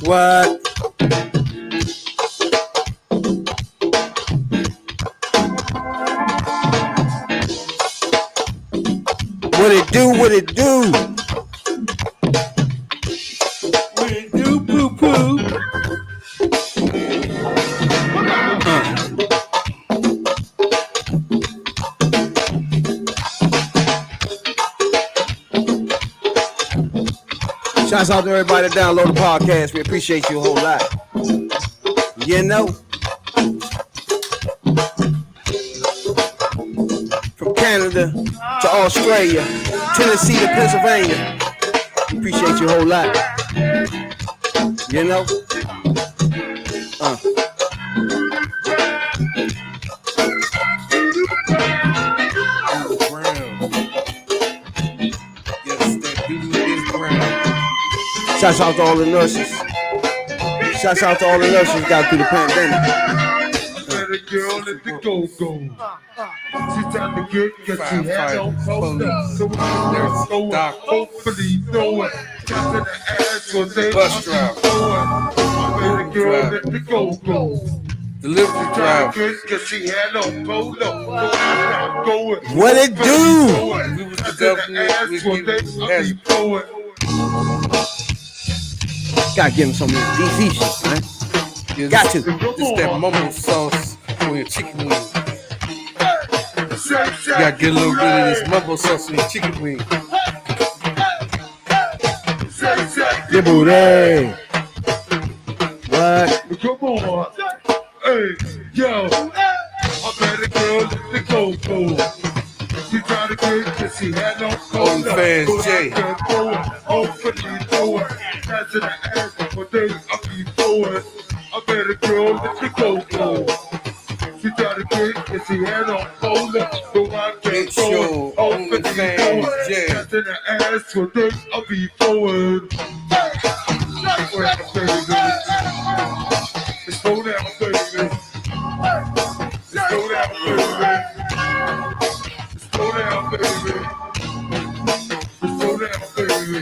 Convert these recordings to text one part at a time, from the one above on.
What? What it do? What it do? What it do? Poo poo. Shouts out to everybody that download the podcast. We appreciate you a whole lot. You know, from Canada to Australia, Tennessee to Pennsylvania. Appreciate you a whole lot. You know? Shouts out to all the nurses. Shouts out to all the nurses got through the pandemic. Better girl at the go-go. She tried to get cause she had no poster. So we can throw it. Hopefully throw it. Got to the ass for they bus driver. Better girl at the go-go. Delivery driver. Cause she had no polo. What it do? We was the government. We throw it. Gotta give him some of this DC shit, man. Yeah, Got to. It's that mumbo sauce on your chicken wing. You gotta get a little bit of this mumbo sauce on your chicken wing. Your booty. What? Come on. Hey, yo. I met a girl at the go-go. She tried to get cause she had no cola. Fans, Jay. Hopefully throw it. That's in the ass for days I'll be throwing. I met a girl at the go-go. She tried to get cause she had no cola. So I can't throw it. Hopefully throw it. That's in the ass for days I'll be throwing. Slow down, baby. Slow down, baby. Slow down, baby. Slow down, baby.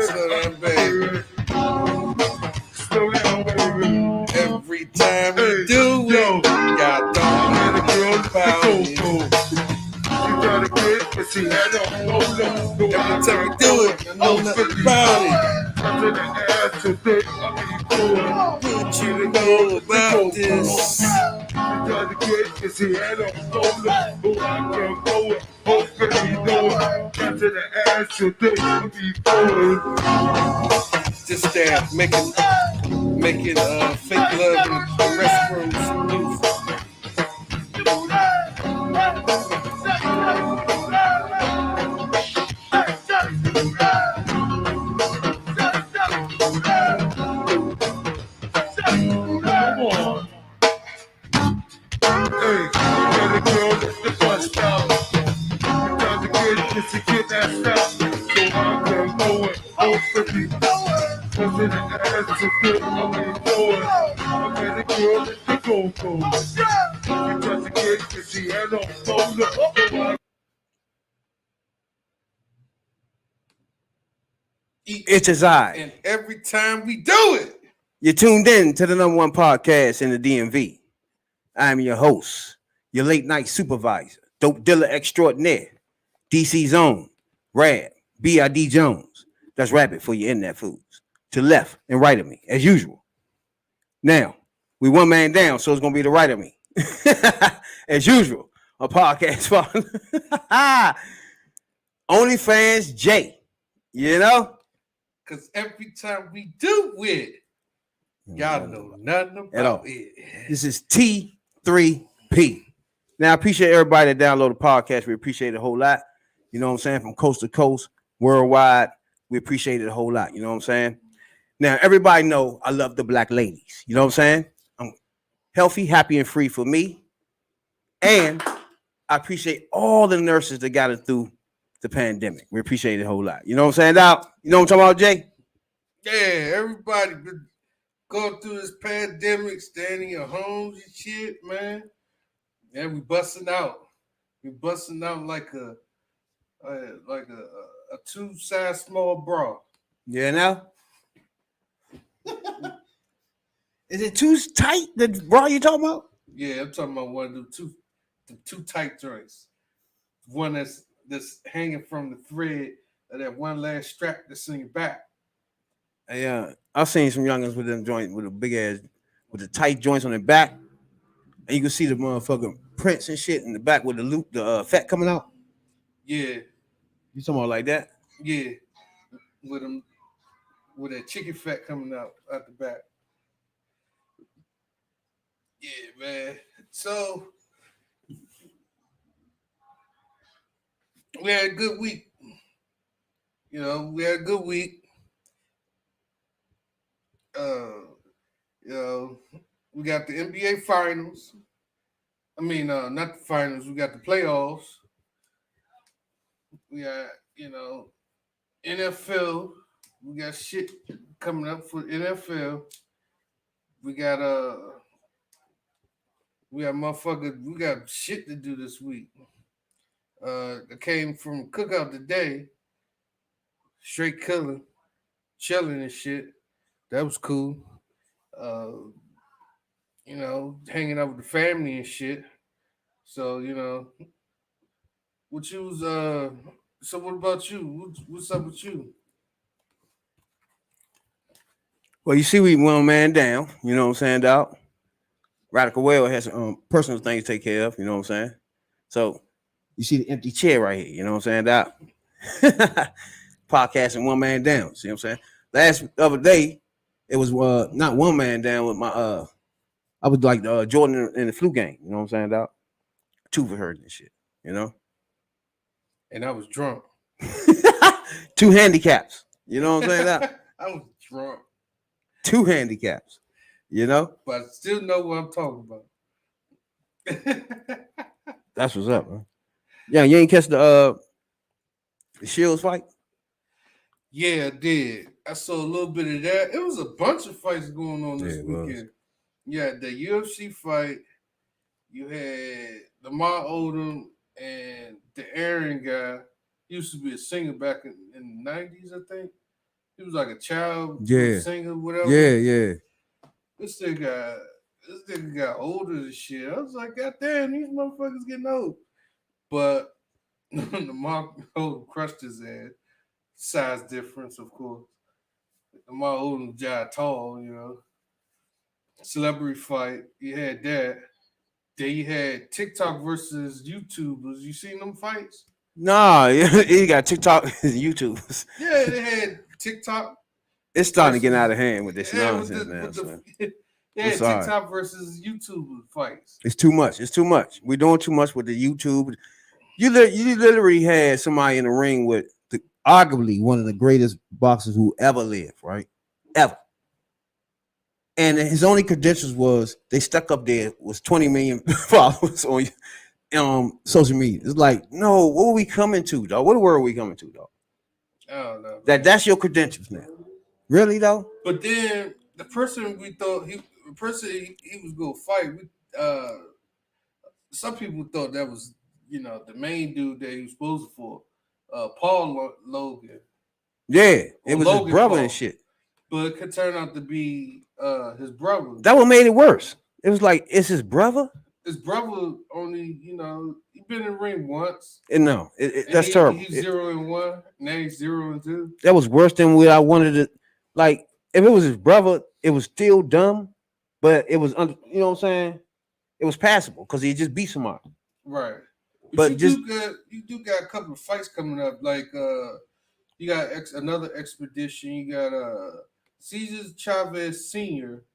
Slow down, baby. Slow down, baby. Every time we do it, got I'm a girl about go it. go. She tried to get, but she had no polo. Every time we do it, I know nothing about it. That's in the ass today. I'll be throwing. What you know about this? She tried to get, cause she had no polo. Oh, I can't go it. Hopefully know it. That's in the ass today. I'll be throwing. Just that making fake love in the restrooms. It's his eye. And every time we do it, You're tuned in to the #1 podcast in the DMV. I'm your host, your late night supervisor, dope dealer extraordinaire, DC Zone, Rad, B.I.D. Jones. That's Rabbit for your internet foods. To the left and right of me, as usual. Now, we one man down, so it's going to be the right of me. As usual, a podcast partner. OnlyFans J. You know? because every time we do it, y'all know nothing about it. This is T3P. Now, I appreciate everybody that download the podcast. We appreciate it a whole lot. You know what I'm saying? From coast to coast, worldwide, we appreciate it a whole lot. You know what I'm saying? Now, everybody know I love the black ladies. You know what I'm saying? I'm healthy, happy, and free for me. And I appreciate all the nurses that got us through the pandemic. We appreciate it a whole lot. You know what I'm saying, Doc? You know what I'm talking about, Jay? Yeah, everybody been going through this pandemic, staying in your homes and shit, man. Yeah, we busting out. We busting out like a two-size small bra. Yeah, now? Is it too tight? The bra you talking about? Yeah, I'm talking about one of the two tight joints. One that's hanging from the thread of that one last strap that's in your back. Yeah, I've seen some youngins with them joints with a big ass, with the tight joints on their back, and you can see the motherfucking prints and shit in the back with the loop, the fat coming out. Yeah, You talking about like that? yeah, with them, with that chicken fat coming out the back. Yeah, man. So we had a good week. You know, we had a good week. You know, we got the NBA finals. I mean, not the finals. We got the playoffs. We got, you know, NFL. We got shit coming up for NFL. We got we got shit to do this week. I came from cookout today. Straight killing, chilling and shit. That was cool. You know, hanging out with the family and shit. So, you know, what you was so what about you? What's up with you? Well, you see, we one man down. You know what I'm saying, dog? Radical Well has some personal things to take care of. You know what I'm saying? So you see the empty chair right here. You know what I'm saying, dog? Podcasting one man down. See what I'm saying? Last other day, it was not one man down with my I was like Jordan in the flu game. You know what I'm saying, dog? Two for her and shit. You know? And I was drunk. Two handicaps. You know what I'm saying, dog? I was drunk. Two handicaps. You know? But I still know what I'm talking about. That's what's up, man. Yeah, you ain't catch the Shields fight? Yeah, I did. I saw a little bit of that. It was a bunch of fights going on this weekend. Yeah, the UFC fight. You had Lamar Odom and the Aaron guy. He used to be a singer back in the 90s, I think. He was like a child singer, whatever. Yeah. This nigga got older and shit. I was like, God damn, these motherfuckers getting old. But Lamar Odom crushed his ass. Size difference, of course. Lamar Odom jive tall, you know. Celebrity fight, you had that. Then you had TikTok versus YouTubers. You seen them fights? Nah, he got TikTok and YouTube. Yeah, they had TikTok. It's starting to get out of hand with this nonsense now. Yeah, TikTok versus YouTube fights. It's too much. It's too much. We're doing too much with the YouTube. You literally had somebody in the ring with arguably one of the greatest boxers who ever lived, right? Ever. And his only credentials was they stuck up there was 20 million followers on social media. It's like, no, what are we coming to, dog? What world are we coming to, dog? I don't know. That's your credentials now. Really, though? But then the person we thought he was gonna fight, some people thought that was, you know, the main dude that he was supposed to for, Paul Logan. Yeah, it was Logan his brother Paul. and shit. But it could turn out to be his brother. That what made it worse. It was like, it's his brother? His brother only, you know, he been in the ring once. No, that's terrible. He's 0-1. Now he's 0-2. That was worse than what I wanted to. Like, if it was his brother, it was still dumb, but it was, you know what I'm saying? It was passable because he just beat somebody. Right. But you do got a couple of fights coming up. Like, you got another expedition. You got Cesar Chavez Sr.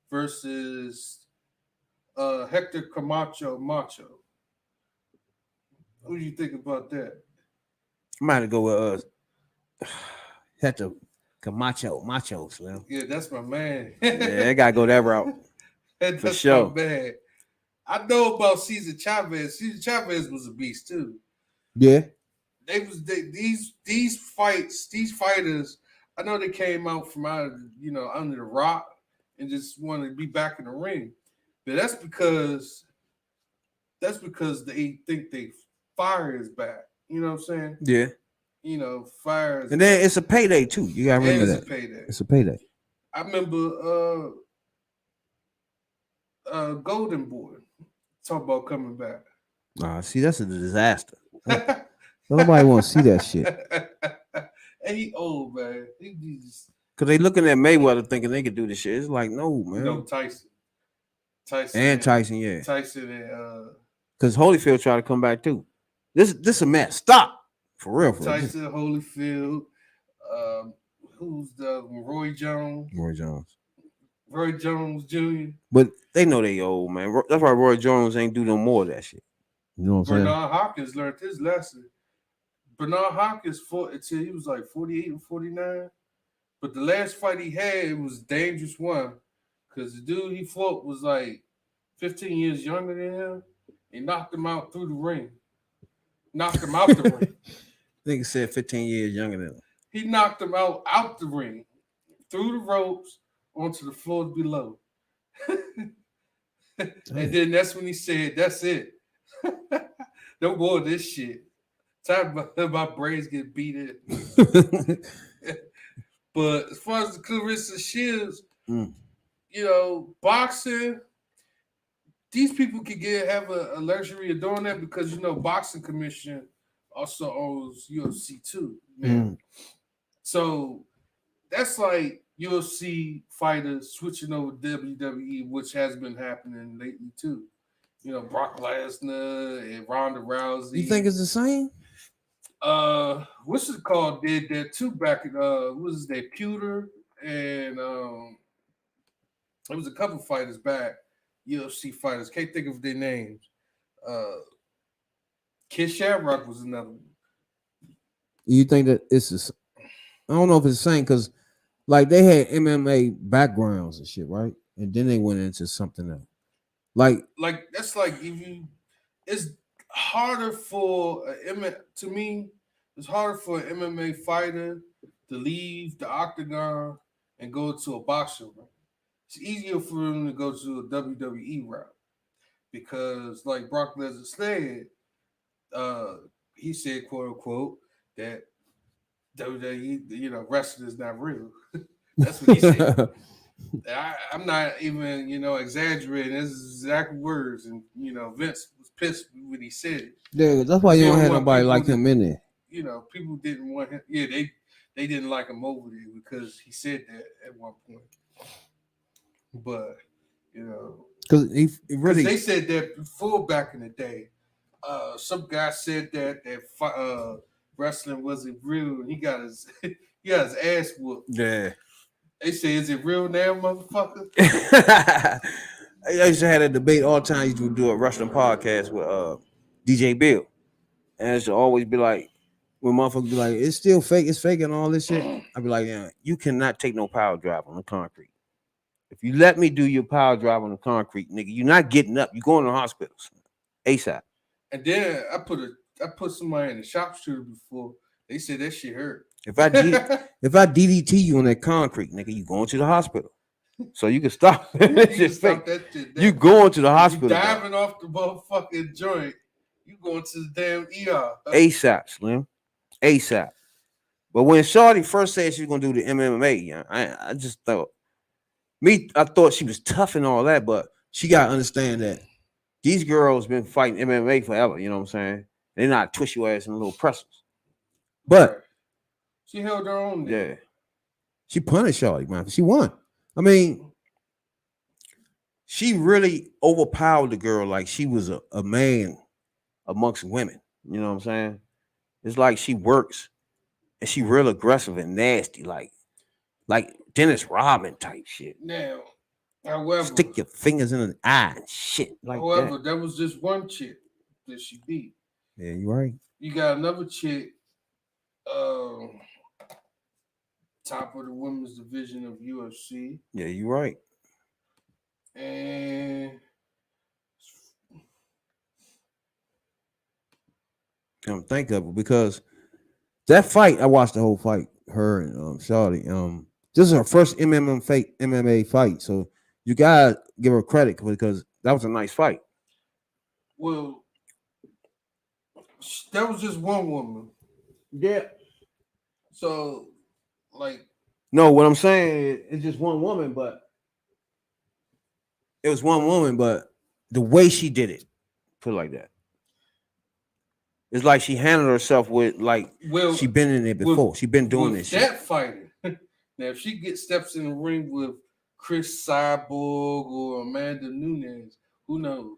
versus Hector Camacho Macho. What do you think about that? I might have to go with Hector Camacho Macho, Slim. Yeah, that's my man. Yeah, I gotta go that route. That's for sure. my man. I know about Cesar Chavez. Cesar Chavez was a beast too. Yeah. These fighters, I know they came out from under the rock and just wanted to be back in the ring. But that's because they think they fire is back. You know what I'm saying? Yeah. You know, fire is and then it's a payday too. You gotta remember that. It's a payday. It's a payday. I remember Golden Boy talk about coming back. Nah, see, that's a disaster. Nobody want to see that shit. And he old, man. He just, Cause they looking at Mayweather thinking they could do this shit. It's like, no, man. you know, Tyson And Tyson, yeah. Tyson and Cause Holyfield tried to come back too. This a mess. Stop. For real. Tyson, Holyfield, who's the Roy Jones? Roy Jones Jr. But they know they old, man. That's why Roy Jones ain't do no more of that shit. You know what I'm saying? Bernard Hopkins learned his lesson. Bernard Hopkins fought until he was like 48 or 49. But the last fight he had, it was a dangerous one. Because the dude he fought was like 15 years younger than him. He knocked him out through the ring. Knocked him out the ring. Nigga said 15 years younger than him. He knocked him out the ring, through the ropes, onto the floor below. And then that's when he said, that's it. No more of this shit. Time my brains get beat in. But as far as the Clarissa Shields, you know, boxing, these people could have a luxury of doing that because, you know, Boxing Commission also owns UFC too. So that's like UFC fighters switching over to WWE, which has been happening lately too. You know, Brock Lesnar and Ronda Rousey. You think it's the same? What's it called? Did that too back in what was his name? Pewter and there was a couple fighters back, UFC fighters. Can't think of their names. Kid Shamrock was another one. You think that it's the I don't know if it's the same because like they had MMA backgrounds and shit, right? And then they went into something else. Like that's like if you, it's harder for to me. It's harder for an MMA fighter to leave the octagon and go to a boxing ring. It's easier for them to go to a WWE route because, like Brock Lesnar said, he said, "quote unquote," that WWE, you know, wrestling is not real. That's what he said. I'm not even, you know, exaggerating. This is exact words, and you know, Vince was pissed when he said it. Yeah, that's why you don't have nobody like him in there. You know, people didn't want him. Yeah, they didn't like him over there because he said that at one point. But you know, because he really they said that before back in the day. Some guy said that wrestling wasn't real, and he got his ass whooped. Yeah. They say, "Is it real now, motherfucker?" I used to have a debate all the time. I used to do a wrestling podcast with DJ Bill, and it should always be like, when motherfuckers be like, "It's still fake, it's fake," and all this shit. I'd be like, "Yeah, you cannot take no power drive on the concrete. If you let me do your power drive on the concrete, nigga, you're not getting up. You're going to the hospital ASAP." And then I put somebody in the sharpshooter before. They said that shit hurt. If I DDT you on that concrete, nigga, you going to the hospital. So you can stop. You going to the hospital. You diving off the motherfucking joint. You going to the damn ER. ASAP, Slim. ASAP. But when Shorty first said she was gonna do the MMA, yeah, I just thought I thought she was tough and all that, but she gotta understand that these girls been fighting MMA forever, you know what I'm saying? They're not twist your ass in little pressers. But she held her own there. Yeah. She punished Shorty, man. She won. I mean, she really overpowered the girl like she was a man amongst women. You know what I'm saying? It's like she works and she real aggressive and nasty, like Dennis Rodman type shit. Now, however, stick your fingers in the eye and shit. Like however, that was just one chick that she beat. Yeah, you right. You got another chick, top of the women's division of UFC. Yeah, you right. And I'm think of it because that fight, I watched the whole fight, her and Shorty. This is her first MMA fight, so you gotta give her credit because that was a nice fight. Well, that was just one woman. Yeah. So, like, No, what I'm saying is it's just one woman, but it was one woman, but the way she did it, put it like that. It's like she handled herself with like Well, she been in it before. She been doing this with that shit. fighter. Now, if she steps in the ring with Chris Cyborg or Amanda Nunes, who knows?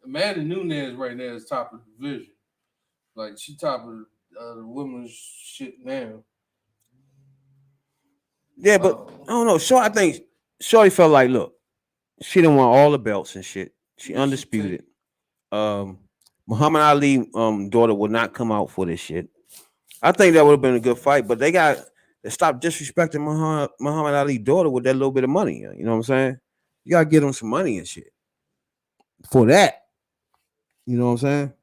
Amanda Nunes right now is top of the division. Like she top of the women's shit now. Yeah, but I don't know. I think Shorty felt like, look, she didn't want all the belts and shit. She undisputed. Muhammad Ali daughter would not come out for this shit. I think that would have been a good fight, but they stop disrespecting Muhammad Ali daughter with that little bit of money. You know what I'm saying? You gotta give them some money and shit for that. You know what I'm saying?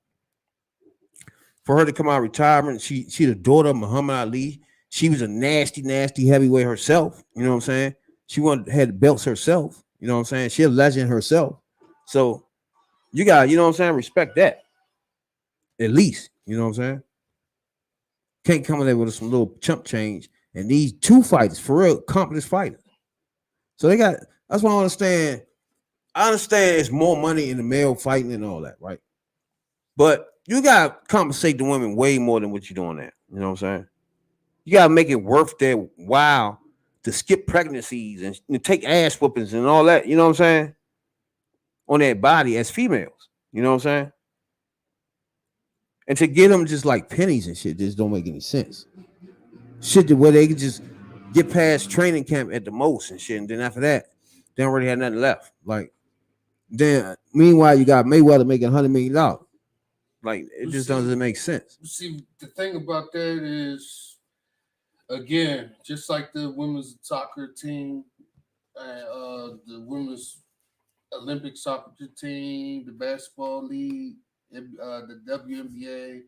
For her to come out of retirement, she the daughter of Muhammad Ali. She was a nasty, nasty heavyweight herself. You know what I'm saying? She had belts herself. You know what I'm saying? She a legend herself. So you got, you know what I'm saying, respect that. At least. You know what I'm saying? Can't come in there with some little chump change. And these two fighters, for real, accomplished fighters. So that's what I understand. I understand it's more money in the male fighting and all that, right? But you gotta compensate the women way more than what you're doing now. You know what I'm saying? You gotta make it worth their while to skip pregnancies and take ass whoopings and all that. You know what I'm saying? On their body as females. You know what I'm saying? And to get them just like pennies and shit just don't make any sense. Shit where they could just get past training camp at the most and shit, and then after that, they don't really have nothing left. Like, then meanwhile, you got Mayweather making $100 million. Like, it just doesn't make sense. See, the thing about that is, again, just like the women's soccer team, the women's Olympic soccer team, the basketball league, the WNBA,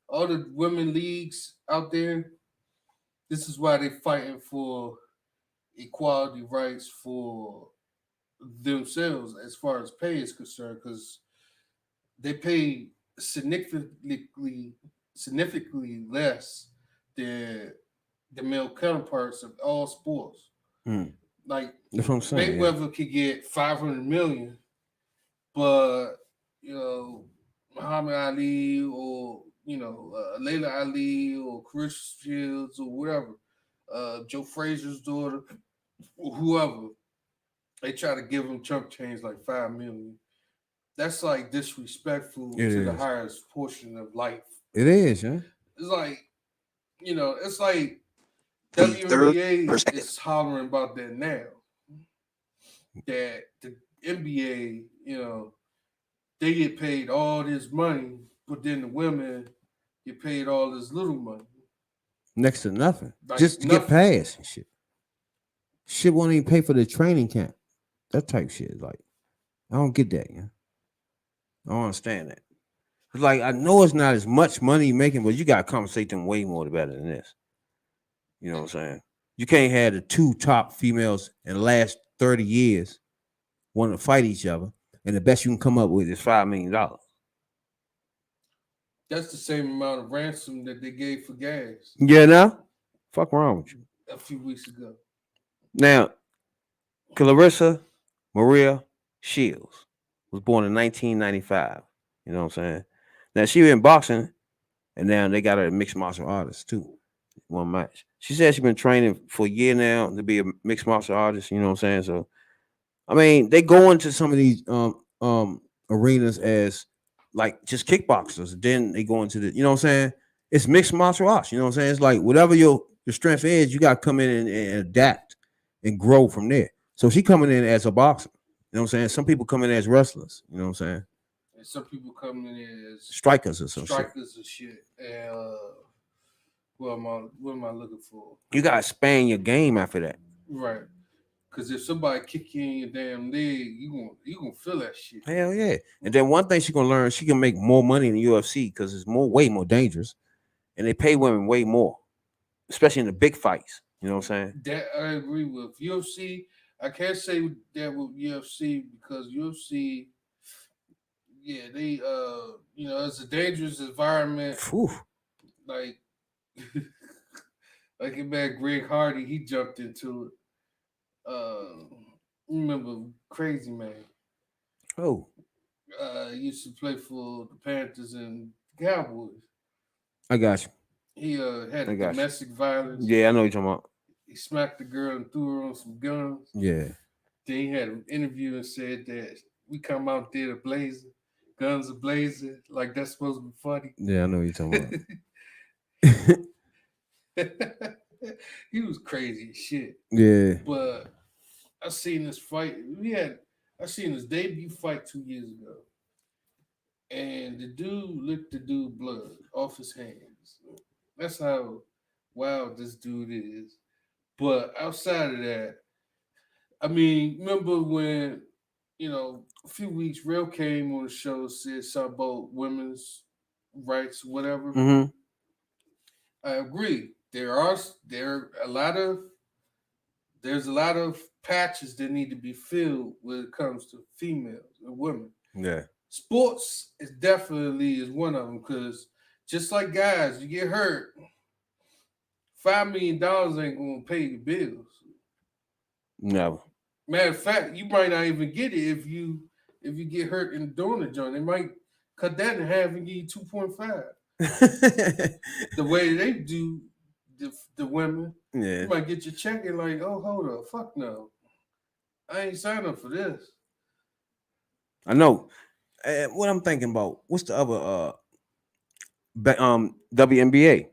all the women leagues out there. This is why they're fighting for equality rights for themselves as far as pay is concerned, because they pay significantly less than the male counterparts of all sports. Like that's what I'm saying. Mayweather could get 500 million, but Muhammad Ali or Layla Ali or Chris Shields or whatever, Joe Frazier's daughter, or whoever, they try to give them chump change like 5 million. That's like disrespectful to the highest portion of life. It is, yeah. It's like, it's like WNBA is hollering about that now. That the NBA, they get paid all this money, but then the women get paid all this little money. Next to nothing. Like just to get past and shit. Shit won't even pay for the training camp. That type shit. Like, I don't get that, yeah. I don't understand that. It's like, I know it's not as much money making, but you got to compensate them way more better than this. You know what I'm saying? You can't have the two top females in the last 30 years want to fight each other, and the best you can come up with is $5 million. That's the same amount of ransom that they gave for gas. Yeah, now? Fuck wrong with you. A few weeks ago. Now, Clarissa Maria Shields was born in 1995. You know what I'm saying? Now, she was in boxing, and now they got her a mixed martial artist, too. One match. She said she's been training for a year now to be a mixed martial artist. You know what I'm saying? So, I mean, they go into some of these arenas as like just kickboxers. Then they go into you know what I'm saying? It's mixed martial arts. You know what I'm saying? It's like whatever your strength is, you got to come in and adapt and grow from there. So she coming in as a boxer. You know what I'm saying? Some people come in as wrestlers. You know what I'm saying? And some people come in as strikers or some strikers and shit. And what am I looking for? You got to span your game after that. Right. Because if somebody kick you in your damn leg, you gonna feel that shit. Hell yeah. And then one thing she gonna learn, she can make more money in the UFC because it's way more dangerous. And they pay women way more, especially in the big fights. You know what I'm saying? That I agree with. UFC, I can't say that with UFC because UFC, yeah, they it's a dangerous environment. Whew. Like Like your man Greg Hardy, he jumped into it. Remember Crazy Man? Oh, Used to play for the Panthers and Cowboys. I got you. He had I got you. domestic violence. Yeah, I know what you're talking about. He smacked the girl and threw her on some guns. Yeah. Then he had an interview and said that we come out there blazing, guns are blazing, like that's supposed to be funny. Yeah, I know what you're talking about. He was crazy as shit. Yeah. But I seen this fight. I seen his debut fight 2 years ago. And the dude licked the dude blood off his hands. That's how wild this dude is. But outside of that, I mean, remember when, a few weeks, Real came on the show, said something about women's rights, whatever. Mm-hmm. I agree. There's a lot of patches that need to be filled when it comes to females and women. Yeah. Sports is definitely one of them because just like guys, you get hurt, $5 million ain't gonna pay the bills. No. Matter of fact, you might not even get it if you get hurt in doing the joint. They might cut that in half and give you 2.5. The way they do the women, Yeah. you might get your check and like, oh, hold up, fuck no, I ain't signed up for this. I know. What I'm thinking about, what's the other WNBA?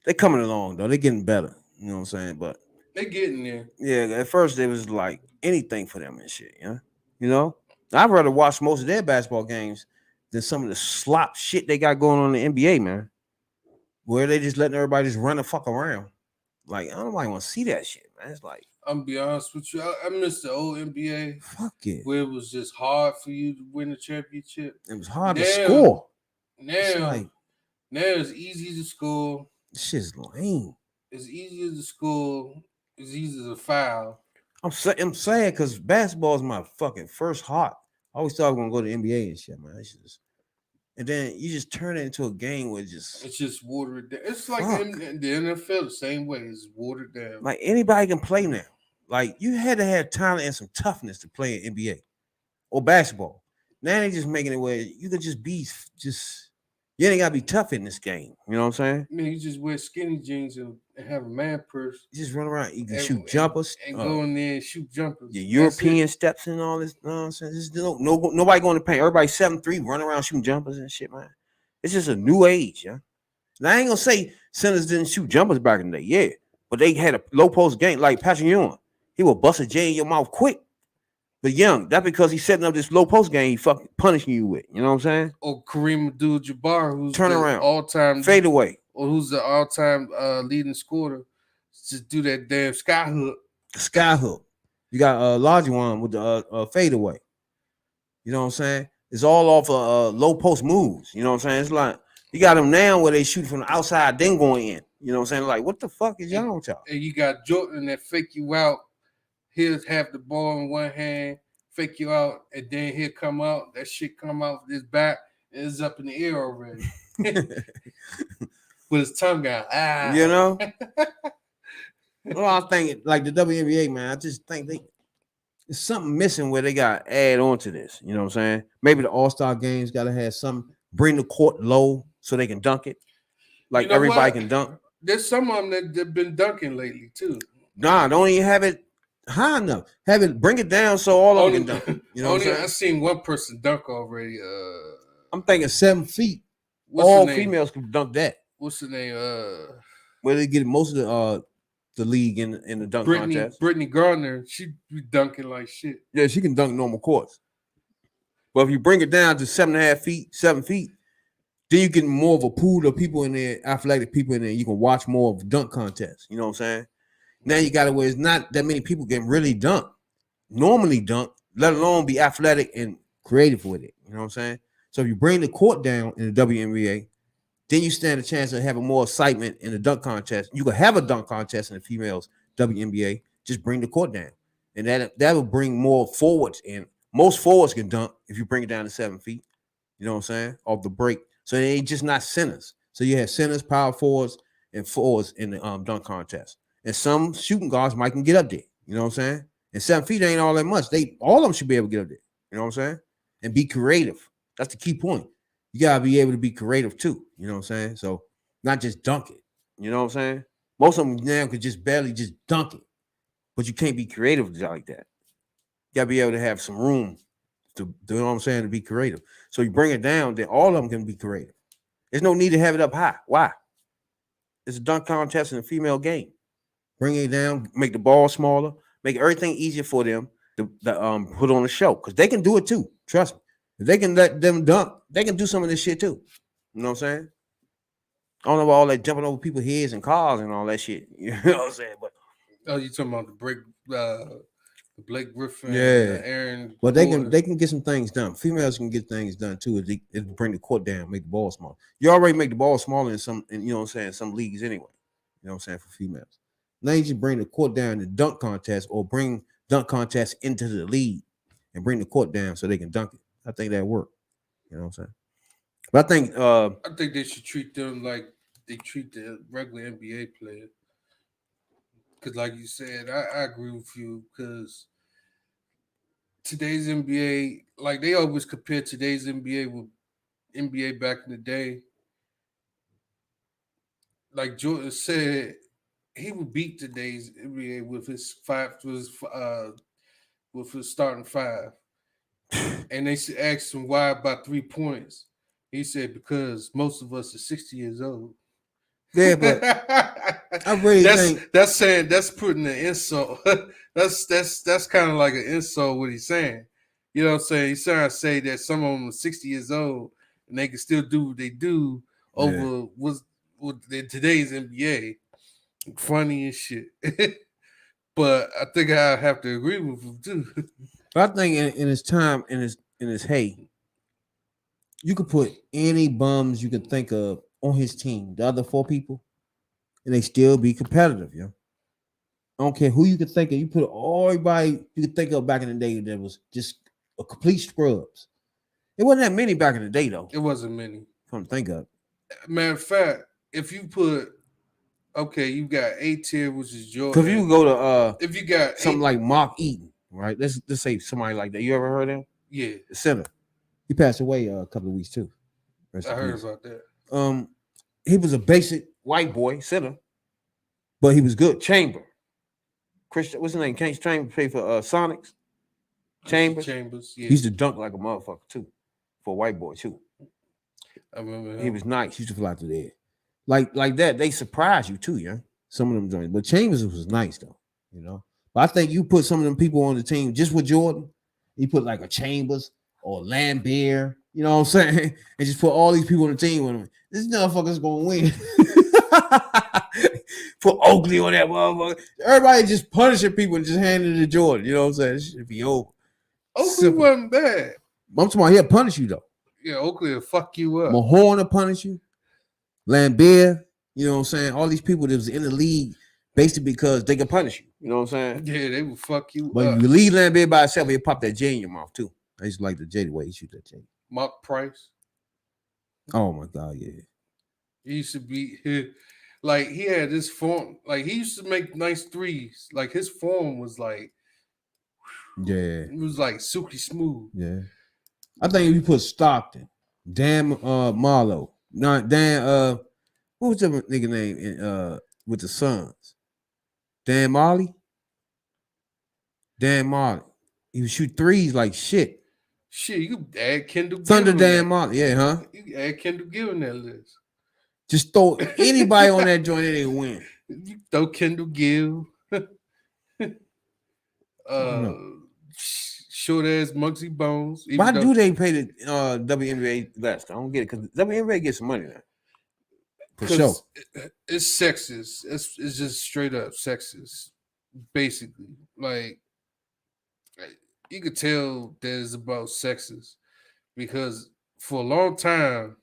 They're coming along though. They're getting better. You know what I'm saying? But They getting there. yeah, at first it was like anything for them and shit. Yeah. You know? I'd rather watch most of their basketball games than some of the slop shit they got going on in the NBA, man. Where they just letting everybody just run the fuck around. Like, I don't like want to see that shit, man. It's like, I'm be honest with you, I miss the old NBA fuck it. where it was just hard for you to win a championship. It was hard to Now- score. Now, It's like, now it's easy to score. this shit's lame. It's easier to score. It's easy to foul. I'm sad because basketball is my fucking first heart. I always thought I was gonna go to the NBA and shit, man. It's just, and then you just turn it into a game where just It's just watered down. It's like Fuck. in the NFL the same way. It's watered down. like anybody can play now. Like you had to have talent and some toughness to play in NBA or basketball. Now they just making it where you could just be you ain't gotta be tough in this game. You know what I'm saying? I mean, you just wear skinny jeans and have a man purse You just run around. You can And- shoot jumpers. and go in there and shoot jumpers. Your That's it. European steps and all this nonsense. Just nobody going to paint. Everybody 7'3", running around shooting jumpers and shit, man. It's just a new age, yeah. Now I ain't gonna say centers didn't shoot jumpers back in the day, yeah, but they had a low post game like Patrick Ewing. He will bust a J in your mouth quick. But Young, that's because he's setting up this low post game. He fucking punishing you with. You know what I'm saying? Or Kareem Abdul-Jabbar, who's Turn the around. all-time Fade away. or who's the all-time leading scorer. Just do that damn sky hook. Sky hook. You got a larger one with the fade away. You know what I'm saying? It's all off of low post moves. You know what I'm saying? It's like you got them now where they shoot from the outside, then going in. You know what I'm saying? Like, what the fuck is y'all with y'all? And you got Jordan that fake you out. He'll have the ball in one hand, fake you out, and then he'll come out. That shit come out with his back and it's up in the air already. With his tongue out. Ah. You know? Well, I'm thinking like the WNBA, man. I just think there's something missing where they got to add on to this. You know what I'm saying? Maybe the All-Star games got to have some bring the court low so they can dunk it. Like You know everybody what? can dunk. There's some of them that have been dunking lately too. Nah, don't even have it high enough. Have it bring it down so all of them can dunk. You know what I'm Only saying? I seen one person dunk already. I'm thinking 7 feet. What's All the name? females can dunk that. What's the name? Where they get most of the league in the dunk contest. Brittany Gardner. She be dunking like shit. Yeah, she can dunk normal courts. But if you bring it down to 7.5 feet, 7 feet, then you get more of a pool of people in there, athletic people in there. You can watch more of dunk contests. You know what I'm saying? Now you got it where it's not that many people can really normally dunk, let alone be athletic and creative with it. You know what I'm saying? So if you bring the court down in the WNBA, then you stand a chance of having more excitement in the dunk contest. You could have a dunk contest in the females WNBA. Just bring the court down, and that will bring more forwards in. Most forwards can dunk if you bring it down to 7 feet. You know what I'm saying? Off the break, so they ain't just not centers. So you have centers, power forwards, and 4s in the dunk contest. And some shooting guards might can get up there. You know what I'm saying? And 7 feet ain't all that much. All of them should be able to get up there. You know what I'm saying? And be creative. That's the key point. You gotta be able to be creative too. You know what I'm saying? So not just dunk it. You know what I'm saying? Most of them now could just barely just dunk it, but you can't be creative like that. You gotta be able to have some room to, you know what I'm saying, to be creative. So you bring it down, then all of them can be creative. There's no need to have it up high. Why? It's a dunk contest in a female game. Bring it down, make the ball smaller, make everything easier for them to put on a show, because they can do it too. Trust me. If they can let them dunk, they can do some of this shit too. You know what I'm saying? I don't know about all that jumping over people's heads and cars and all that shit. You know what I'm saying? But you talking about the Blake Griffin, Yeah. Aaron? But they Gordon. can get some things done. Females can get things done too. If they bring the court down, make the ball smaller. You already make the ball smaller in some, you know what I'm saying, some leagues anyway. You know what I'm saying, for females. Now you just bring the court down in the dunk contest, or bring dunk contest into the league and bring the court down so they can dunk it. I think that work. You know what I'm saying? But I think they should treat them like they treat the regular NBA player. Because, like you said, I agree with you. Because today's NBA, like they always compare today's NBA with NBA back in the day. Like Jordan said, he would beat today's NBA with his starting five. And they asked him why about 3 points. He said because most of us are 60 years old. yeah, but I really think that's putting an insult. that's kind of like an insult what he's saying. You know what I'm saying? He's trying to say that some of them are 60 years old and they can still do what they do over with today's NBA. Funny as shit. But I think I have to agree with him too. But I think in his time, in his hey, you could put any bums you can think of on his team, the other 4 people, and they still be competitive, yo. I don't care who you could think of. You put everybody you could think of back in the day that was just a complete scrubs. It wasn't that many back in the day, though. It wasn't many. Come to think of. Matter of fact, if you put you got A tier, which is Jordan. Because you go to if you got something like Mark Eaton, right? Let's say somebody like that. You ever heard of him? Yeah, the center. He passed away a couple of weeks too. I heard about that. He was a basic white boy center, but he was good. Chamber, Christian, what's his name? Chambers played for Sonics. Chambers, yeah. He used to dunk like a motherfucker too, for a white boy too. I remember him. He was nice. He used to fly through the air. Like that, they surprise you too, yeah. Some of them joints, but Chambers was nice though, you know. But I think you put some of them people on the team just with Jordan. You put like a Chambers or Lambert, you know what I'm saying, and just put all these people on the team with him. This motherfucker's gonna win. Put Oakley on that motherfucker. Everybody just punishing people and just handing it to Jordan. You know what I'm saying? It should be over. Oakley wasn't bad. I'm talking about he'll punish you though. Yeah, Oakley will fuck you up. Mahorn will punish you. Lambert, you know what I'm saying? All these people that was in the league basically because they can punish you. You know what I'm saying? Yeah, they will fuck you but up. If you leave Lambert by himself, he'll pop that J in your mouth too. I used to like the J the way he shoot that J. Mark Price. Oh my God, yeah. He used to be like he had this form, like he used to make nice threes. Like his form was like, yeah, it was like silky smooth. Yeah, I think if you put Stockton, Dan Marlowe, not Dan. What was the nigga name in with the Suns? Dan Marley. He would shoot threes like shit. Shit, you could add Kendall. Thunder Dan Marley, yeah, huh? You can add Kendall Gill in that list. Just throw anybody on that joint and they win. You throw Kendall Gill. Short ass Muggsy Bones. Why do they pay the WNBA less? I don't get it, because WNBA gets some money now. For sure. It's sexist. It's just straight up sexist. Basically. Like you could tell that it's about sexist. Because for a long time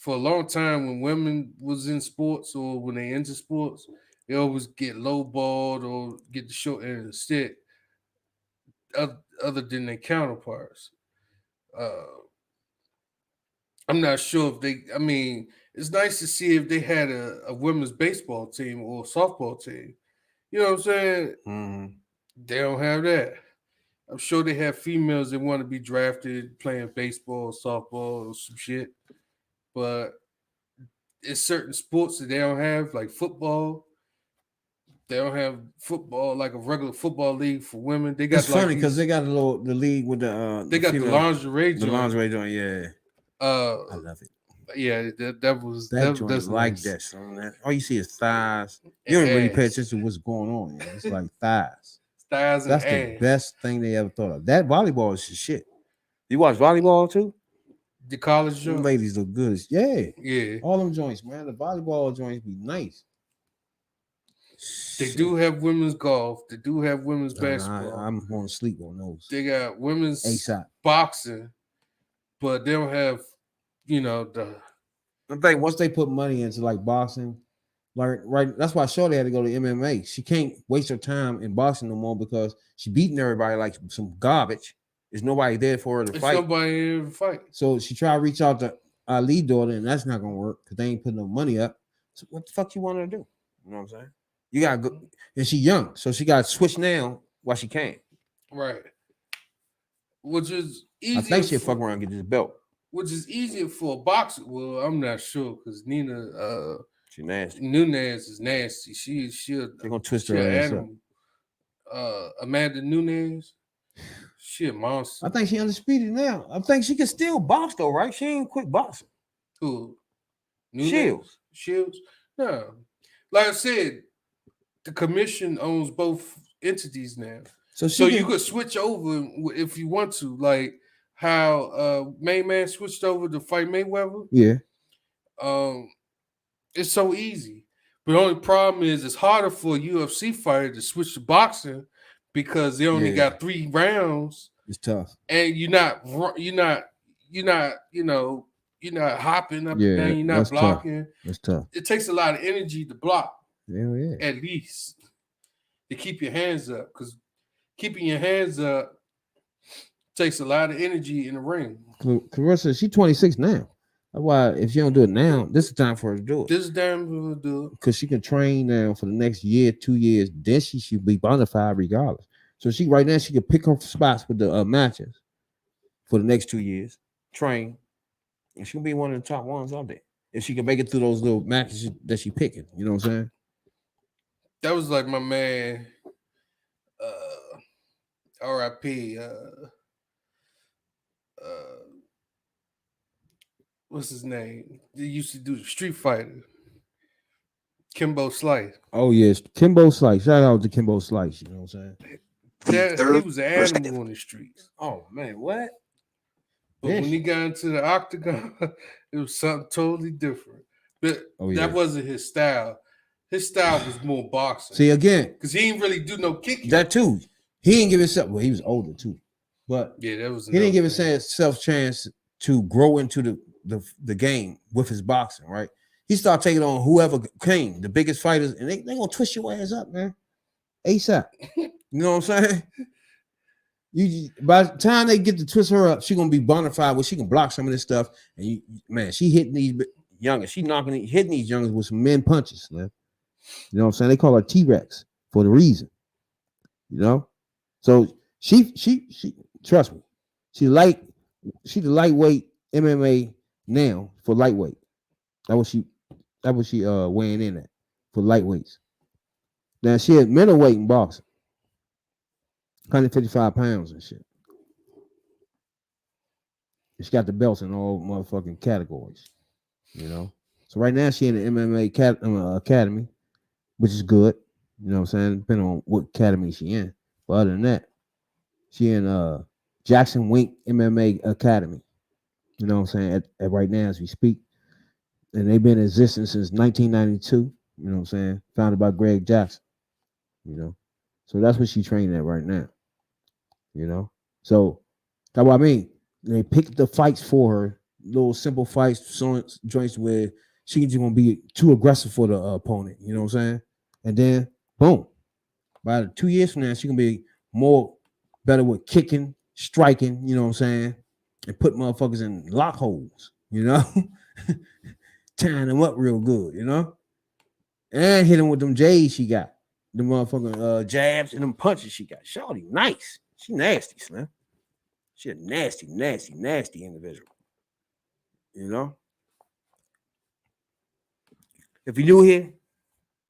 when women was in sports or when they into sports, they always get lowballed or get the short end of the stick other than their counterparts. I'm not sure if it's nice to see if they had a women's baseball team or softball team. You know what I'm saying? Mhm. They don't have that. I'm sure they have females that want to be drafted playing baseball, softball, or some shit. But it's certain sports that they don't have, like football. They don't have football like a regular football league for women. They got It's like funny because these- they got the league with the they got the female- lingerie the joint. lingerie joint. Yeah, I Uh, love it. yeah, that was That joint that's like nice. that, son. That all you see is thighs. You don't really pay Ass. attention to what's going on. Yeah. It's like thighs. Thighs and That's the ass. best thing they ever thought of. That volleyball is shit. You watch volleyball too? The college Them joint. ladies look good. Yeah, Yeah, all them joints, man. The volleyball joints be nice. they Shit. do have women's golf. They do have women's Nah, basketball. I'm going to sleep on those. They got women's ASAP. boxing, but they don't have, the I think once they put money into like boxing, like right, that's why Shorty had to go to MMA. She can't waste her time in boxing no more because she beating everybody like some garbage. There's nobody there for her to it's fight. nobody in the fight. So she tried to reach out to Ali daughter, and that's not gonna work because they ain't putting no money up. So what the fuck you want her to do? You know what I'm saying? You gotta go, and she young, so she got to switch now while she can. Right. Which is easier. I think she'll for- fuck around and get this belt. Which is easier for a boxer. Well, I'm not sure because Nina She nasty. Nunez is nasty. She'll They're gonna twist she her an ass up. animal. Amanda Nunez, she a monster. I think she undisputed now. I think she can still box though, right? She ain't quit boxing. Who? Shields. Shields? No. Like I said, the commission owns both entities now. So So she you can, could switch over if you want to, like how Main Man switched over to fight Mayweather. yeah. It's so easy. But the only problem is it's harder for a UFC fighter to switch to boxing because they only Yeah. got 3 rounds, It's tough. and you're not hopping up Yeah, and down, you're not that's tough. blocking. It's tough. It takes a lot of energy to block, Hell yeah. at least to keep your hands up, because keeping your hands up takes a lot of energy in the ring. Clarissa, she's 26 now. That's why if she don't do it now, this is the time for her to do it. This damn will do it. Because she can train now for the next year, 2 years. Then she should be bona fide regardless. So she right now she can pick her spots with the matches for the next 2 years, train, and she'll be one of the top ones out there. If she can make it through those little matches that she picking, you know what I'm saying? That was like my man, R.I.P. What's his name? They used to do the Street Fighter. Kimbo Slice. Oh yes, Kimbo Slice. Shout out to Kimbo Slice. You know what I'm saying? He was an animal on the streets. Oh man, what? But Yes. when he got into the octagon, it was something totally different. But Oh, yeah. that wasn't his style. His style was more boxing. See again, Because he didn't really do no kicking. that too. He didn't give himself. Well, he was older too, but Yeah, that was. he didn't give another thing. himself chance to grow into the game with his boxing. Right? He started taking on whoever came, the biggest fighters, and they gonna twist your ass up, man. ASAP. You know what I'm saying? You by the time they get to twist her up, she gonna be bona fide where she can block some of this stuff. And man, she hitting these youngers. She hitting these youngers with some men punches, man. You know what I'm saying? They call her T-Rex for the reason. You know, so she trust me, she's the lightweight MMA now for lightweight. That was she weighing in at for lightweights. Now she had middleweight in boxing, 155 pounds and shit. She got the belts in all motherfucking categories, you know. So right now she in the MMA academy, which is good. You know what I'm saying? Depending on what academy she in. But other than that, she in Jackson Wink MMA Academy. You know what I'm saying? At right now as we speak. And they've been in existence since 1992. You know what I'm saying? Founded by Greg Jackson. You know. So that's what she's training at right now. You know. So that's what I mean. They picked the fights for her, little simple fights, joints where she's just gonna be too aggressive for the opponent. You know what I'm saying? And then boom, by 2 years from now, she's gonna be more better with kicking, striking. You know what I'm saying? And put motherfuckers in lock holes. You know, tying him up real good, you know, and hit him with them J's she got, the motherfucking jabs and them punches she got. Shawty, nice. She nasty, Slim. She a nasty, nasty, nasty individual. You know. If you're new here,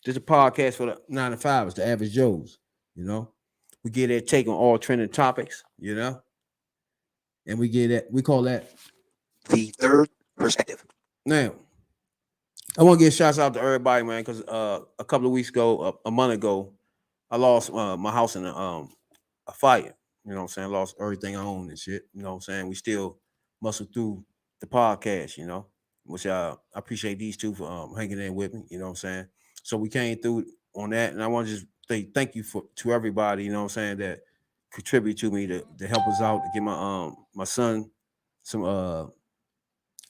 this is a podcast for the 9 to 5, the average Joes. You know, we get their take on all trending topics. You know, and we call that the third perspective. Now, I want to give shouts out to everybody, man, because a couple of weeks ago, a month ago, I lost my house in a fire. You know what I'm saying? I lost everything I own and shit. You know what I'm saying? We still muscle through the podcast, you know, which I appreciate these two for hanging in with me. You know what I'm saying? So we came through on that, and I want to just say thank you to everybody. You know what I'm saying, that contribute to me to help us out to get my son some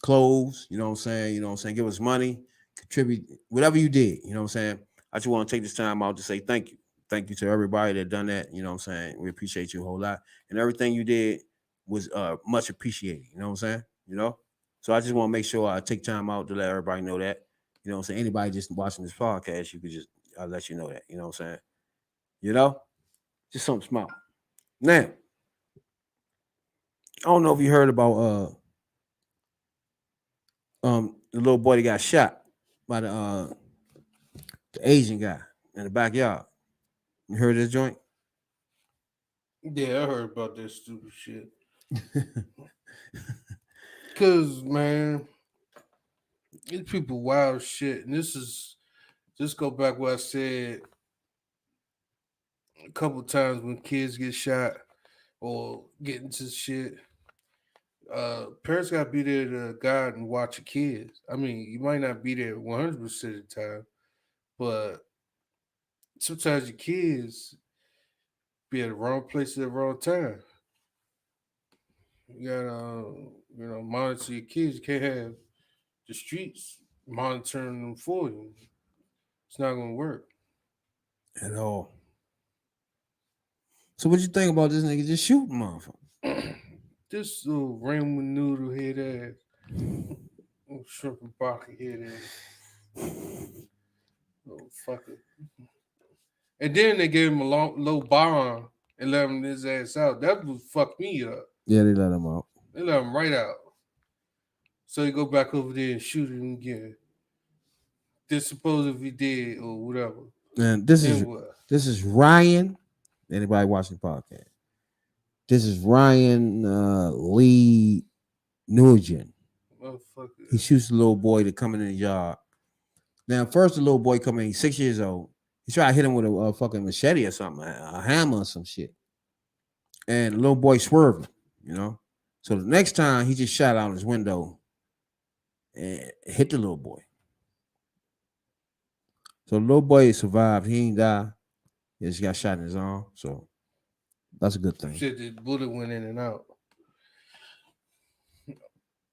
clothes. You know what I'm saying? You know what I'm saying? Give us money, contribute whatever you did. You know what I'm saying? I just want to take this time out to say thank you. Thank you to everybody that done that. You know what I'm saying? We appreciate you a whole lot. And everything you did was much appreciated. You know what I'm saying? You know? So I just want to make sure I take time out to let everybody know that. You know what I'm saying? Anybody just watching this podcast, I'll let you know that. You know what I'm saying? You know? Just something small. Now, I don't know if you heard about the little boy that got shot by the Asian guy in the backyard. You heard this joint? Yeah, I heard about that stupid shit. Cause man, these people wild shit, and this is just go back what I said a couple times when kids get shot or get into shit. Parents gotta be there to guide and watch your kids. I mean, you might not be there 100% of the time, but sometimes your kids be at the wrong place at the wrong time. You gotta, monitor your kids. You can't have the streets monitoring them for you. It's not gonna work. At all. So what you think about this nigga just shooting motherfucker? This little ramen noodle head ass, little shrimp and broccoli head ass, little fucker. And then they gave him a low bond and let him his ass out. That would fuck me up. Yeah, they let him out. They let him right out. So he go back over there and shoot him again. Just suppose if he did or whatever. And this is Ryan. Anybody watching the podcast? This is Ryan Lee Nugent. Motherfucker. He shoots the little boy to come in the yard. Now, first the little boy come in, he's 6 years old. He tried to hit him with a fucking machete or something, a hammer or some shit. And the little boy swerving, you know. So the next time he just shot out his window and hit the little boy. So the little boy survived. He ain't died. He just got shot in his arm. So that's a good thing. Shit, the bullet went in and out.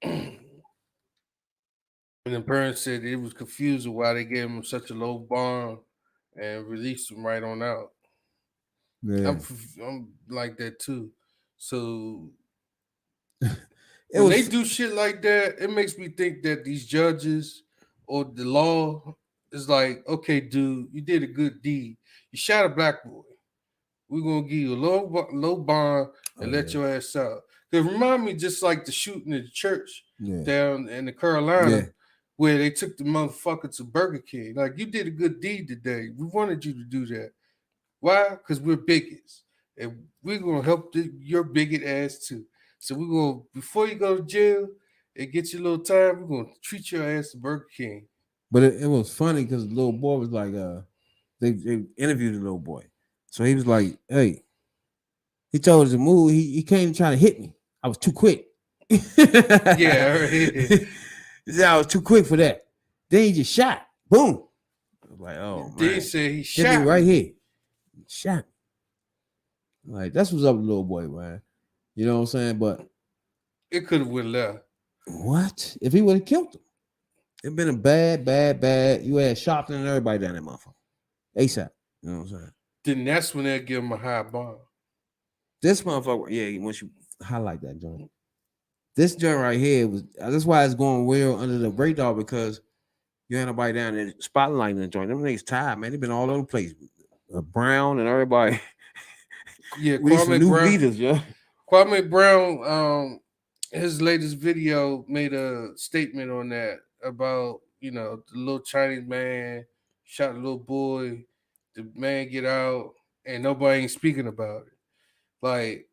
And the parents said it was confused why they gave him such a low bond and released him right on out. Yeah. I'm like that too. So It when was, they do shit like that, it makes me think that these judges or the law is like, okay, dude, you did a good deed. You shot a black boy. We're gonna give you a low bond and let your ass out. It remind me just like the shooting at the church down in the Carolina, where they took the motherfucker to Burger King. Like, you did a good deed today. We wanted you to do that. Why? Because we're bigots, and we're gonna help your bigot ass too. So we're gonna, before you go to jail and get your little time, we're gonna treat your ass to Burger King. But it was funny because the little boy was like, they interviewed the little boy. So he was like, hey, he told us to move. He came trying to hit me. I was too quick. Yeah. He said I was too quick for that. Then he just shot. Boom. I was like, oh, man. Then he said he shot me right here. He shot me. Like, that's what's up with the little boy, man. You know what I'm saying? But it could have went left. What? If he would have killed him. It'd been a bad. You had shot and everybody down that motherfucker. ASAP. You know what I'm saying? Then that's when they'll give him a high bond. This motherfucker, yeah, once you highlight that joint. This joint right here that's why it's going well under the radar, because You had nobody down there spotlighting the joint. Them niggas tired, man. They been all over the place. Brown and everybody. Yeah, We need some Kwame new Brown. leaders, yeah. Kwame Brown, his latest video made a statement on that about, you know, the little Chinese man shot a little boy, the man get out, and nobody ain't speaking about it. Like,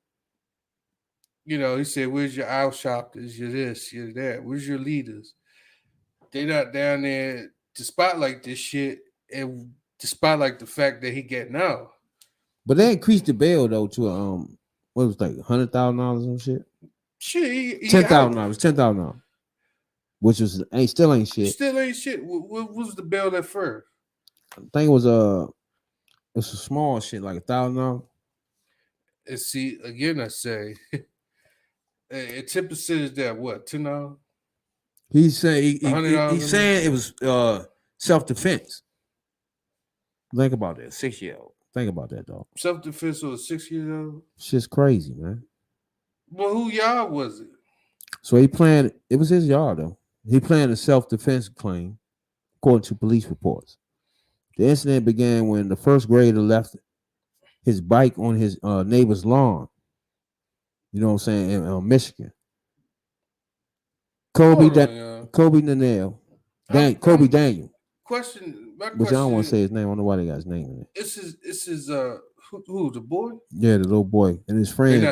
you know, he said, where's your out shoppers? You're this, you're that. Where's your leaders? They not down there to spotlight this shit and to spotlight the fact that he getting out. But they increased the bail though to what was it, like $100,000 and shit. Shit, he $10,000, $10,000, which was still ain't shit. Still ain't shit. What was the bail at first? I think it was it's a small shit like $1,000. And see, again, I say, a 10% is that what, $10? He said $100 he's saying it was self-defense. Think about that, 6-year-old. Think about that, dog. Self-defense or 6 years old? Shit's crazy, man. Well, who y'all was it? So he planned, it was his yard though. He planned a self-defense claim, according to police reports. The incident began when the first grader left his bike on his neighbor's lawn. You know what I'm saying? In Michigan. Kobe Daniel. Kobe Daniel. My Which I question don't want to say his name. I don't know why they got his name in it. It's his who the boy? Yeah, the little boy and his friends. I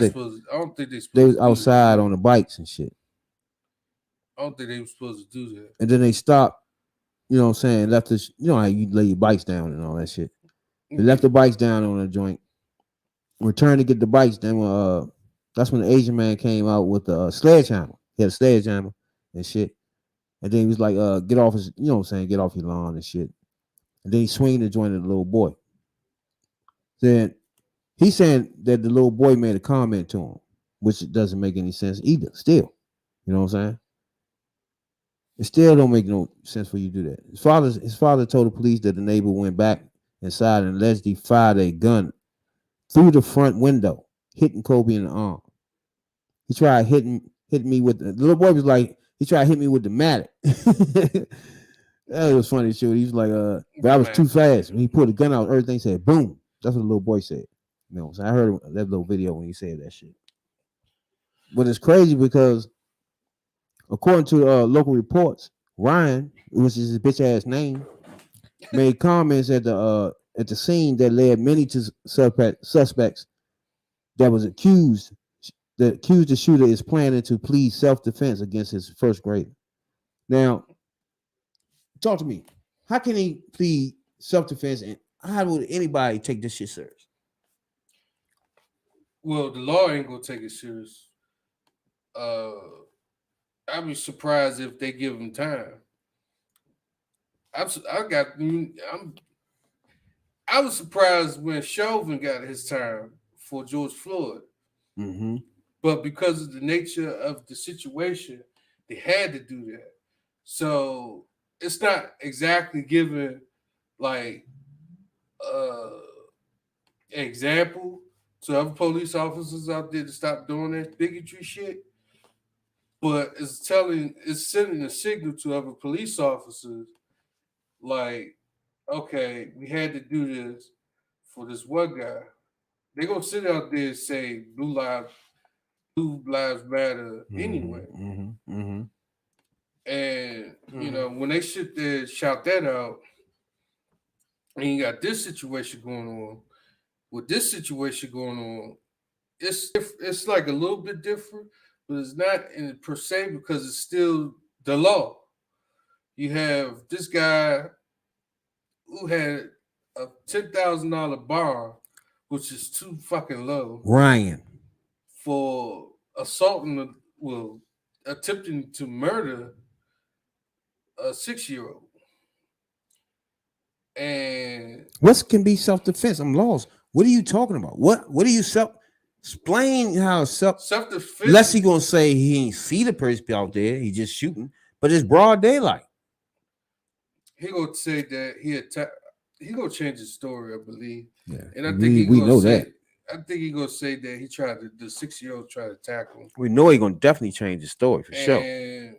don't think they was outside on the bikes and shit. I don't think they were supposed to do that. And then they stopped, you know what I'm saying, left this, you know how you lay your bikes down and all that shit. They left the bikes down on the joint, returned to get the bikes. Then that's when the Asian man came out with the sledgehammer. He had a sledgehammer and shit. And then he was like, get off his, you know what I'm saying, get off your lawn and shit. And then he swinged the joint at the little boy. Then he's saying that the little boy made a comment to him, which doesn't make any sense either. Still, you know what I'm saying? It still don't make no sense for you to do that. His father told the police that the neighbor went back inside and allegedly fired a gun through the front window, hitting Kobe in the arm. He tried hitting me with the little boy was like, he tried to hit me with the mallet. That was funny shit. He was like, but I was too fast. When he pulled the gun out, everything said boom. That's what the little boy said. You know, so I heard that little video when he said that shit. But it's crazy because according to local reports, Ryan, which is his bitch ass name, made comments at the scene that led many to suspects that was accused the shooter is planning to plead self-defense against his first grader. Now, talk to me. How can he plead self-defense and how would anybody take this shit serious? Well, the law ain't gonna take it serious. I'd be surprised if they give him time. I was surprised when Chauvin got his time for George Floyd. Mm-hmm. But because of the nature of the situation, they had to do that. So it's not exactly giving like an example to other police officers out there to stop doing that bigotry shit. But it's sending a signal to other police officers like, okay, we had to do this for this one guy. They're gonna sit out there and say Blue Lives Matter anyway. Mm-hmm. Mm-hmm. And you know, when they sit there and shout that out, and you got this situation going on, with this situation going on, it's like a little bit different, but it's not in per se because it's still the law. You have this guy who had a $10,000 bond, which is too fucking low. Ryan. For attempting to murder a 6-year-old. And what can be self-defense? I'm lost. What are you talking about? What are you explain how self-defense? Unless he gonna say he ain't see the person out there, he just shooting, but it's broad daylight. He gonna say that he gonna change his story, I believe. Yeah, and I think we know that. I think he's gonna say that the 6-year-old tried to tackle him. We know he's gonna definitely change his story for sure. And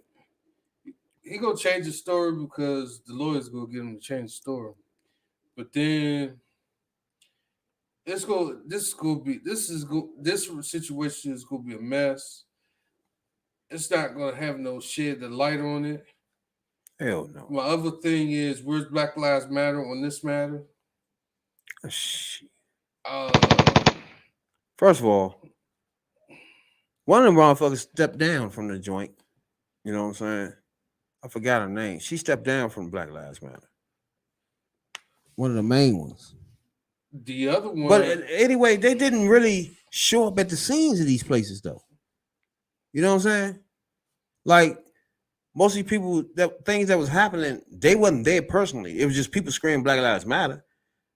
he gonna change the story because the lawyers gonna get him to change the story. But then this situation is gonna be a mess. It's not gonna have no shed the light on it. Hell no. My other thing is, where's Black Lives Matter on this matter? Shit. Uh, First of all, one of them motherfuckers stepped down from the joint. You know what I'm saying? I forgot her name. She stepped down from Black Lives Matter. One of the main ones. the other one, But anyway, they didn't really show up at the scenes of these places, though. You know what I'm saying? Like most of the people that things that was happening, they wasn't there personally. It was just people screaming Black Lives Matter,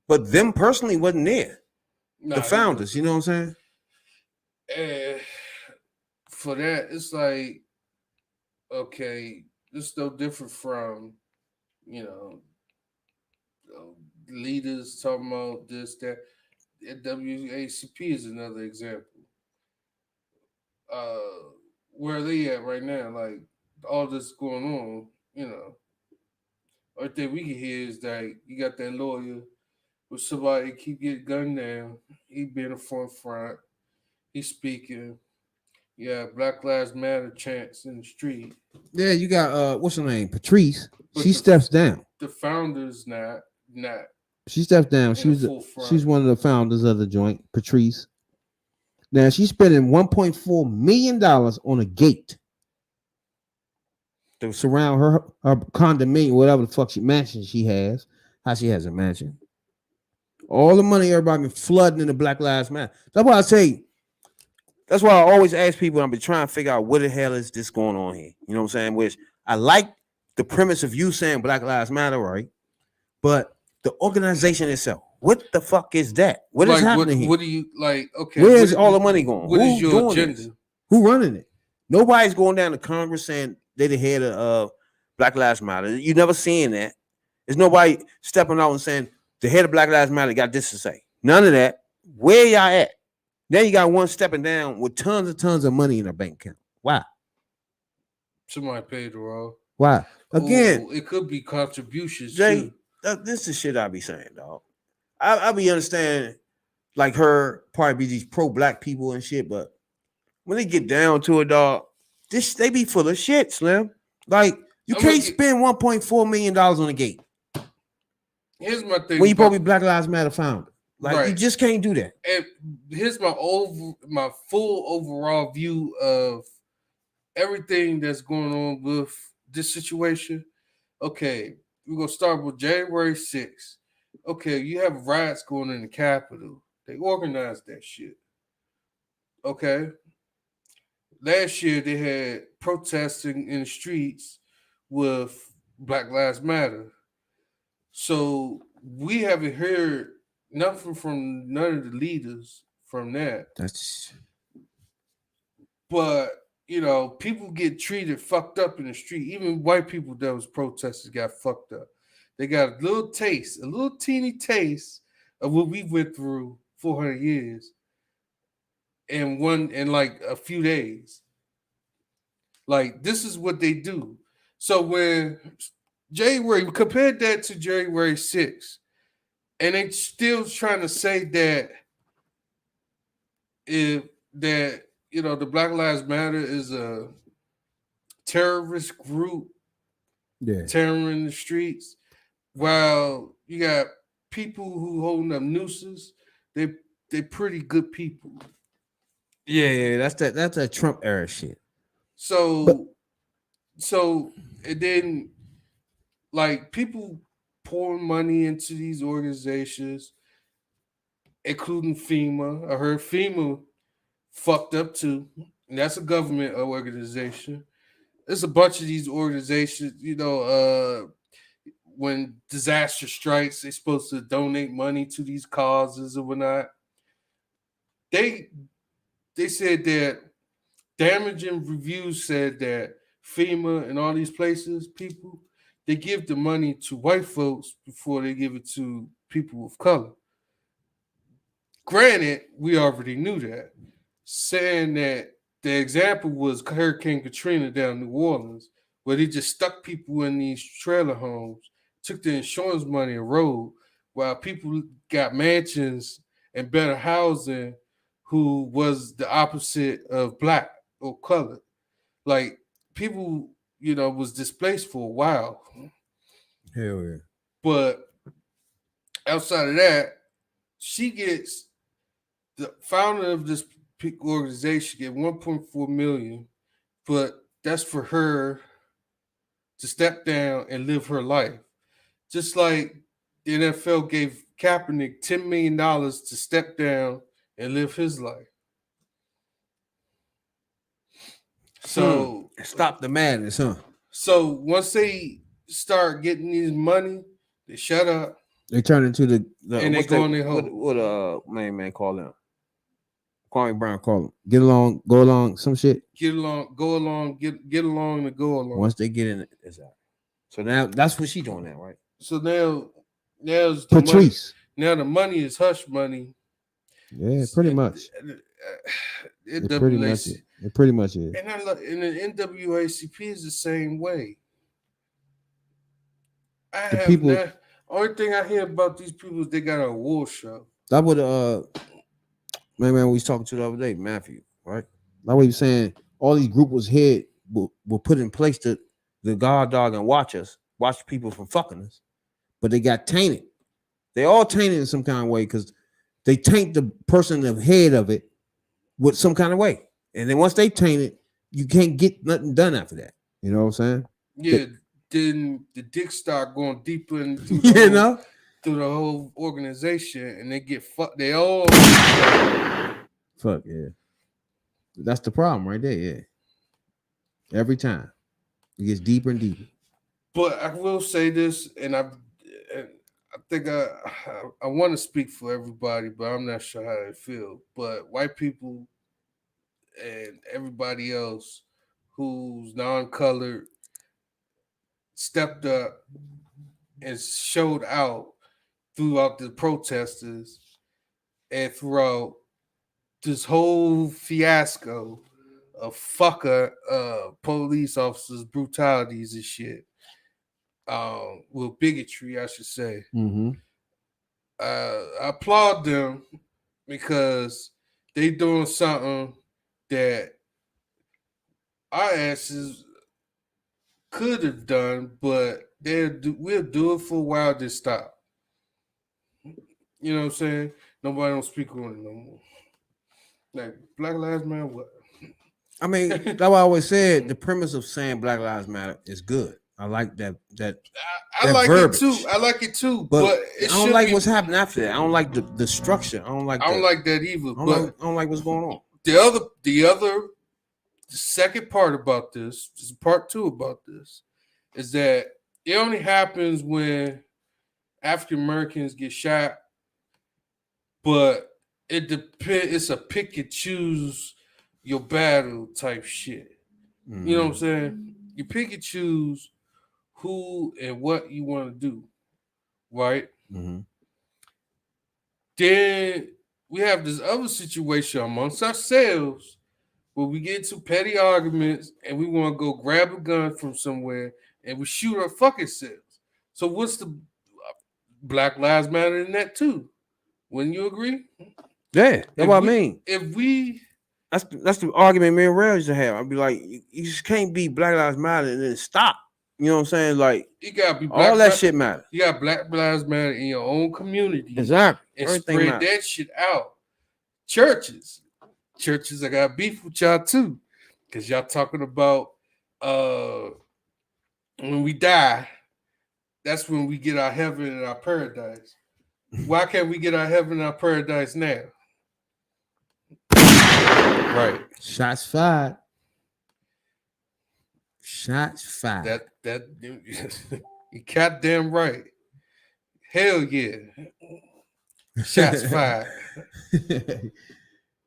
but them personally wasn't there. nah, The founders, you know what I'm saying? For that, it's like, okay, it's no different from, you know, leaders talking about this, that. WACP is another example. Where are they at right now? Like all this going on, you know. Only thing we can hear is that you got that lawyer with somebody keep getting gunned down. He been in the forefront. He's speaking. Yeah, Black Lives Matter chants in the street. Yeah, you got what's her name? Patrice. But She the- steps down. The founders not She steps down. in the forefront. She's one of the founders of the joint, Patrice. Now she's spending $1.4 million on a gate to surround her condominium, whatever the fuck mansion she has. How she has a mansion. All the money everybody been flooding into Black Lives Matter. That's why I say. That's why I always ask people. I've been trying to figure out what the hell is this going on here. You know what I'm saying? Which I like the premise of you saying Black Lives Matter, right? But the organization itself, what the fuck is that? What is happening here? What do you like? Okay, Where's all the money going? What is Who's your doing agenda? this? Who running it? Nobody's going down to Congress saying they're the head of Black Lives Matter. You never seeing that. There's nobody stepping out and saying the head of Black Lives Matter got this to say. None of that. Where y'all at? Then you got one stepping down with tons of money in their bank account. Why? Somebody paid the role. Why? Again, it could be contributions Jay, too. this is shit I be saying, dog. I be understanding like her probably be these pro-black people and shit, but when they get down to it, dog, they be full of shit, Slim. Like you can't spend $1.4 million on a gate. Here's my thing. When you probably Black Lives Matter founder. Like Right. you just can't do that. And here's my full overall view of everything that's going on with this situation. Okay, we're gonna start with January 6th. Okay, you have riots going in the Capitol. They organized that shit. Okay. Last year they had protesting in the streets with Black Lives Matter. So we haven't heard nothing from none of the leaders from that. That's But you know, people get treated fucked up in the street. Even white people that was protesters got fucked up. They got a little teeny taste of what we went through 400 years in like a few days. Like this is what they do. So when January, compared that to January 6th, and they still trying to say that the Black Lives Matter is a terrorist group tearing the streets, while you got people who holding up nooses. They pretty good people. yeah, that's that Trump era shit. So and then like people pouring money into these organizations, including FEMA. I heard FEMA fucked up too. And that's a government organization. There's a bunch of these organizations, when disaster strikes, they're supposed to donate money to these causes or whatnot. They said that damaging reviews said that FEMA and all these places, people, they give the money to white folks before they give it to people of color. Granted, we already knew that. Saying that the example was Hurricane Katrina down in New Orleans, where they just stuck people in these trailer homes, took the insurance money and rode, while people got mansions and better housing who was the opposite of black or colored. Like people, was displaced for a while. Hell yeah. But outside of that, she gets the founder of this organization get 1.4 million, but that's for her to step down and live her life. Just like the NFL gave Kaepernick $10 million to step down and live his life. So Stop the madness, huh? So once they start getting these money, they shut up. They turn into the And they what's go that- on their hole. What main man call them? Kwame Brown call them. Get along, go along, some shit. Get along, go along, get along and go along. Once they get in it, it's out. So now that's what she doing now, right? So now's the Patrice. money. Now the money is hush money. Yeah, pretty much. It It pretty much is. It pretty much is. And the NWACP is the same way. Only thing I hear about these people is they got an award show. That would man we was talking to the other day, Matthew, right? That what he was saying. All these group was here were put in place to the guard dog and watch people from fucking us, but they got tainted. They all tainted in some kind of way because they taint the person the head of it with some kind of way, and then once they taint it, you can't get nothing done after that. You know what I'm saying? Yeah. Then the dick start going deeper into through the whole organization, and they get fucked. They all fuck yeah. That's the problem right there. Yeah, every time it gets deeper and deeper. But I will say this, and I think I want to speak for everybody, but I'm not sure how they feel. But white people and everybody else who's non-colored stepped up and showed out throughout the protesters and throughout this whole fiasco of police officers' brutalities and shit. With bigotry, I should say. Mm-hmm. I applaud them because they doing something that our asses could have done, but we'll do it for a while, then stop. You know what I'm saying? Nobody don't speak on it no more. Like Black Lives Matter, what? I mean, that's why I always said the premise of saying Black Lives Matter is good. I like that. I like verbiage. it too. I like it too. But it I don't like what's happening after that. I don't like the structure. I don't like that either. I don't like what's going on. The second part about this, just part two about this, is that it only happens when African Americans get shot, but it depends. It's a pick and choose your battle type shit. Mm-hmm. You know what I'm saying? You pick and choose who and what you want to do, right? Mm-hmm. Then we have this other situation amongst ourselves where we get into petty arguments and we want to go grab a gun from somewhere and we shoot our fucking selves. So what's the Black Lives Matter in that too? Wouldn't you agree? Yeah, that's what I mean. That's the argument me and Rail used to have. I'd be like, you just can't be Black Lives Matter and then stop. You know what I'm saying? Like, you gotta be all that shit matters. You got Black Lives Matter in your own community. Exactly. And spread that shit out. Churches, I got beef with y'all too. Because y'all talking about when we die, that's when we get our heaven and our paradise. Why can't we get our heaven and our paradise now? Right. Shots fired. Shots fired. That you goddamn right. Hell yeah. Shots fired.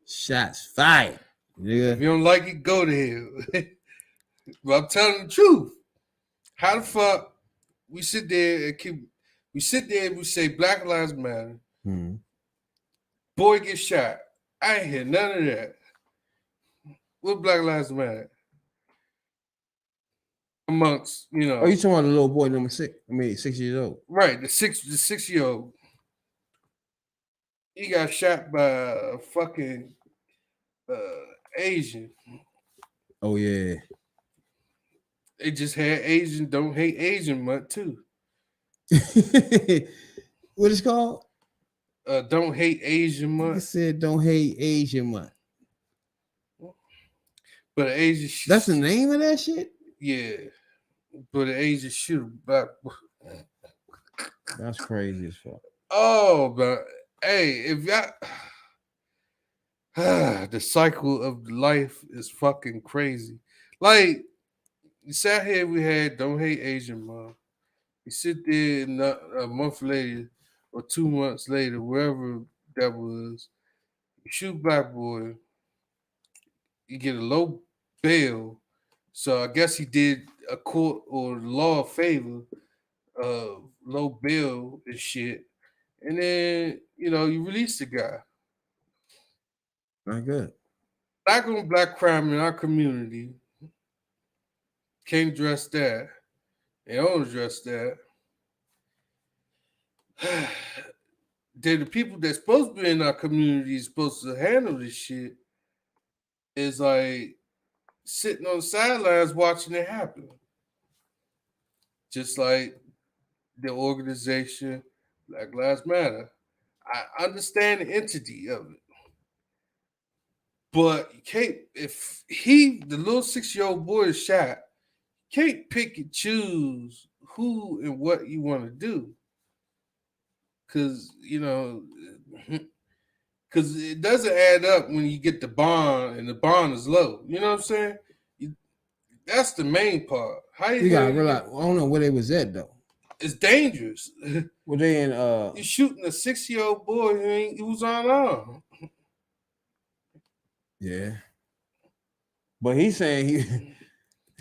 Shots fired. Yeah. If you don't like it, go to hell. But I'm telling the truth. How the fuck we sit there and we say Black Lives Matter. Mm-hmm. Boy gets shot. I ain't hear none of that. What Black Lives Matter? amongst, you know. Oh, you talking about the little boy number 6? I mean, 6 years old. Right, the 6-year-old. He got shot by a fucking Asian. Oh yeah. They just had Asian Don't Hate Asian month too. What is called? Don't Hate Asian He month. said don't hate Asian month. But an Asian That's the name of that shit? Yeah. But an Asian shooter back. That's crazy as fuck. Oh, but hey, if y'all the cycle of life is fucking crazy. Like you sat here, we had Don't Hate Asian month. You sit there and a month later or 2 months later, wherever that was, you shoot Black Boy, you get a low bail. So I guess he did a court or law a favor, low bail and shit. And then, you know, you release the guy. Not good. Black on black crime in our community can't address that. They don't address that. Then the people that's supposed to be in our community supposed to handle this shit is like sitting on the sidelines watching it happen. Just like the organization Black Lives Matter. I understand the entity of it. But you can't, if the little 6-year-old boy is shot, you can't pick and choose who and what you want to do. Because, you know, because it doesn't add up when you get the bond and the bond is low. You know what I'm saying? That's the main part. How You gotta realize, I don't know where they was at though. It's dangerous. Were they in You're shooting a 6-year-old boy who was unarmed. Yeah. But he's saying he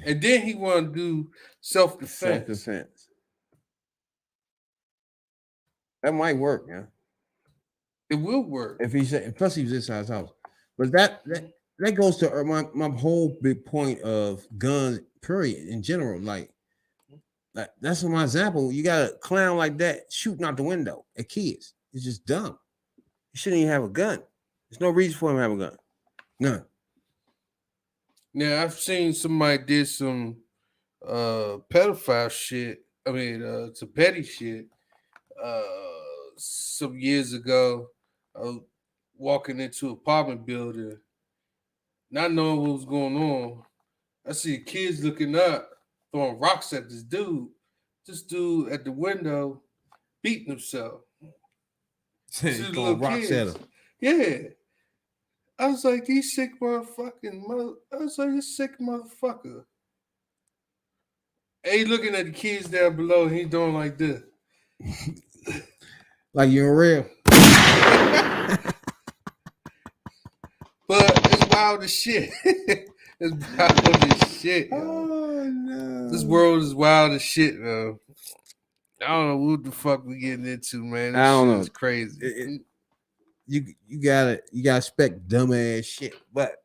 And then he want to do self-defense. self-defense. That might work, yeah. It will work. If he said, plus he was inside his house. But that goes to my whole big point of guns, period, in general. Like that's my example. You got a clown like that shooting out the window at kids. It's just dumb. He shouldn't even have a gun. There's no reason for him to have a gun. None. Now I've seen somebody did some pedophile shit. I mean, some petty shit. Some years ago, I was walking into an apartment building, not knowing what was going on. I see kids looking up, throwing rocks at this dude. This dude at the window beating himself. Throwing rocks at him. Yeah. I was like, these sick motherfucking I was like, this sick motherfucker. And he looking at the kids down below, and he doing like this. Like you're real. But it's wild as shit. It's wild as shit. Yo. Oh no. This world is wild as shit, man. I don't know what the fuck we getting into, man. This I don't know. It's crazy. You gotta expect dumbass shit. But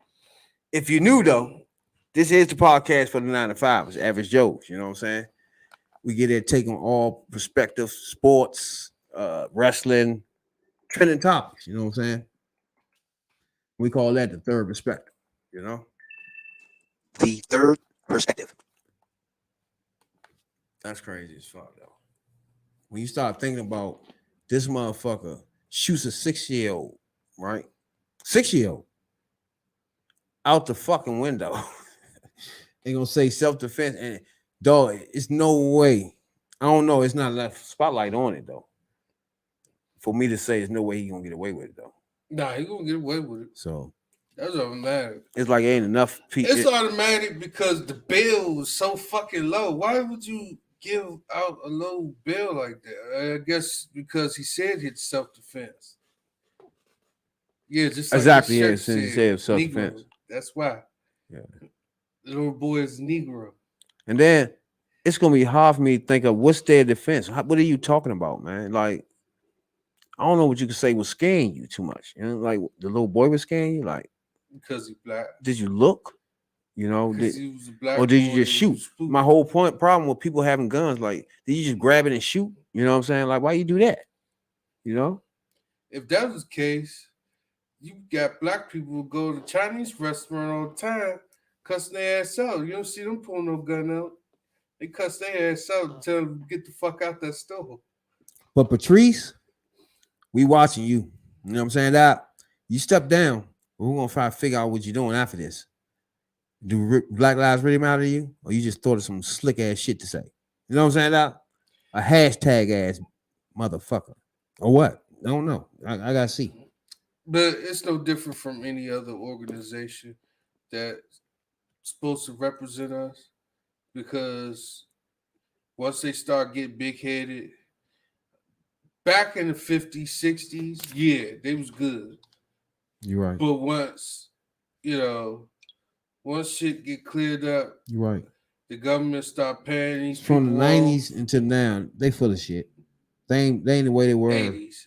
if you knew though, this is the podcast for the 9 to 5s, Average Joes. You know what I'm saying? We get there, take on all perspectives, sports, wrestling, trending topics. You know what I'm saying? We call that the third perspective. You know, the third perspective. That's crazy as fuck, though. When you start thinking about this motherfucker shoots a 6-year-old, right? 6-year-old out the fucking window. They gonna say self-defense, and dog, it's no way. I don't know. It's not enough spotlight on it though. For me to say, there's no way he gonna get away with it though. Nah, he gonna get away with it. So That's automatic. it's like ain't enough people. It's automatic because the bill was so fucking low. Why would you give out a low bill like that? I guess because he said it's self-defense. Yeah, just like Exactly, the yeah, shirt since he said, said self-defense. Negro. That's why. Yeah. The little boy is Negro. And then it's gonna be hard for me to think of what's their defense. What are you talking about, man? Like, I don't know what you could say was scaring you too much. You know, like the little boy was scaring you. Like, Because he black. did you look? You know, Because he was a black or did you boy just and shoot? was spooked. My whole problem with people having guns, like, did you just grab it and shoot? You know what I'm saying? Like, why you do that? You know? If that was the case, you got black people who go to Chinese restaurant all the time, cussing their ass out. You don't see them pulling no gun out. They cuss their ass out and tell them to get the fuck out that store. But Patrice, we watching you. You know what I'm saying? That you step down, we're gonna try to figure out what you're doing after this. Do Black Lives really matter to you, or you just thought of some slick ass shit to say? You know what I'm saying? That a hashtag ass motherfucker, or what? I don't know. I gotta see. But it's no different from any other organization that's supposed to represent us, because once they start getting big headed, back in the 50s, 60s, yeah, they was good. You're right. But once shit get cleared up, You're right. the government start paying these From the people off. 90s until now, they full of shit. They ain't the way they were. 80s.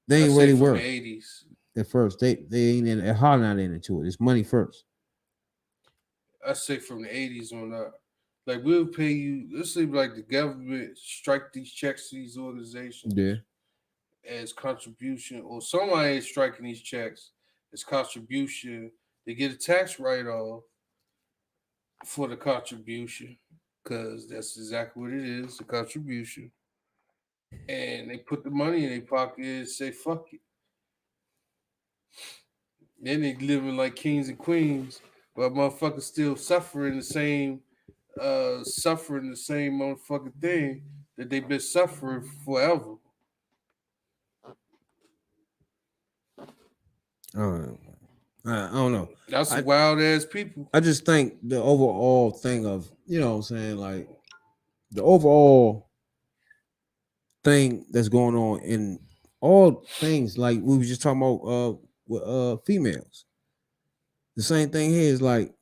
They ain't I the way say they from were the 80s. at first. They ain't in. They're hard not into it. It's money first. I say from the 80s on up. Like, we'll pay you. Let's say like the government strike these checks to these organizations Yeah. as contribution, or somebody is striking these checks as contribution. They get a tax write-off for the contribution, because that's exactly what it is, a contribution. And they put the money in their pocket and say, fuck it. Then they living like kings and queens, but motherfuckers still suffering the same motherfucking thing that they've been suffering forever. I don't know. That's wild ass people. I just think the overall thing of, you know what I'm saying, like the overall thing that's going on in all things, like we were just talking about with females. The same thing here is like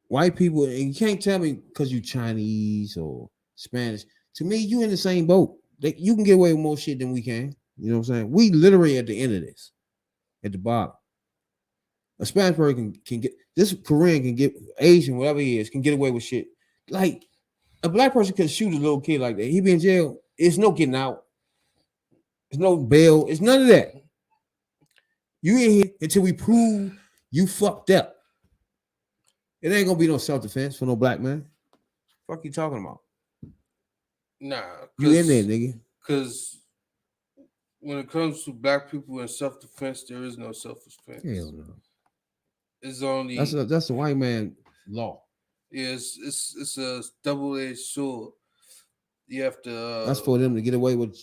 white people, and you can't tell me because you Chinese or Spanish. To me, you in the same boat. You can get away with more shit than we can. You know what I'm saying? We literally at the end of this, at the bottom. A Spanish person can get this, Korean can get, Asian, whatever he is, can get away with shit. Like a black person could shoot a little kid like that. He be in jail. It's no getting out. There's no bail. It's none of that. You in here until we prove you fucked up. It ain't gonna be no self-defense for no black man. Fuck you talking about? Nah, You in there, nigga. Because when it comes to black people in self-defense, there is no self-defense. Hell no. It's only that's the white man law. Yeah, it's a double-edged sword. You have to. That's for them to get away with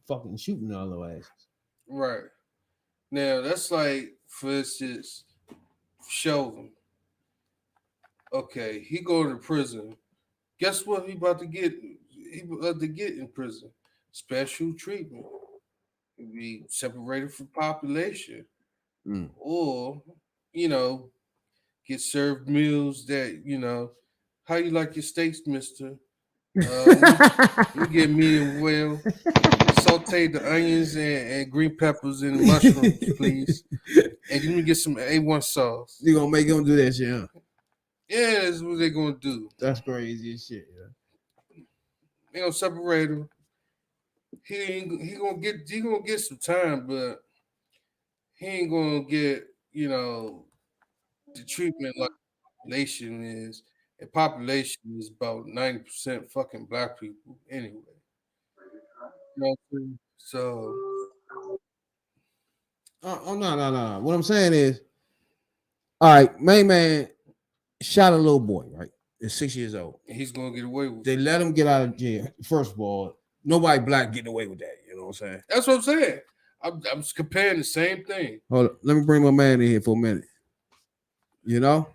fucking shooting all their asses. Right. Now that's like, for instance, Chauvin. Okay, he going to prison. Guess what he about to get? He about to get in prison. Special treatment. He'll be separated from population. Or, get served meals that, how you like your steaks, mister? You get medium well. Saute the onions and green peppers and mushrooms, please. And you can get some A1 sauce. You gonna make them do that shit, huh? Yeah, that's what they're gonna do. That's crazy as shit, yeah. They gonna separate him. He gonna get some time, but he ain't gonna get, the treatment like population is. And population is about 90% fucking black people anyway. You know what I'm saying? So no. What I'm saying is, all right, main man shot a little boy, right? He's 6 years old. He's gonna get away with it. They let him get out of jail. First of all, nobody black getting away with that. You know what I'm saying? That's what I'm saying. I'm comparing the same thing. Hold on, let me bring my man in here for a minute. You know?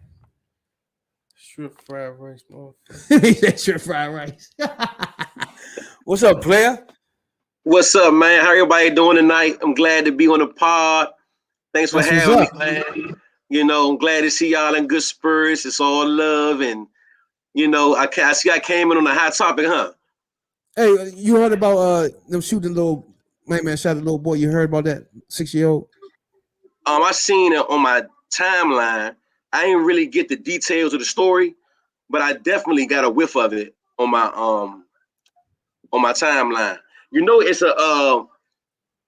Shrimp fried rice, motherfucker. He said shrimp fried rice. What's up, player? What's up, man? How everybody doing tonight? I'm glad to be on the pod. Thanks for having me, man. I'm glad to see y'all in good spirits. It's all love, and I see I came in on a hot topic, huh? Hey, you heard about them shooting little man shot a little boy? You heard about that 6-year-old? I seen it on my timeline I didn't really get the details of the story, but I definitely got a whiff of it on my timeline. You know, it's a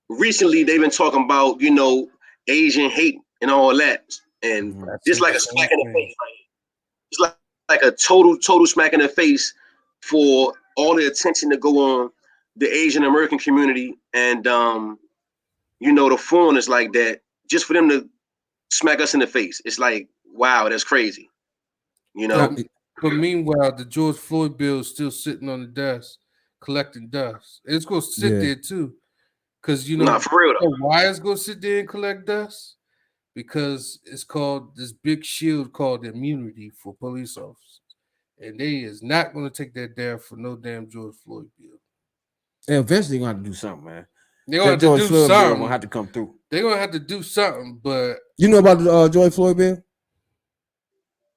recently they've been talking about, you know, Asian hate and all that, and just like a smack in the face. It's like a total smack in the face for all the attention to go on the Asian American community and you know, the foreigners like that, just for them to smack us in the face. It's like, wow, that's crazy. You know. But meanwhile, the George Floyd bill is still sitting on the desk, collecting dust. It's gonna sit there too, because you know, nah, for real though. Why it's gonna sit there and collect dust? Because it's called this big shield called immunity for police officers, and they is not gonna take that down for no damn George Floyd bill. They're eventually gonna have to do something, man. They're gonna have to do something. Gonna have to come through. They're gonna have to do something, but you know about the George Floyd bill?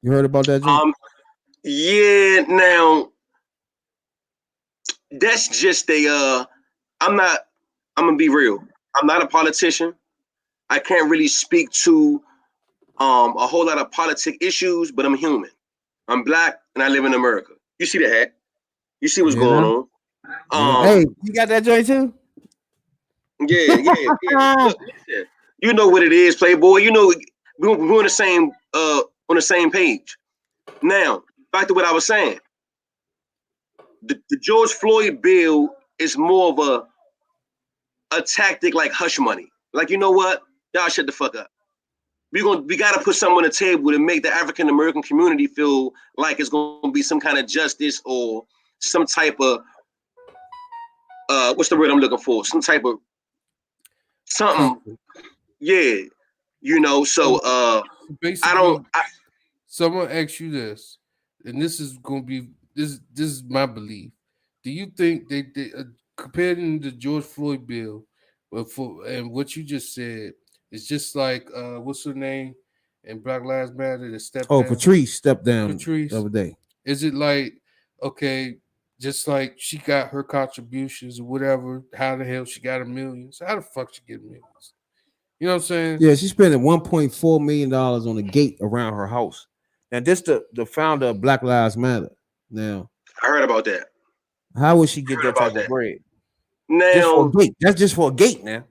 You heard about that? Yeah. Now that's just I'm gonna be real. I'm not a politician. I can't really speak to a whole lot of politic issues, but I'm human. I'm black and I live in America. You see the hat? You see what's going on? Hey, you got that joint too? Yeah. Look, you know what it is, Playboy. You know we're on the same page. Now, back to what I was saying. The George Floyd bill is more of a tactic like hush money. Like, you know what? Y'all shut the fuck up. We gotta put something on the table to make the African American community feel like it's gonna be some kind of justice or some type of what's the word I'm looking for? Some type of something. Yeah. You know, so basically, someone asks you this, and this is gonna be this is my belief. Do you think they comparing the George Floyd bill and what you just said is just like what's her name in Black Lives Matter that stepped down? Patrice stepped down Patrice the other day. Is it like, okay, just like she got her contributions or whatever, how the hell she got $1 million? So how the fuck she get millions? You know what I'm saying? Yeah, she spent $1.4 million on a gate around her house. Now, this the founder of Black Lives Matter. Now, I heard about that. How would she get that type of bread? Now, just for a gate. That's just for a gate now.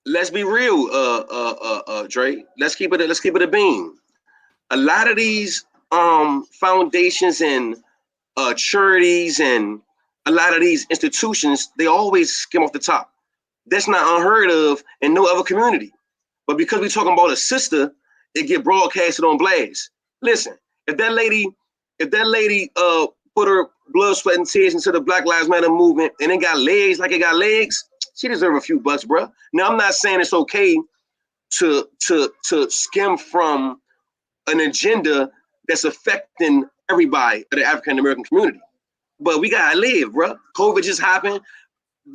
Let's be real, Dre. Let's keep it a bean. A lot of these foundations and charities and a lot of these institutions, they always skim off the top. That's not unheard of in no other community. But because we're talking about a sister, it get broadcasted on blast. Listen, if that lady put her blood, sweat, and tears into the Black Lives Matter movement and it got legs like it got legs, she deserves a few bucks, bro. Now, I'm not saying it's okay to skim from an agenda that's affecting everybody in the African American community. But we gotta live, bro. COVID just happened.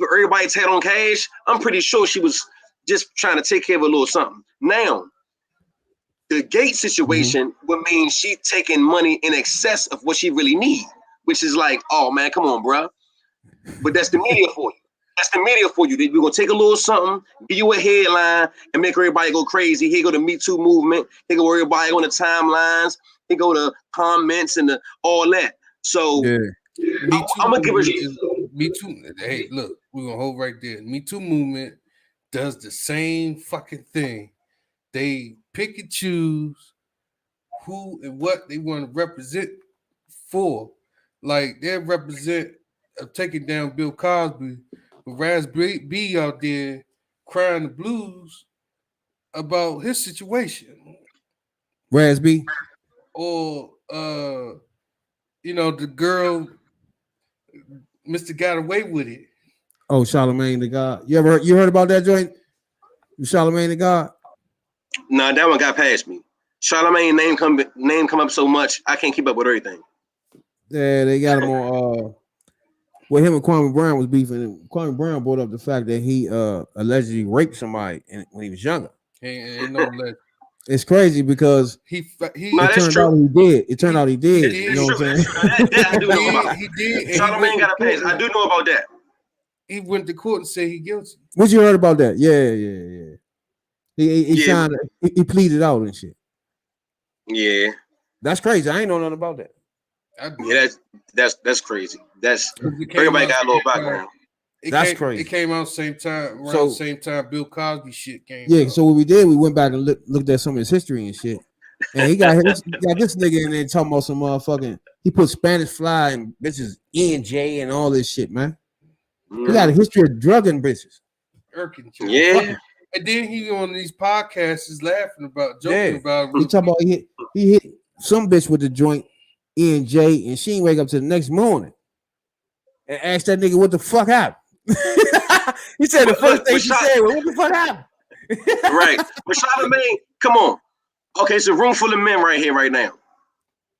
Everybody's head on cash. I'm pretty sure she was just trying to take care of a little something. Now, the gate situation would mean she taking money in excess of what she really need, which is like, oh man, come on, bro. But that's the media for you. That's the media for you. We're gonna take a little something, give you a headline, and make everybody go crazy. Here go the Me Too movement. Here go everybody on the timelines. Here go the comments and all that. So I'm gonna give her. Me Too. Hey, look, we're gonna hold right there. Me Too movement does the same fucking thing. They pick and choose who and what they want to represent for. Like they represent taking down Bill Cosby, but Raz B out there crying the blues about his situation. Raz B, or you know, the girl, Mr. Got Away With It. Oh, Charlamagne the God. You heard about that joint? Charlamagne the God? Nah, that one got past me. Charlamagne name come up so much, I can't keep up with everything. Yeah, they got him on well, him and Kwame Brown was beefing. And Kwame Brown brought up the fact that he allegedly raped somebody when he was younger. Ain't no alleged. It's crazy because it turned out he did. It turned out he did. You know what I'm saying? That I do know about. He did. Charlamagne got a pass. I do know about that. He went to court and said he guilty. What you heard about that? Yeah. He Yeah. signed. He pleaded out and shit. Yeah, That's crazy. I ain't know nothing about that. I do. yeah, that's crazy. That's 'Cause it came everybody out got a little same time. background. That's crazy. It came out same time, around So- the same time Bill Cosby shit came Yeah. out. So what we did, we went back and looked at some of his history and shit. And he got this nigga in there talking about some motherfucking. He put Spanish Fly and bitches E&J and all this shit, man. He got a history of drugging bitches. Irking shit. Yeah, And then he on these podcasts is laughing about, joking Yeah. about. He talking about he hit some bitch with the joint E&J and she ain't wake up till the next morning and asked that nigga what the fuck happened. He said the first thing she said was, what the fuck happened? right. But Charlamagne, come on. Okay, it's a room full of men right here, right now.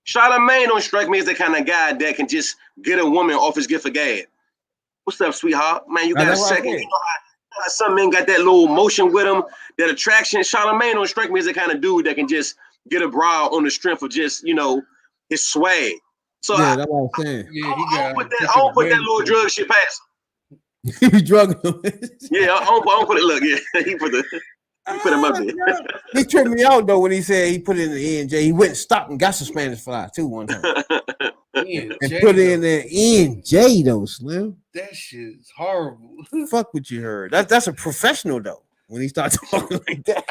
Charlamagne don't strike me as the kind of guy that can just get a woman off his gift of gab. What's up, sweetheart? Man, you got a That's what I second. said. You know how some men got that little motion with them, that attraction. Charlamagne don't strike me as the kind of dude that can just get a bra on the strength of just, his swag. So Yeah, that's what I'm saying. Yeah, he I got. don't put that little drug shit past him. He drugged him. Yeah, I don't put it. Look, yeah, he put him up there. He tripped me out though when he said he put it in the E&J. He went and stopped and got some Spanish Fly too one time. And Put it in there E&J though, Slim. That shit is horrible. Fuck what you heard. That's a professional though. When he starts talking like that.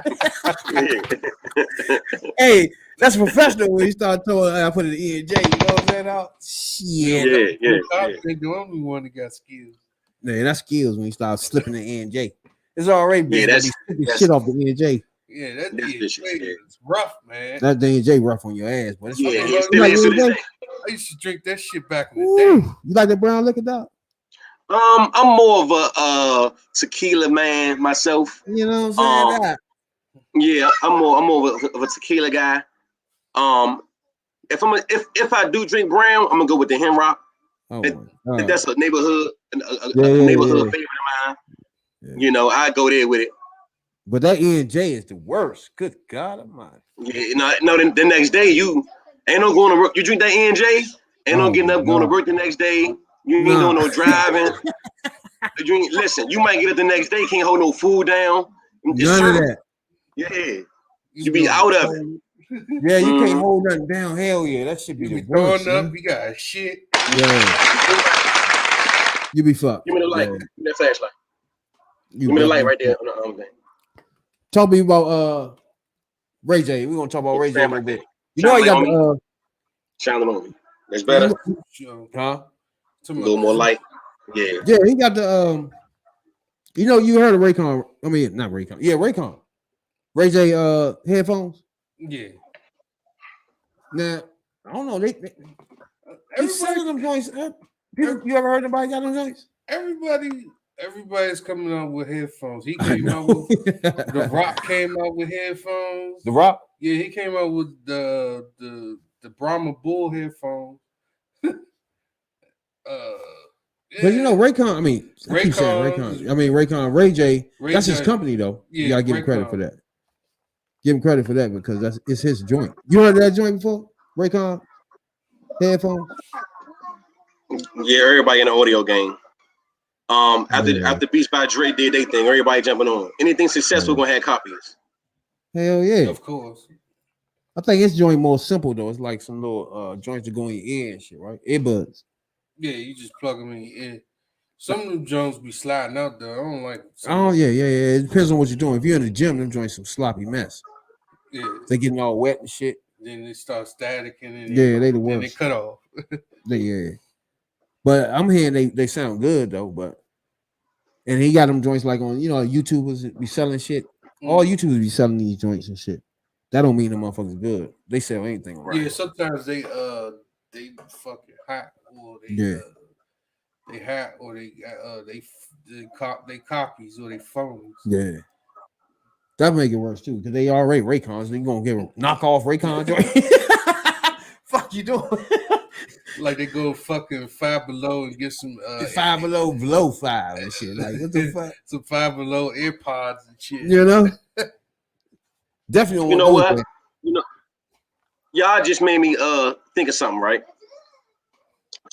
Hey, that's professional when he started talking. I put it in E&J. You know what I'm saying? Out. Shit. Yeah. The only one that got skills. Man, that's skills when he starts slipping the E&J. It's already Yeah, bitch. That's shit off the E&J. Yeah, that That's is vicious, yeah. rough, man. That E&J rough on your ass, but it's Yeah, fine. he still is to this day. I used to drink that shit back in the day. Ooh, you like that brown liquor, dog? I'm more of a tequila man myself. You know what I'm saying? Yeah, I'm more of a tequila guy. If I do drink brown, I'm gonna go with the Hemrock. Oh, That's a neighborhood, a Yeah, neighborhood favorite of mine. Yeah. I go there with it. But that E&J is the worst. Good God Almighty. Yeah, no. The next day you ain't no going to work. You drink that E&J, ain't no getting up going to work the next day. You ain't doing no driving. Listen, you might get up the next day, can't hold no food down. None of that. Yeah, you be out of it. Yeah, you can't hold nothing down. Hell yeah, that should be You the be worst. throwing up, Man. you got shit. Yeah, you be fucked. Give me the light. Yeah. Give me that flashlight. You Give me the light be- right there. On the thing. Talk to me about Ray J. We're gonna talk about Ray J a little bit. You know Shine he got light the Shine it on me. That's better. huh? A little more light. Yeah. Yeah, he got the you heard of Raycon. I mean, not Raycon. Yeah, Raycon. Ray J headphones. Yeah. Now, I don't know. They selling them joints. You ever heard anybody got them joints? Everybody's coming out with headphones. He came out with The Rock came out with headphones. The Rock? Yeah, he came out with the Brahma Bull headphones. But you know, Raycon, I mean, I keep saying Raycon. I mean, Raycon, Ray J, that's his company, though. Yeah, You gotta give him credit Raycon. for that. Give him credit for that because it's his joint. You heard of that joint before? Raycon headphones? Yeah, everybody in the audio game. After Beats by Dre did they thing, everybody jumping on. Anything successful gonna have copies. Hell yeah. Of course. I think his joint more simple though. It's like some little joints that go in your ear and shit, right? Earbuds. Yeah, you just plug them in your ear. Some of them Jones be sliding out there. I don't like. Oh yeah. It depends on what you're doing. If you're in the gym, them joints some sloppy mess. Yeah. They getting all wet and shit. Then they start staticking and Yeah, they the then worst. they cut off. Yeah. But I'm hearing they sound good though. And he got them joints like on YouTubers be selling shit. All YouTubers be selling these joints and shit. That don't mean the motherfuckers good. They sell anything right. Yeah, sometimes they fucking hot or they hot or they copies or they phones. Yeah. That make it worse too, because they already Raycons. They gonna give a knockoff Raycon joint. Fuck you doing? Like they go fucking Five Below and get some Five below 5 and shit. Like what the fuck? some Five Below AirPods and shit. You know? Definitely. You know what? Y'all just made me think of something, right?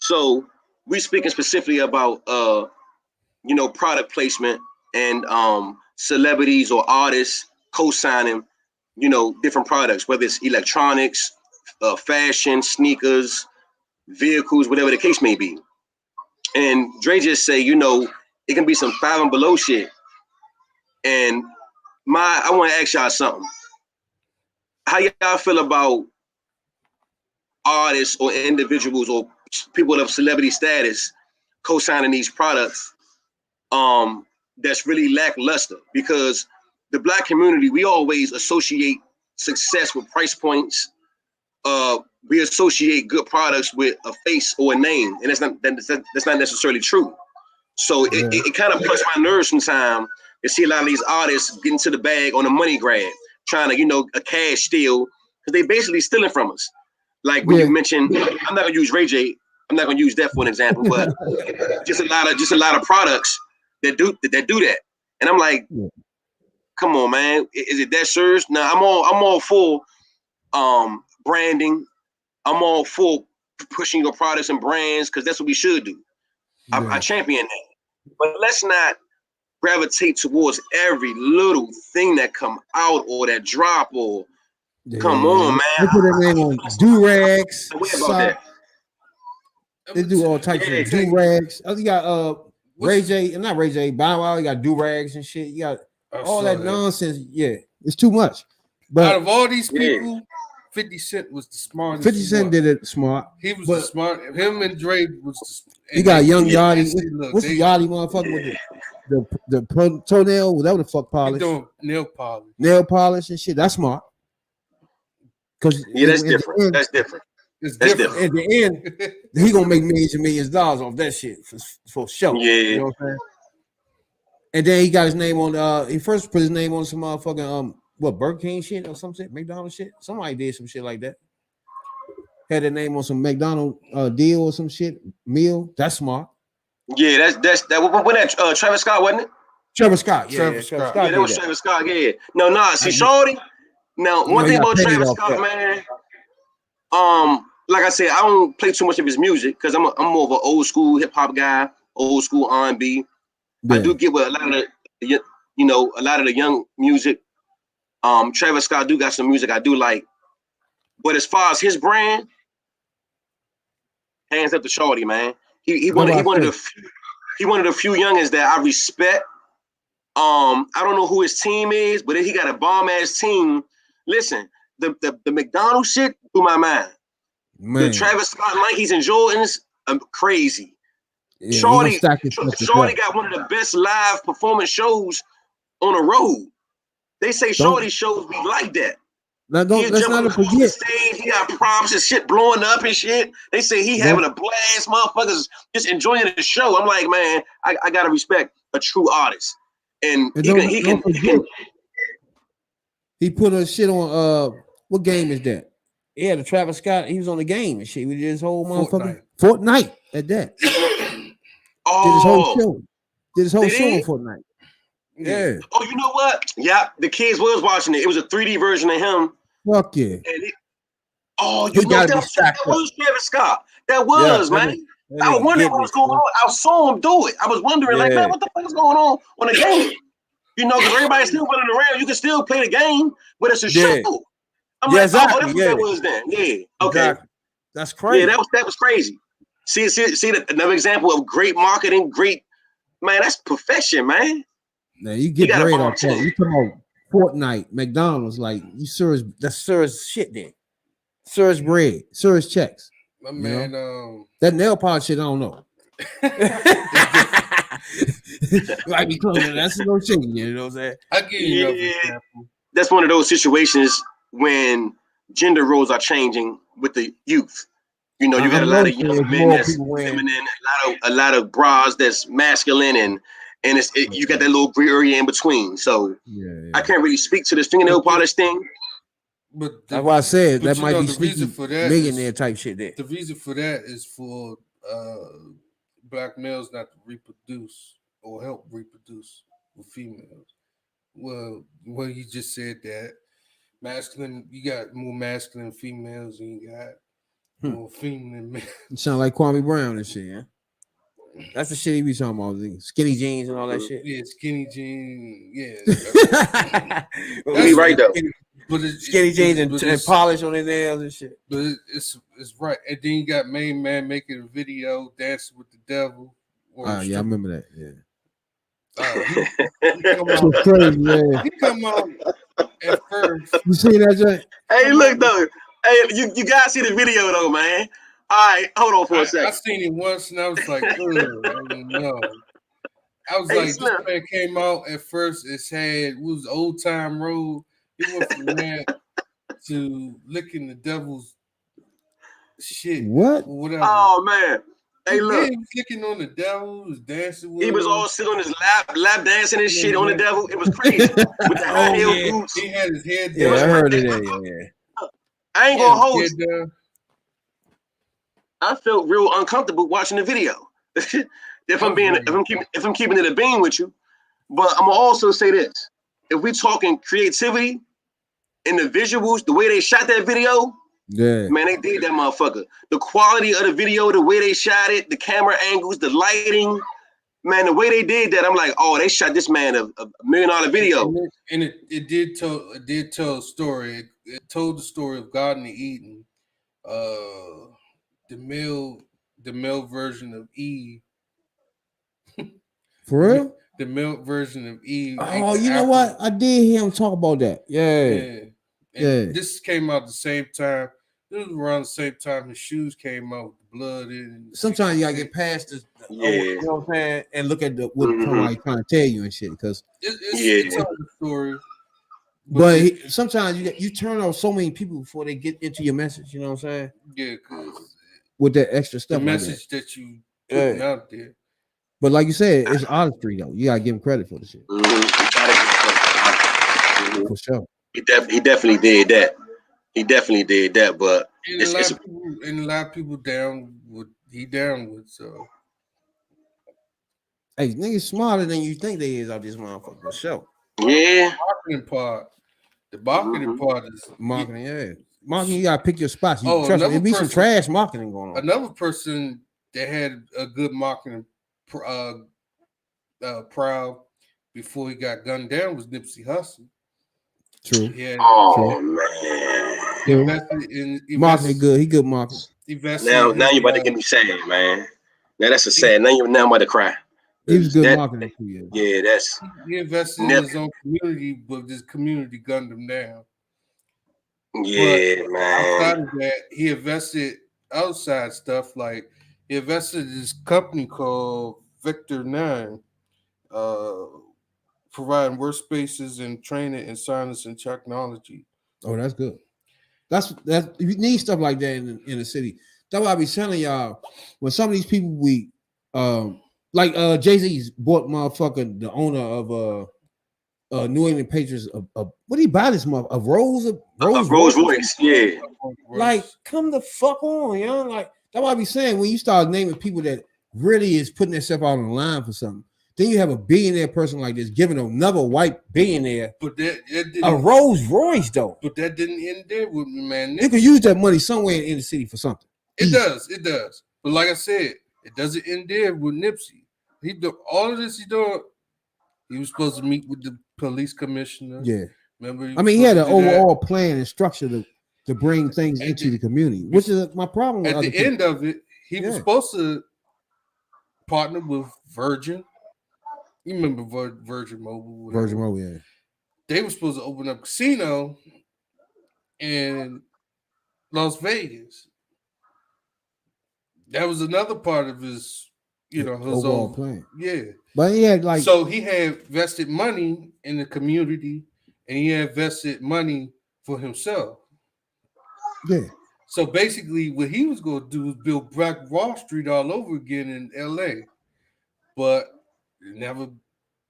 So we speaking specifically about product placement and celebrities or artists co-signing, different products, whether it's electronics, fashion, sneakers, vehicles, whatever the case may be. And Dre just say, it can be some 5 and below shit. And I want to ask y'all something. How y'all feel about artists or individuals or people of celebrity status co-signing these products that's really lackluster? Because the Black community, we always associate success with price points. We associate good products with a face or a name, and that's not necessarily true. So it kind of puts my nerves sometimes to see a lot of these artists get into the bag on a money grab, trying to, a cash steal, because they basically stealing from us. Like when you mentioned, I'm not gonna use Ray J. I'm not gonna use that for an example, but just a lot of products that do that. And I'm like, come on, man, is it that serious? Now I'm all for branding. I'm all for pushing your products and brands because that's what we should do. I champion that, but let's not gravitate towards every little thing that come out or that drop or come on, man. They put their name on do-rags. They do all types of do-rags. You got Ray J, not Ray J, Bow Wow, you got do-rags and shit. You got all that nonsense. Yeah, it's too much. But out of all these people, 50 Cent was the smartest. 50 Cent did it smart. He was the smart. Him and Dre was you got Young Yachty. What's the Yachty motherfucker with the toenail, whatever the fuck polish? Doing nail polish and shit. That's smart. Because that's different. That's different. It's different. At the end, he gonna make millions and millions of dollars off that shit for sure. Yeah. You know what I'm saying? And then he got his name on. He first put his name on some motherfucking Burger King shit or some shit, McDonald's shit. Somebody did some shit like that. Had their name on some McDonald's deal or some shit meal. That's smart. Yeah, that's when that Travis Scott, wasn't it? Travis Scott. Yeah, Travis Scott. Yeah, that was Travis Scott. Yeah. No. See, Shorty. Now, one thing about Travis Scott, man. Like I said, I don't play too much of his music because I'm more of an old school hip hop guy, old school R&B. Yeah. I do get with a lot of the young music. Travis Scott do got some music I do like, but as far as his brand, hands up to Shorty, man. He one of the few youngins that I respect. I don't know who his team is, but he got a bomb ass team. Listen, the McDonald's shit blew my mind. Man. The Travis Scott Nikes and Jordans, crazy. Yeah, Shorty got one of the best live performance shows on the road. They say Shorty shows be like that. Now let's not forget. Stage, he got props and shit blowing up and shit. They say he having a blast, motherfuckers just enjoying the show. I'm like, man, I gotta respect a true artist. And he put a shit on what game is that? Yeah, the Travis Scott, he was on the game and shit. We did his whole motherfucking Fortnite at that. Did his whole show on Fortnite. Yeah. Oh, you know what? Yeah, the kids was watching it. It was a 3D version of him. Fuck yeah. That was Travis Scott. That was, man. I was wondering what was going on. I saw him do it. I was wondering, like, man, what the fuck is going on the game? Because everybody's still running around. You can still play the game, but it's a show. I'm like, exactly. That's what that was then. Yeah. Okay. Exactly. That's crazy. Yeah, that was crazy. See another example of great marketing, man, that's perfection, man. Now you get great off that. You come on Fortnite, McDonald's, like that's Sir's shit there. Sir's bread, Sir's checks. My man, that nail polish shit, I don't know. Like me closing, that's no shit, you know what I'm saying? I give you another example. That's one of those situations when gender roles are changing with the youth. You got a lot of young men that's feminine, a lot of bras that's masculine, and you got that little gray area in between. So I can't really speak to this fingernail polish thing. But that's why I said that might be sneaky millionaire type shit there. The reason for that is for black males not to reproduce or help reproduce with females. Well, you just said that masculine, you got more masculine females and you got more feminine men. You sound like Kwame Brown and shit, yeah? That's the shit he be talking about. The skinny jeans and all that shit. Yeah, skinny jean. Yeah, He right though. but Skinny jeans and polish on his nails and shit. But it's right. And then you got Main Man making a video dancing with the devil. Yeah, I remember that. Yeah. He come out at first. You see that, Jay? Hey, look though. Hey, you guys see the video though, man. All right, hold on for a second. I seen it once and I was like, no. I was like, Slim. this man came out at first. It was Old Time Road. He went from that to licking the devil's shit. What? Whatever. Oh man. Hey, look. He was licking on the devil. He was dancing with He was him. all sitting on his lap dancing and shit on the devil. It was crazy. With the high heel boots. He had his head down. Yeah, I heard it. Yeah. I ain't gonna hold His you. head down. I felt real uncomfortable watching the video. if I'm keeping it a bean with you. But I'm gonna also say this. If we talking creativity and the visuals, the way they shot that video, Yeah. man, they did that motherfucker. The quality of the video, the way they shot it, the camera angles, the lighting, man, the way they did that, I'm like, oh, they shot this man a $1 million video. And it did tell a story. It told the story of Garden of Eden, the male version of Eve. For real? The male version of Eve. Oh, you know what? I did hear him talk about that. Yeah. And this came out the same time. It was around the same time his shoes came out with the blood in. Sometimes you gotta get past this, Yeah. you know what I'm saying, and look at what somebody trying to tell you and shit. Because it's a story. but sometimes you turn off so many people before they get into your message. You know what I'm saying? Yeah, because With that extra the stuff. message that you putting out there. But like you said, it's artistry though. You gotta give him credit for the shit. For sure. He definitely did that. He definitely did that. But And a lot of people down with so. Hey, niggas smarter than you think they is out this motherfucker. For sure. yeah. The marketing part is Marketing, yeah. Marketing, you gotta pick your spots. You Oh, trust me, another there be some person- trash marketing going on. another person that had a good marketing proud before he got gunned down was Nipsey Hussle. True. He had Oh man. invested in Marketing good. He good marketing. invested Now in, you about to get me sad, man. Now that's a sad. Now I'm about to cry. He was good That- marketing too, yeah. Yeah, that's he invested in his own community, but this community gunned him down. yeah, man. Outside of that, he invested outside stuff like he invested in this company called Vector 9, providing workspaces and training in science and technology. Oh, that's good. That's you need stuff like that in the city. That's why I be telling y'all when some of these people like Jay-Z's bought motherfucker the owner of New England Patriots of what did he buy this month? A Rolls Royce, yeah. Like, come the fuck on, yo. Like, that's why I be saying when you start naming people that really is putting themselves out on the line for something, then you have a billionaire person like this giving another white billionaire But that didn't, a Rolls Royce, though. but that didn't end there with me, man. You can use that money somewhere in the city for something. It does. But like I said, it doesn't end there with Nipsey. He do all of this. He was supposed to meet with the police commissioner. Yeah. Remember? I mean, he had an supposed to do that. overall plan and structure to bring things into the community, which is my problem with At other the people. end of it, he was supposed to partner with Virgin. You remember Virgin Mobile? whatever. Virgin Mobile, yeah. They were supposed to open up a casino in Las Vegas. That was another part of his, his overall own plan. Yeah. But he had like So he had vested money in the community and he had vested money for himself. yeah. So basically, what he was going to do was build Black Wall Street all over again in LA. But it never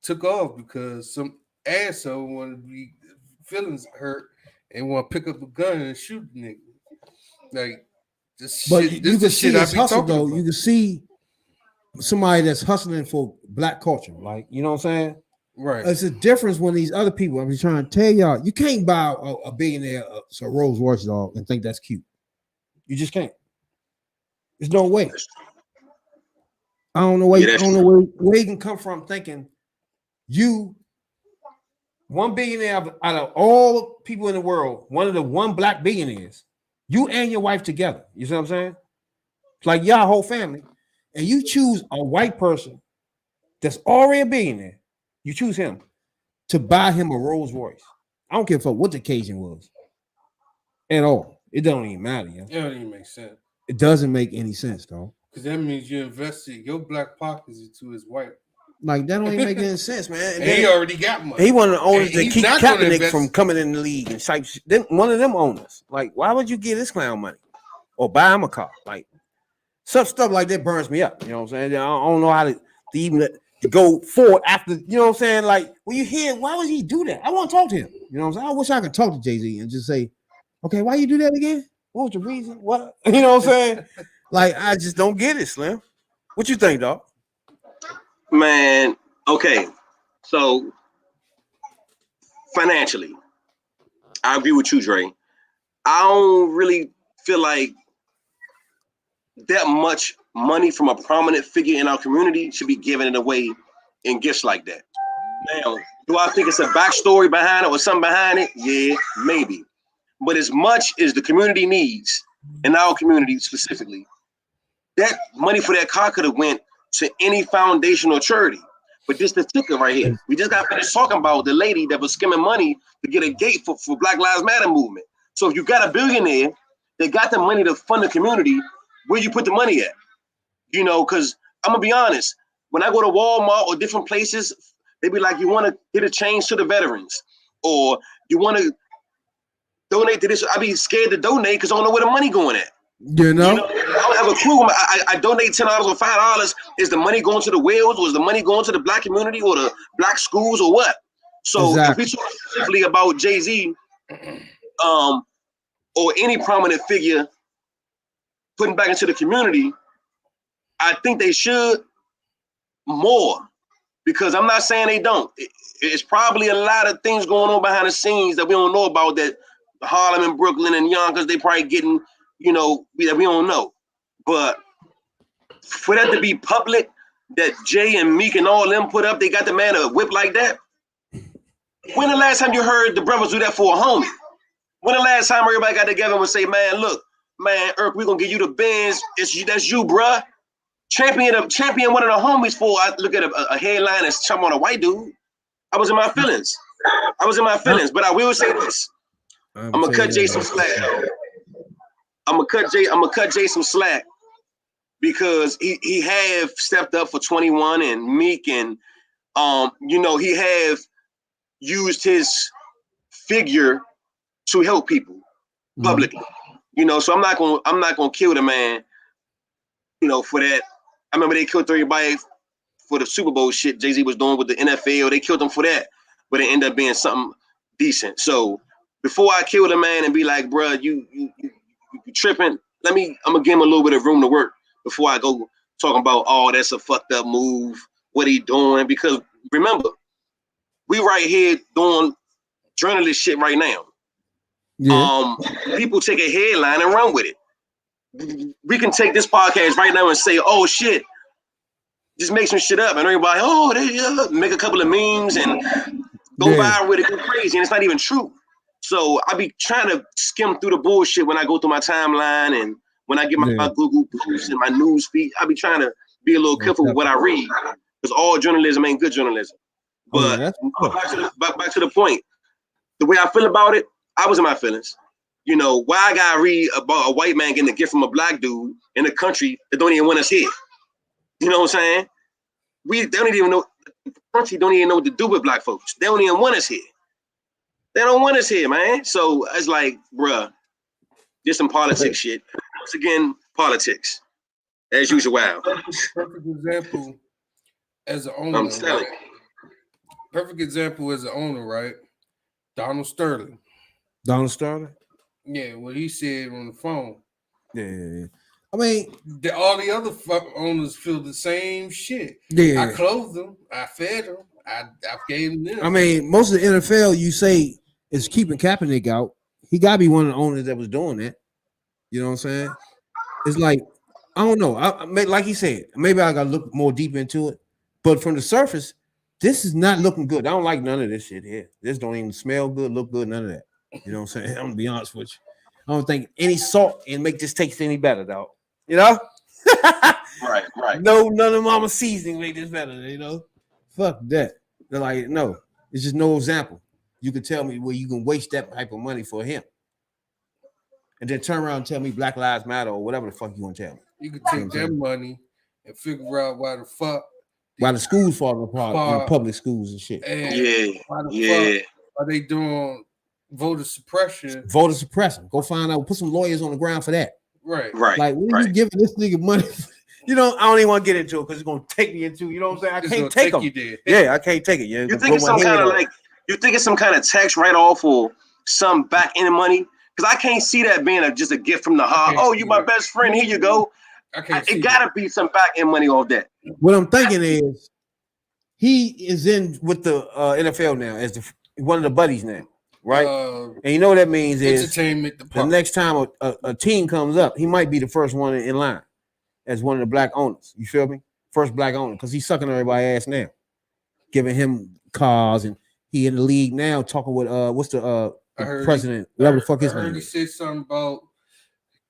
took off because some asshole wanted to be feelings hurt and want to pick up a gun and shoot the nigga. Like, this But shit, you can this is see shit I his be hustle talking though. about. You can see somebody that's hustling for black culture. Like, you know what I'm saying? Right. It's a difference when these other people, I'm just trying to tell y'all, you can't buy a billionaire a Rolls Royce dog and think that's cute. You just can't. There's no way. I don't know where Yeah, I that's don't know where you can come from thinking you one billionaire out of all people in the world, one of the one black billionaires, you and your wife together. You see what I'm saying? It's like y'all whole family, and you choose a white person that's already a billionaire. You choose him to buy him a Rolls Royce. I don't care for what the occasion was at all. It don't even matter, yo. It don't even make sense. It doesn't make any sense, though. Because that means you invested your black pockets into his wife. Like that don't even make any sense, man. And he already got money. He one of the owners And that he's keep not gonna Kaepernick invest- from coming in the league and type shit. One of them owners. Like, why would you give this clown money or buy him a car? Like, some stuff like that burns me up. You know what I'm saying? I don't know how to even to go forward after. You know what I'm saying? Like, when you hear, why would he do that? I want to talk to him. You know what I'm saying? I wish I could talk to Jay-Z and just say, okay, why you do that again? What was the reason? What? You know what I'm saying? Like, I just don't get it, Slim. What you think, dog? Man, okay. So financially, I agree with you, Dre. I don't really feel like that much money from a prominent figure in our community should be given it away in gifts like that. Now, do I think it's a backstory behind it or something behind it? Yeah, maybe. But as much as the community needs, in our community specifically, that money for that car could have went to any foundation or charity. But this the ticker right here. We just got finished talking about the lady that was skimming money to get a gate for Black Lives Matter movement. So if you got a billionaire that got the money to fund the community, where you put the money at? You know, because I'm gonna be honest, when I go to Walmart or different places, they be like, you want to get a change to the veterans, or you want to donate to this. I be scared to donate because I don't know where the money going at. You know? I don't have a clue. I donate $10 or $5. Is the money going to the whales, or is the money going to the black community or the black schools, or what? So Exactly. if we talk specifically about Jay-Z, or any prominent figure putting back into the community, I think they should more, because I'm not saying they don't. It's probably a lot of things going on behind the scenes that we don't know about, that Harlem and Brooklyn and Yonkers, they probably getting, you know, that we don't know. But for that to be public, that Jay and Meek and all them put up, they got the man a whip like that. When the last time you heard the brothers do that for a homie? When the last time everybody got together and would say, man, look, man, Irk, we're gonna give you the Benz. That's you, bruh. Champion one of the homies for, I look at a headline and jump on a white dude. I was in my feelings. But I will say this. I'm gonna cut Jay some slack. I'm gonna cut Jay some slack, because he have stepped up for 21 and Meek, and you know, he have used his figure to help people publicly. You know, so I'm not gonna kill the man, you know, for that. I remember they killed everybody for the Super Bowl shit Jay-Z was doing with the NFL. They killed him for that, but it ended up being something decent. So before I kill the man and be like, bruh, you tripping, I'm gonna give him a little bit of room to work before I go talking about, oh, that's a fucked up move, what he doing. Because remember, we right here doing journalist shit right now. Yeah. People take a headline and run with it. We can take this podcast right now and say, oh shit, just make some shit up, and everybody, oh, they make a couple of memes and go viral with it, go crazy, and it's not even true. So I be trying to skim through the bullshit when I go through my timeline, and when I get my Google posts and my news feed. I be trying to be a little careful with what I read, because all journalism ain't good journalism. But back to the point, the way I feel about it, I was in my feelings. You know, why I gotta read about a white man getting a gift from a black dude in a country that don't even want us here? You know what I'm saying? They don't even know, the country don't even know what to do with black folks. They don't even want us here. They don't want us here, man. So it's like, bruh, just some politics shit. Once again, politics, as usual. Perfect example as an owner. I'm telling you. Perfect example as an owner, right? Donald Sterling. Donald Sterling? Yeah, what he said on the phone. Yeah. I mean, all the other owners feel the same shit. Yeah. I clothed them, I fed them, I gave them this. I mean, most of the NFL, you say, is keeping Kaepernick out. He got to be one of the owners that was doing that. You know what I'm saying? It's like, I don't know. Like he said, maybe I gotta look more deep into it. But from the surface, this is not looking good. I don't like none of this shit here. This don't even smell good, look good, none of that. You know what I'm saying? I'm gonna be honest with you. I don't think any salt and make this taste any better, dog. You know? Right. No, none of mama seasoning make this better, you know. Fuck that. They're like, no, it's just no example. You can tell me where you can waste that type of money for him. And then turn around and tell me Black Lives Matter or whatever the fuck you want to tell me. You can take their money and figure out why the fuck the schools falling apart in public schools and shit. And why the fuck are they doing voter suppression? Voter suppression. Go find out. Put some lawyers on the ground for that. Right. Like, what are you giving this nigga money? You know, I don't even want to get into it because it's gonna take me into. You know what I'm saying? I can't take them. Yeah, I can't take it. Yeah, you think it's some kind of you think it's some kind of tax write-off or some back end money? Because I can't see that being just a gift from the heart. Oh, you my best friend. Here you go. It gotta be some back end money off that. What I'm thinking is he is in with the NFL now as one of the buddies now, right? And you know what that means is entertainment the next time a team comes up, he might be the first one in line as one of the black owners. You feel me? First black owner, because he's sucking everybody's ass now, giving cars, and he in the league now talking with what's the president? Whatever the fuck his name. I heard he said something about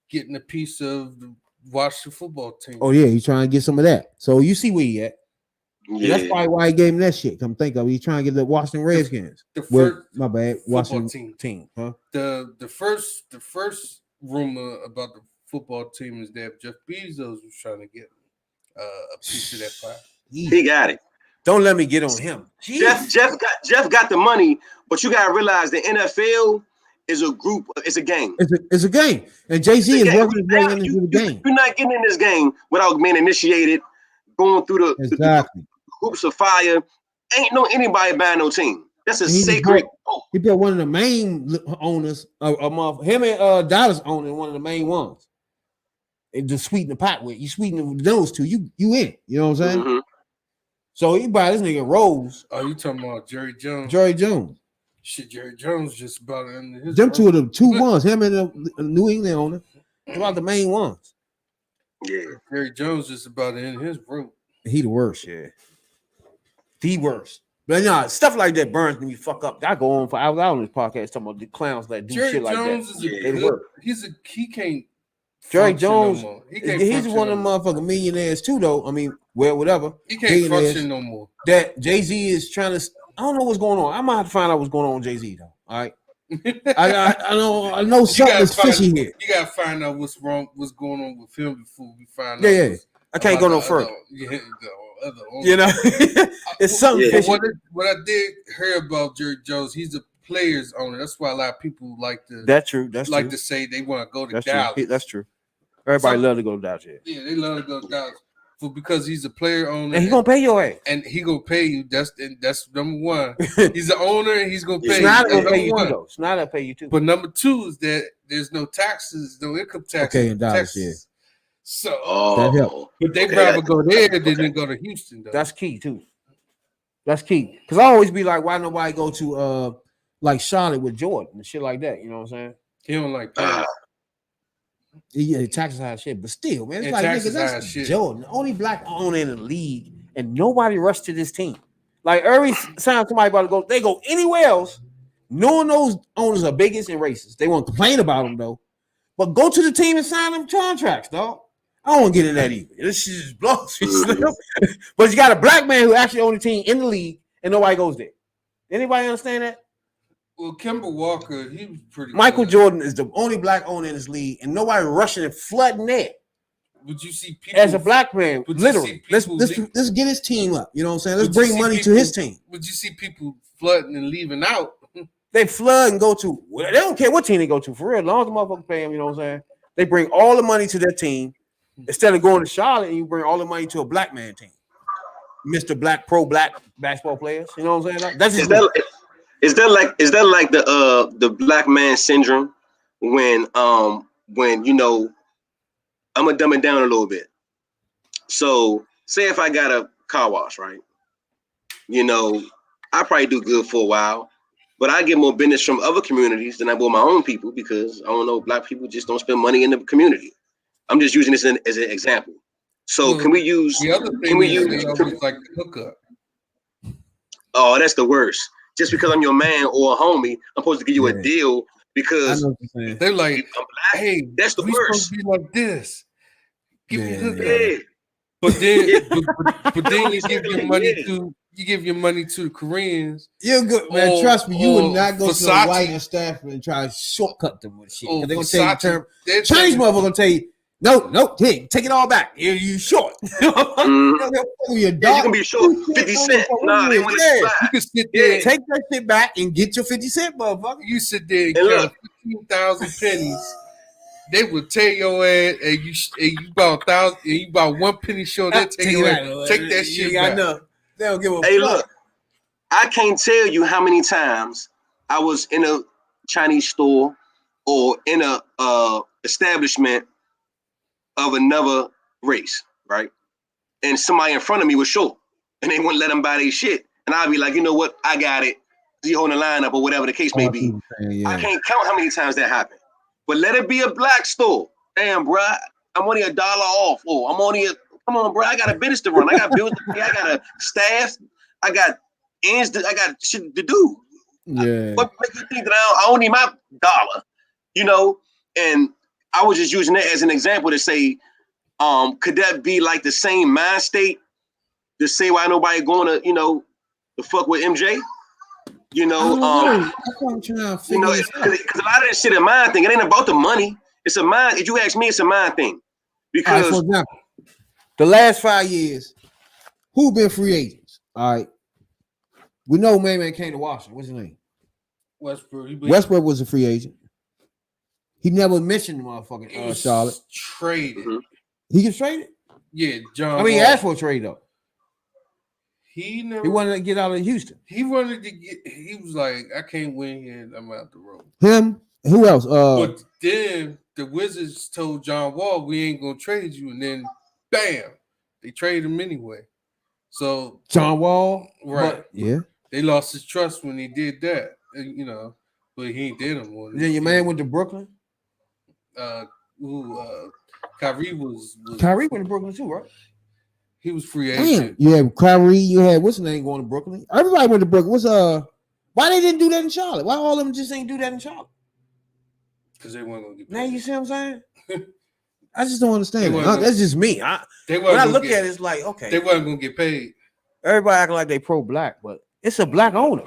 getting a piece of the Washington football team. Oh yeah, he's trying to get some of that. So you see where he at. Yeah. That's probably why he gave him that shit. Come think of it. He's trying to get the Washington Redskins. The first my bad, Washington team. Huh? The first rumor about the football team is that Jeff Bezos was trying to get a piece of that pie. He got it. Don't let me get on him. Jeff got the money, but you gotta realize the NFL is a group. It's a game. It's a game, and Jay-Z is working his way into the game. You're not getting in this game without being initiated, going through the groups of fire. Ain't anybody buying no team. That's a sacred. He built one of the main owners of him and Dallas owning one of the main ones. And just sweeten the pot with you, sweeten those two. You in. You know what I'm saying? Mm-hmm. So he buy this nigga Rose. Oh, you talking about Jerry Jones? Jerry Jones. Shit, Jerry Jones just about in his. Them two of the two ones. Him and the New England owner. About the main ones. Yeah. Jerry Jones just about in his room. He the worst. Yeah. The worst. But nah, stuff like that burns when you fuck up. I go on for hours on this podcast talking about the clowns that do Jerry shit like Jones that. He can't. Jerry Jones, no he's one of them motherfucking millionaires too, though. I mean, well, whatever. He can't function no more. That Jay-Z is trying to. I don't know what's going on. I might have to find out what's going on with Jay-Z though. All right. I know something is fishy here. You gotta find out what's wrong, what's going on with him before we find out. Yeah. I can't go no further. You know, it's something fishy. What I did hear about Jerry Jones, he's a players owner. That's why a lot of people like to. That's true. To say they want to go to Dallas. True. That's true. Everybody love to go to Dallas. Yeah, they love to go to Dallas because he's a player owner. And he's gonna pay your ass. And he gonna pay you. That's number one. He's the owner and he's gonna pay you. Snyder gonna pay you too, though. Snyder pay you too. But number two is that there's no taxes, no income taxes. Okay, in Dallas, yeah. So that helps. But they rather go there than go to Houston, though. That's key too. That's key. Because I always be like, why nobody go to like Charlotte with Jordan and shit like that? You know what I'm saying? He don't like that. Yeah, taxes high shit, but still, man, it's like nigga, that's Jordan, the only black owner in the league, and nobody rushed to this team. Like every time somebody about to go, they go anywhere else, knowing those owners are bigots and racist. They won't complain about them though, but go to the team and sign them contracts, dog. I don't want to get in that either. This shit just blows. But you got a black man who actually owns a team in the league, and nobody goes there. Anybody understand that? Well, Kemba Walker, he was pretty. Michael Jordan is the only black owner in this league, and nobody rushing and flooding it. Would you see people as a black man? Literally, let's get his team up. You know what I'm saying? Let's bring money to his team. Would you see people flooding and leaving out? They flood and go to. They don't care what team they go to for real. As long as the motherfuckers pay them, you know what I'm saying? They bring all the money to their team instead of going to Charlotte and you bring all the money to a black man team. Mr. Black, pro black basketball players. You know what I'm saying? That's just Is that like the black man syndrome when you know, I'm gonna dumb it down a little bit. So say if I got a car wash, right? You know, I probably do good for a while, but I get more business from other communities than I will my own people because I don't know, black people just don't spend money in the community. I'm just using this as an example. So Well, can we use? The other Can thing we is use? they always like to hook up. Oh, that's the worst. Just because I'm your man or a homie, I'm supposed to give you a Yeah. deal I because know what you're saying. They're like, I'm black. hey, That's the we supposed worst. to be like this. Give me Yeah, hook up. Yeah. But then, Yeah. but then you give your money Yeah. to the Koreans. You're good, man. Or- Trust me, you would or not go to Versace. a white establishment and try to shortcut them with shit. Or Because they're gonna tell you the Versace. term. They're Chinese taking- motherfucker gonna tell you, no, hey, take it all back. You short. Mhm. Your Yeah, you can be short 50 cent. Nah, they want to Yeah. You slide. can sit there. Yeah. Take that shit back and get your 50 cent, motherfucker. You sit there and And count look. 15,000 pennies. They will tear your ass, and you bought 1,000, and you bought 1 penny short. They take your ass. Take that shit back. Enough. They don't give a Hey, fuck. look, I can't tell you how many times I was in a Chinese store or in a establishment of another race, right? And somebody in front of me was short, and they wouldn't let them buy their shit. And I'd be like, you know what? I got it. You holding the line up or whatever the case may be. I can't count how many times that happened. But let it be a black store. Damn, bro, I'm only $1 off. Oh, come on, bro. I got a business to run. I got bills to pay. I got a staff. I got I got shit to do. Yeah. What make you think that I don't need my dollar? You know? And I was just using that as an example to say, could that be like the same mind state to say why nobody going to, the fuck with MJ? That's what I'm trying to figure this out. Because a lot of this shit is a mind thing. It ain't about the money. It's a mind. If you ask me, it's a mind thing. All right, Because for example, the last 5 years, who been free agents? All right. We know man came to Washington. What's his name? Westbrook. Westbrook was a free agent. He never mentioned the motherfucking He was Charlotte. traded. Mhm. He gets traded? Yeah, John. I mean, he Wall. asked for a trade though. He never. He wanted to get out of Houston. He wanted to get. He was like, I can't win here. And I'm out the road. Him? Who else? But then the Wizards told John Wall, we ain't gonna trade you, and then bam, they traded him anyway. So John Wall. Right. But, yeah. they lost his trust when he did that. But he ain't did no more. Then your man went to Brooklyn. Kyrie was Kyrie went to Brooklyn too, right? he was free Damn. agent. You had Kyrie. You had what's his name going to Brooklyn? Everybody went to Brooklyn. Why they didn't do that in Charlotte? Why all of them just ain't do that in Charlotte? Because they weren't gonna get Now paid. you see what I'm saying? I just don't understand. They That. wasn't That's just me. They When weren't I gonna look get, at it, it's like, okay, they weren't gonna get paid. everybody acting like they pro-black, but it's a black owner.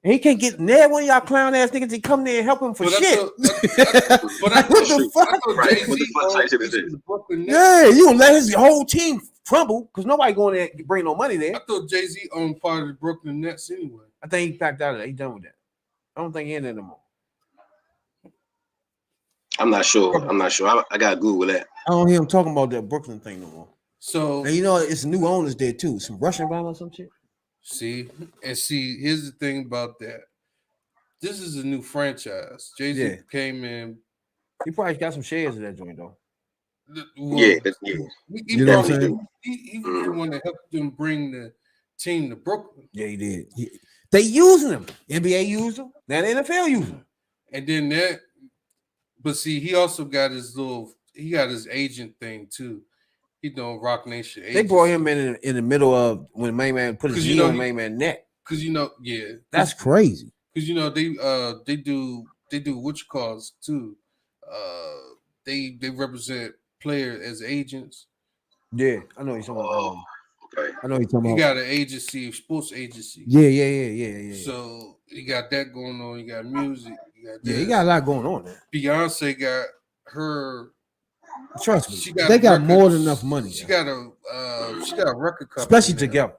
And he can't get near one of y'all clown ass niggas to come there and help him for But I shit. thought- But I Like, what the thought fuck? Right. Jay-Z What the fuck type shit is was this? the Brooklyn Nets. Yeah, you gonna let his whole team crumble because nobody going there to bring no money there. I thought Jay-Z owned part of the Brooklyn Nets anyway. I think he packed out of that. He done with that. I don't think he in there no more. I'm not sure. I got to Google that. I don't hear him talking about that Brooklyn thing no more. So And you know, it's new owners there too. Some Russian bomb or some shit. see, here's the thing about that. This is a new franchise. Jay-Z Yeah. came in. He probably got some shares of that joint though. Well, Yeah. He You know what I'm probably saying? he was the one that helped them bring the team to Brooklyn. Yeah, he did. They using him. NBA used him. Now the NFL using him. And then that, but see, he also got he got his agent thing too. He doing Rock Nation. They brought him in the middle of when Main Man put his 'Cause knee you know on he- Main Man neck. because yeah, That's crazy. because they do what you calls too. They represent players as agents. Yeah, I know he's talking about. Oh, okay. I know he's talking He about. got an agency, sports agency. Yeah. So he got that going on. He got music. Yeah, he got a lot going on there. Beyonce got her. Trust me, She got they got records. more than enough money. She got a record company, especially now. together.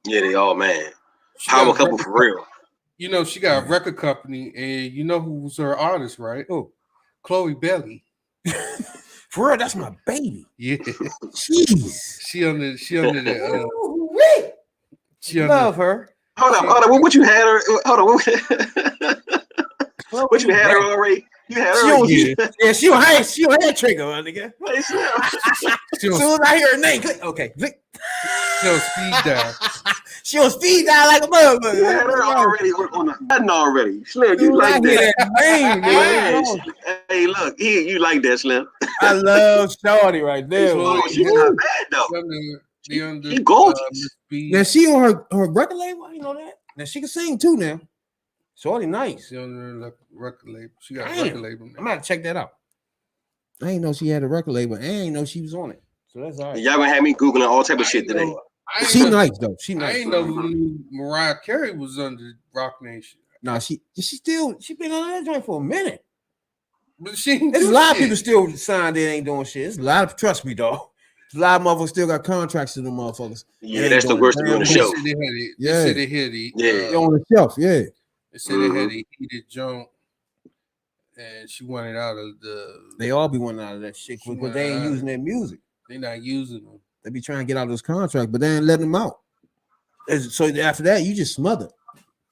Yeah, they all, man. She got Power a couple record- for real. You know, she got a record company, and you know who's her artist, right? Who? Chloe Belly. For real, that's my baby. Yeah, Jeez, she under the Ooh-wee. she under. Love her. Hold on. What you had her? Hold on. What you had her already? You had She her on, already. yeah, she on head trigger, my nigga. Hey, Slim. She As on, soon as I hear her name, click. Okay, click. she on speed dial. She on speed dial like a motherfucker. You had her already on the button already. Slim, As you soon as I like hear that? that name, Hey, man. hey, look, you like that, Slim. I love Shorty right there. So, She's not bad though. The She gorgeous. Miss B, Now she on her record label. I didn't know that. Now she can sing too. Now, Shorty nice. she on the record label. She got a Damn. record label. I'm Now. gonna have to check that out. I didn't know she had a record label. I didn't know she was on it. So that's all right. Y'all gonna have me googling all type of shit I today. ain't know- I ain't She know- nice though. She I nice. ain't know who knew Mariah Carey was under Rock Nation. Nah, she been on that joint for a minute. But she ain't There's a do lot of shit. people still signed that ain't doing shit. There's a lot of trust me, dog. There's a lot of motherfuckers still got contracts to them motherfuckers. Yeah, ain't that's the doing worst a to be on the damn They show. said they had it. Yeah. They said they had it. Yeah. They on the shelf, yeah. They said they had a heated junk, and she wanted out of the. They all be wanting out of that shit She because they ain't wanted using their music. They not using them. They be trying to get out of those contracts, but they ain't letting them out. So after that, you just smother.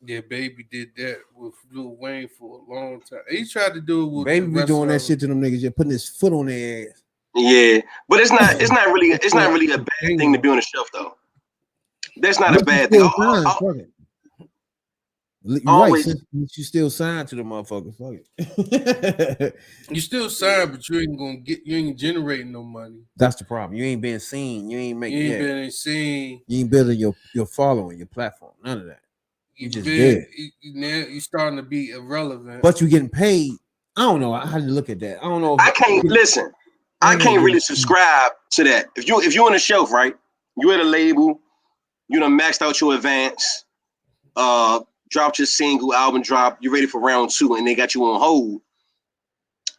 Yeah, Baby did that with Lil Wayne for a long time. He tried to do it with Baby the be rest doing of that them. shit to them niggas, just putting his foot on their ass. Yeah, but it's not really a bad thing to be on the shelf though. That's not a bad thing. You're always- right. Since you still signed to the motherfucker. Fuck it. You still signed, but you ain't generating no money. That's the problem. You ain't being seen. You ain't making. You ain't been seen. You ain't building your following, your platform. None of that. You just been, now you starting to be irrelevant. But you getting paid. I don't know how to look at that. I don't know. I can't listen. I can't really subscribe to that. If you're on the shelf, right? You at a label, you done maxed out your advance, dropped your single, album drop, you ready for round 2, and they got you on hold.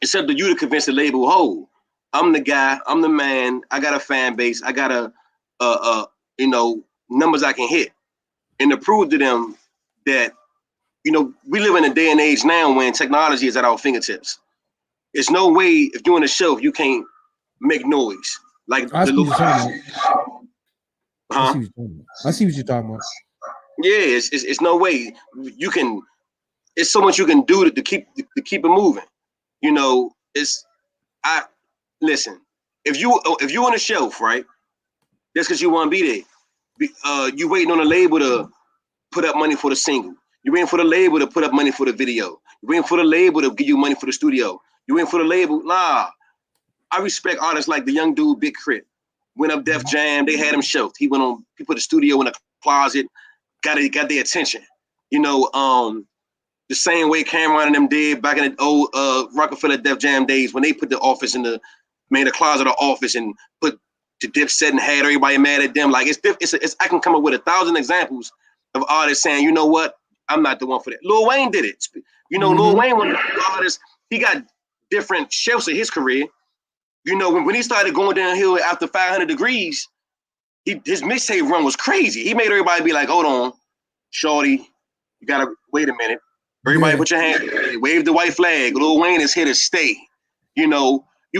It's up to you to convince the label, hold. I'm the guy, I'm the man, I got a fan base, I got numbers I can hit. And to prove to them that, we live in a day and age now when technology is at our fingertips. There's no way if you're on a shelf, you can't make noise. Like I see what you're talking Huh? I see what you're talking about. Yeah, it's no way you can. It's so much you can do to keep it moving. Listen. If you on a shelf, right? That's because you want to be there. You waiting on a label to put up money for the single. You're waiting for the label to put up money for the video. You're waiting for the label to give you money for the studio. You're waiting for the label. Nah, I respect artists like the young dude, Big Crit. Went up Def Jam, they had him shelved. He put the studio in a closet, got their attention. The same way Cameron and them did back in the old Rockefeller Def Jam days when they put the office made a closet of office and put the Dipset and had everybody mad at them. Like I can come up with 1,000 examples of artists saying, you know what, I'm not the one for that. Lil Wayne did it. Lil Wayne, one of the artists, he got different shelves in his career. When he started going downhill after 500 Degrees, his mixtape run was crazy. He made everybody be like, hold on, shorty, you gotta wait a minute. Everybody put your hand, wave the white flag. Lil Wayne is here to stay. You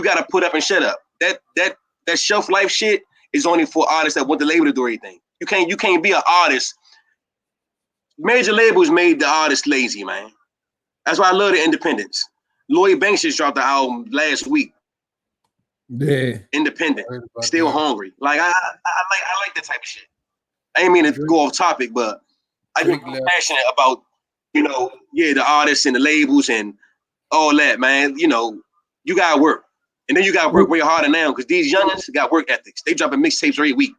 gotta put up and shut up. That shelf life shit is only for artists that want the label to do everything. You can't be an artist. Major labels made the artist lazy, man. That's why I love the independents. Lloyd Banks just dropped the album last week. Yeah. Independent, still hungry. Like I like that type of shit. I ain't mean to go off topic, but I get passionate about the artists and the labels and all that, man. You gotta work, and then you gotta work way harder now because these youngins got work ethics. They dropping mixtapes every week.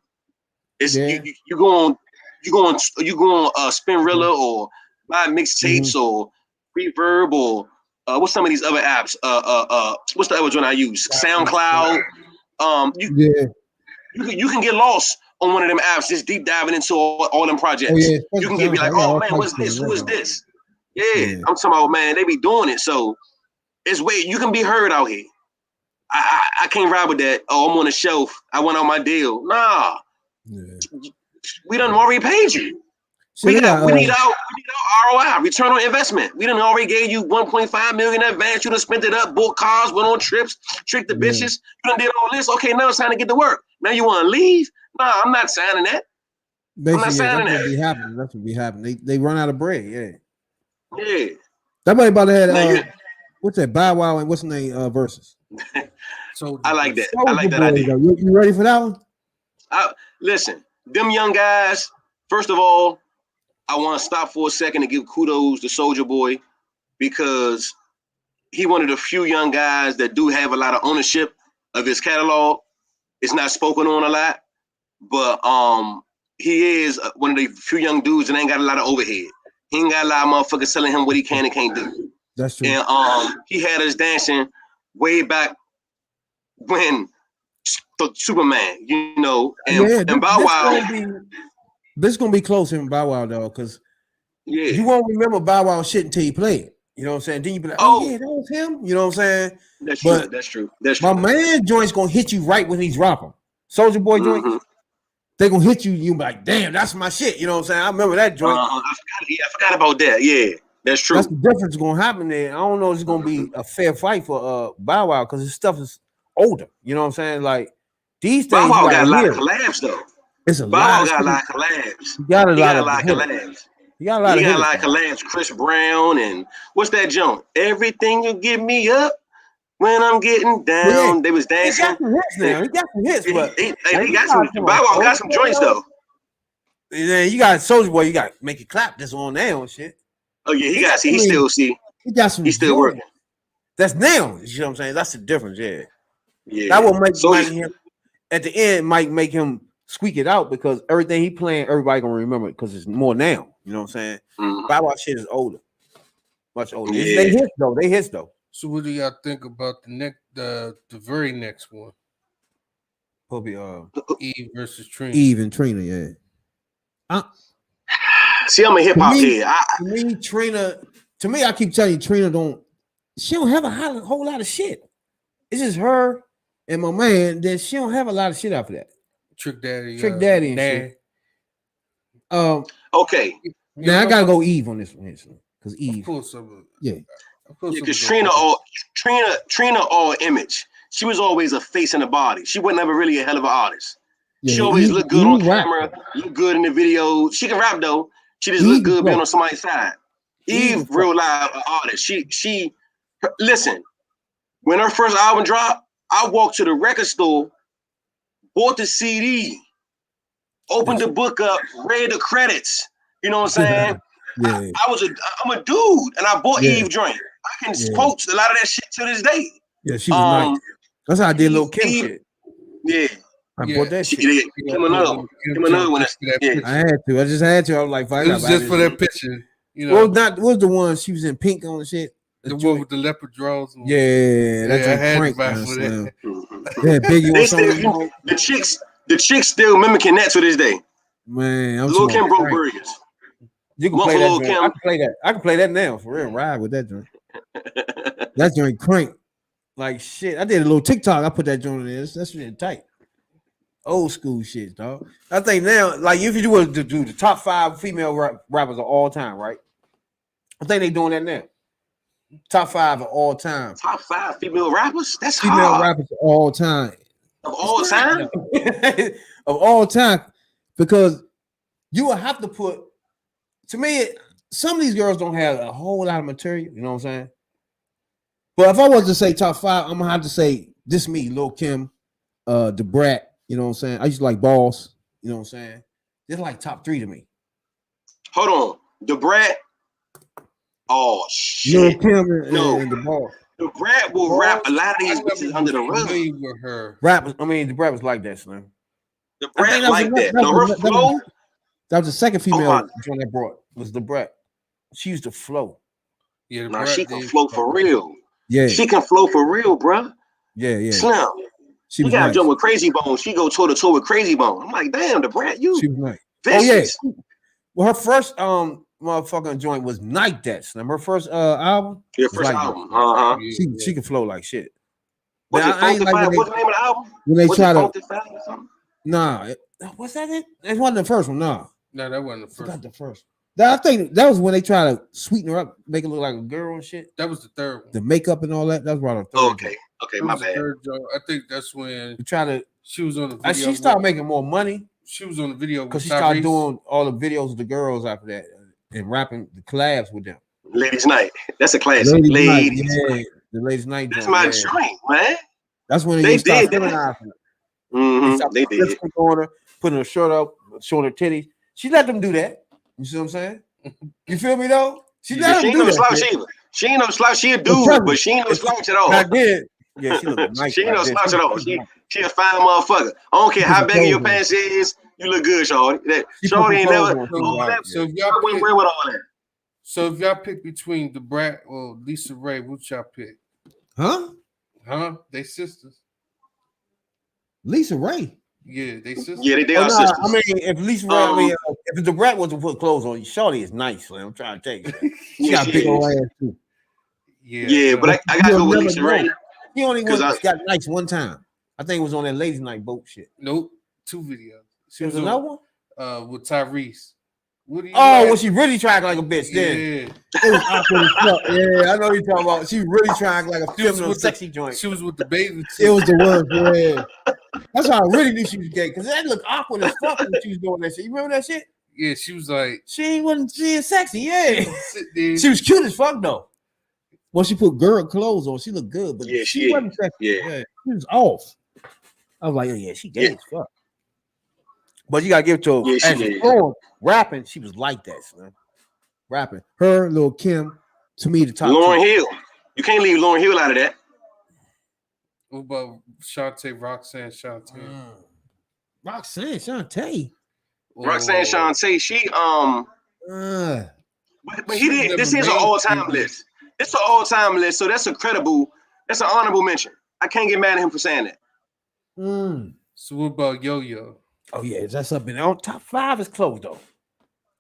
It's you go on Spinrilla or buy mixtapes or Reverb or what's some of these other apps? What's the other one I use? SoundCloud. You can get lost on one of them apps, just deep diving into all them projects. You can be like, oh man, what's this? Who is this? Yeah, I'm talking about, man, they be doing it. So it's way you can be heard out here. I can't ride with that. Oh, I'm on the shelf. I went on my deal. Nah, we done already paid you. We need our ROI, return on investment. We done already gave you 1.5 million in advance. You done spent it up, bought cars, went on trips, tricked the bitches. You done did all this. Okay, now it's time to get to work. Now you want to leave? Nah, I'm not signing that. Basically, I'm not signing that's that. what be happening. That's what be happening. They run out of bread. Yeah. That about to have what's that? Bow Wow and what's the name versus? So I like that. I like that idea. You ready for that one? Listen, them young guys. First of all, I want to stop for a second and give kudos to Soulja Boy because he one of the few young guys that do have a lot of ownership of his catalog. It's not spoken on a lot, but he is one of the few young dudes that ain't got a lot of overhead. He ain't got a lot of motherfuckers telling him what he can and can't do. That's true. And he had us dancing way back when Superman, you know, and Bow Wow. This is gonna be close in Bow Wow though, because Yeah, you won't remember Bow Wow shit until you play it. You know what I'm saying? Then you be like, oh yeah, that was him. You know what I'm saying? that's But true. That's true. That's true. My man joint's gonna hit you right when he's rapping. Soldier Boy joint, they gonna hit you. You be like, damn, that's my shit. You know what I'm saying? I remember that joint. I forgot about that. Yeah, that's true. That's the difference gonna happen there. I don't know if it's gonna be a fair fight for Bow Wow because his stuff is older. You know what I'm saying? Like these days, Bow Wow you got a gotta lot hear of it. collabs though. It's a Bow lot. Wow of got a shit. lot of collabs. He got a He lot got a of lot of hitters. collabs. He got a lot He of got a hitters. lot of collabs. Chris Brown and what's that joint? Everything you give me up when I'm getting down. Yeah. They was He dancing. got some hits now. He got some hits, but He got some. Bow Wow got some joints though. Then you got Soldier Boy. You got to make it clap. This on now and shit. Oh yeah, He got he still see. He got some. He's still joints. working. That's now. You know what I'm saying? That's the difference. Yeah. Yeah. That will make Soulja- him at the end might make him squeak it out because everything he playing, everybody gonna remember it because it's more now. You know what I'm saying? Mhm. Bow Wow shit is older, much older. Yeah. They hits though. They hits though. So what do y'all think about the very next one? Probably Eve versus Trina. Eve and Trina. Yeah. See, I'm a hip hop To me- head. To me, Trina. To me, I keep telling you, Trina don't. She don't have a whole lot of shit. It's just her and my man. Then she don't have a lot of shit after that. Trick Daddy. Trick Daddy and Nah. shit. Okay. Now I gotta go Eve on this one because Of Eve. course, some of Yeah. Because Trina all image. She was always a face in the body. She wasn't ever really a hell of an artist. Yeah, She always Eve- looked good on Eve rap. camera, look good in the video. She can rap though. She just Eve look good is being dope. on somebody's side. Eve Eve, is real live artist. Listen. When her first album dropped, I walked to the record store, bought the CD, opened the book up, read the credits. You know what I'm saying? Yeah. I'm a dude, and I bought Yeah. Eve joint. I can Yeah. quote a lot of that shit to this day. Yeah, she was nice. That's how I did Lil Kim Eve- shit. Yeah, I Yeah. bought that she shit. did. Give him another one. Yeah. I had to. I just had to. I was like, fuck, I It gotta was buy just this for shit. that picture. You know, What was the one she was in pink on the shit? the one with the leopard draws. Yeah, Yeah, that's I a had to prank. buy Man, for Slim. that. Yeah, Biggie They on still, something. the chicks still mimicking that to this day. Man, I'm Lil talking Kim about broke prank. burgers. You can One play for that. Lil Joint. Kim. I can play that. I can play that now for real. Ride with that joint. That joint crank. Like shit. I did a little TikTok. I put that joint in there. That's really tight. Old school shit, dog. I think now, like if you were to do the top 5 female rappers of all time, right? I think they doing that now. Top 5 of all time. Top 5 female rappers? That's Female hard. rappers of all time. Of all time? Of all time. Because you will have to put, to me, some of these girls don't have a whole lot of material, you know what I'm saying? But if I was to say top 5, I'm gonna have to say this me, Lil Kim, Da Brat, you know what I'm saying? I used to like Boss, you know what I'm saying? They're like top 3 to me. Hold on. The Brat. Oh Lil shit. Kim and, No. and the Boss. The Brat will rap a lot of these bitches under the rug. With her. Rap, I mean, the Brat was like that, Slim. The I Brat think that was like enough- that. that No, was- her that was- flow. That was the second female my- joint I brought, was the Brat. She used to flow. Yeah, Nah, she can flow for real. Yeah, She can flow for real, bruh. yeah. Slim. She You was got to nice. jump with Crazy Bone. She go toe to toe with Crazy Bone. I'm like, damn, the Brat, you She was nice. vicious. Oh yeah. Well, her first motherfucking joint was Night That Slim. Her first album. Your It's first like album. Uh-huh. She can flow like shit. Was Now, it I ain't like Funkified? What's the name of the album? when they Was try it to Funkified or something? what's that it? It wasn't the first one, nah. No, that wasn't the I first. forgot the first. I think that was when they try to sweeten her up, make her look like a girl and shit. That was the third one. The makeup and all that. That's about her third. Oh, okay. joint. Okay, That my was the bad. third joint. I think that's when You try to she was on the video. and she started making more money She was on the video because with she started Tyrese. doing all the videos of the girls after that and rapping the collabs with them. Ladies Night. That's a classic. Ladies Ladies. Night, yeah, the Ladies Night. That's joint, my yeah. joint, man. That's when They they started did that. feminizing. Mm-hmm. They did. Lipstick on her, putting her shirt up, showing her titties. She let them do that. You see what I'm saying? You feel me though? She She let them ain't do no that. slouch shit. either. She ain't no slouch. She a trust dude, me. but she ain't no slouch at all. Back then, Yeah, she look nice. She ain't no like this. slouch at all. She a fine motherfucker. I don't care how baggy your pants is. You look good, shorty. That She shorty put ain't some never. clothes on, All that. So if I y'all wouldn't pick, worry with all that. so if y'all pick between the Brat or Lisa Ray, what y'all pick? Huh? Huh? They sisters. Lisa Ray. Yeah, they sisters. Yeah, they Oh, are nah, sisters. I mean, if Lisa Ray, if the brat was to put clothes on, Shorty is nice. Slim. I'm trying to tell you. She Yeah, got she big old is. ass too. Yeah, but I gotta You'll go with never Lisa know. Ray. He only 'Cause got nice one time. I think it was on that ladies' night boat shit. Nope, 2 videos. She There's was another one. with Tyrese. What do you Oh, like? when she really tried like a bitch. Then Yeah, it was awkward as fuck. Yeah, I know you're talking about. She really tried like a She was feminine, with sexy joint. she was with the bathing It suit. was the worst. Yeah. That's how I really knew she was gay because that looked awkward as fuck when she was doing that shit. You remember that shit? Yeah, she was like, She wasn't being sexy. Yeah, sit there. she was cute as fuck though. Well, she put girl clothes on. She looked good, but Yeah, she she wasn't sexy. Yeah. She was off. I was like, oh yeah, she gay Yeah. as fuck. But you gotta give it to her. Yeah, she As is. performed, rapping, she was like that, Slim. Rapping. Her, Lil Kim, to me, the top Lauren two. Hill. You can't leave Lauren Hill out of that. What about Shantae, Roxanne, Shantae? Roxanne Shantae. Roxanne Shante, she but he She did. never This is an made all-time TV. list. It's an all-time list, so that's that's an honorable mention. I can't get mad at him for saying that. So what about Yo Yo? Oh yeah, that's up in there. Top 5 is close though.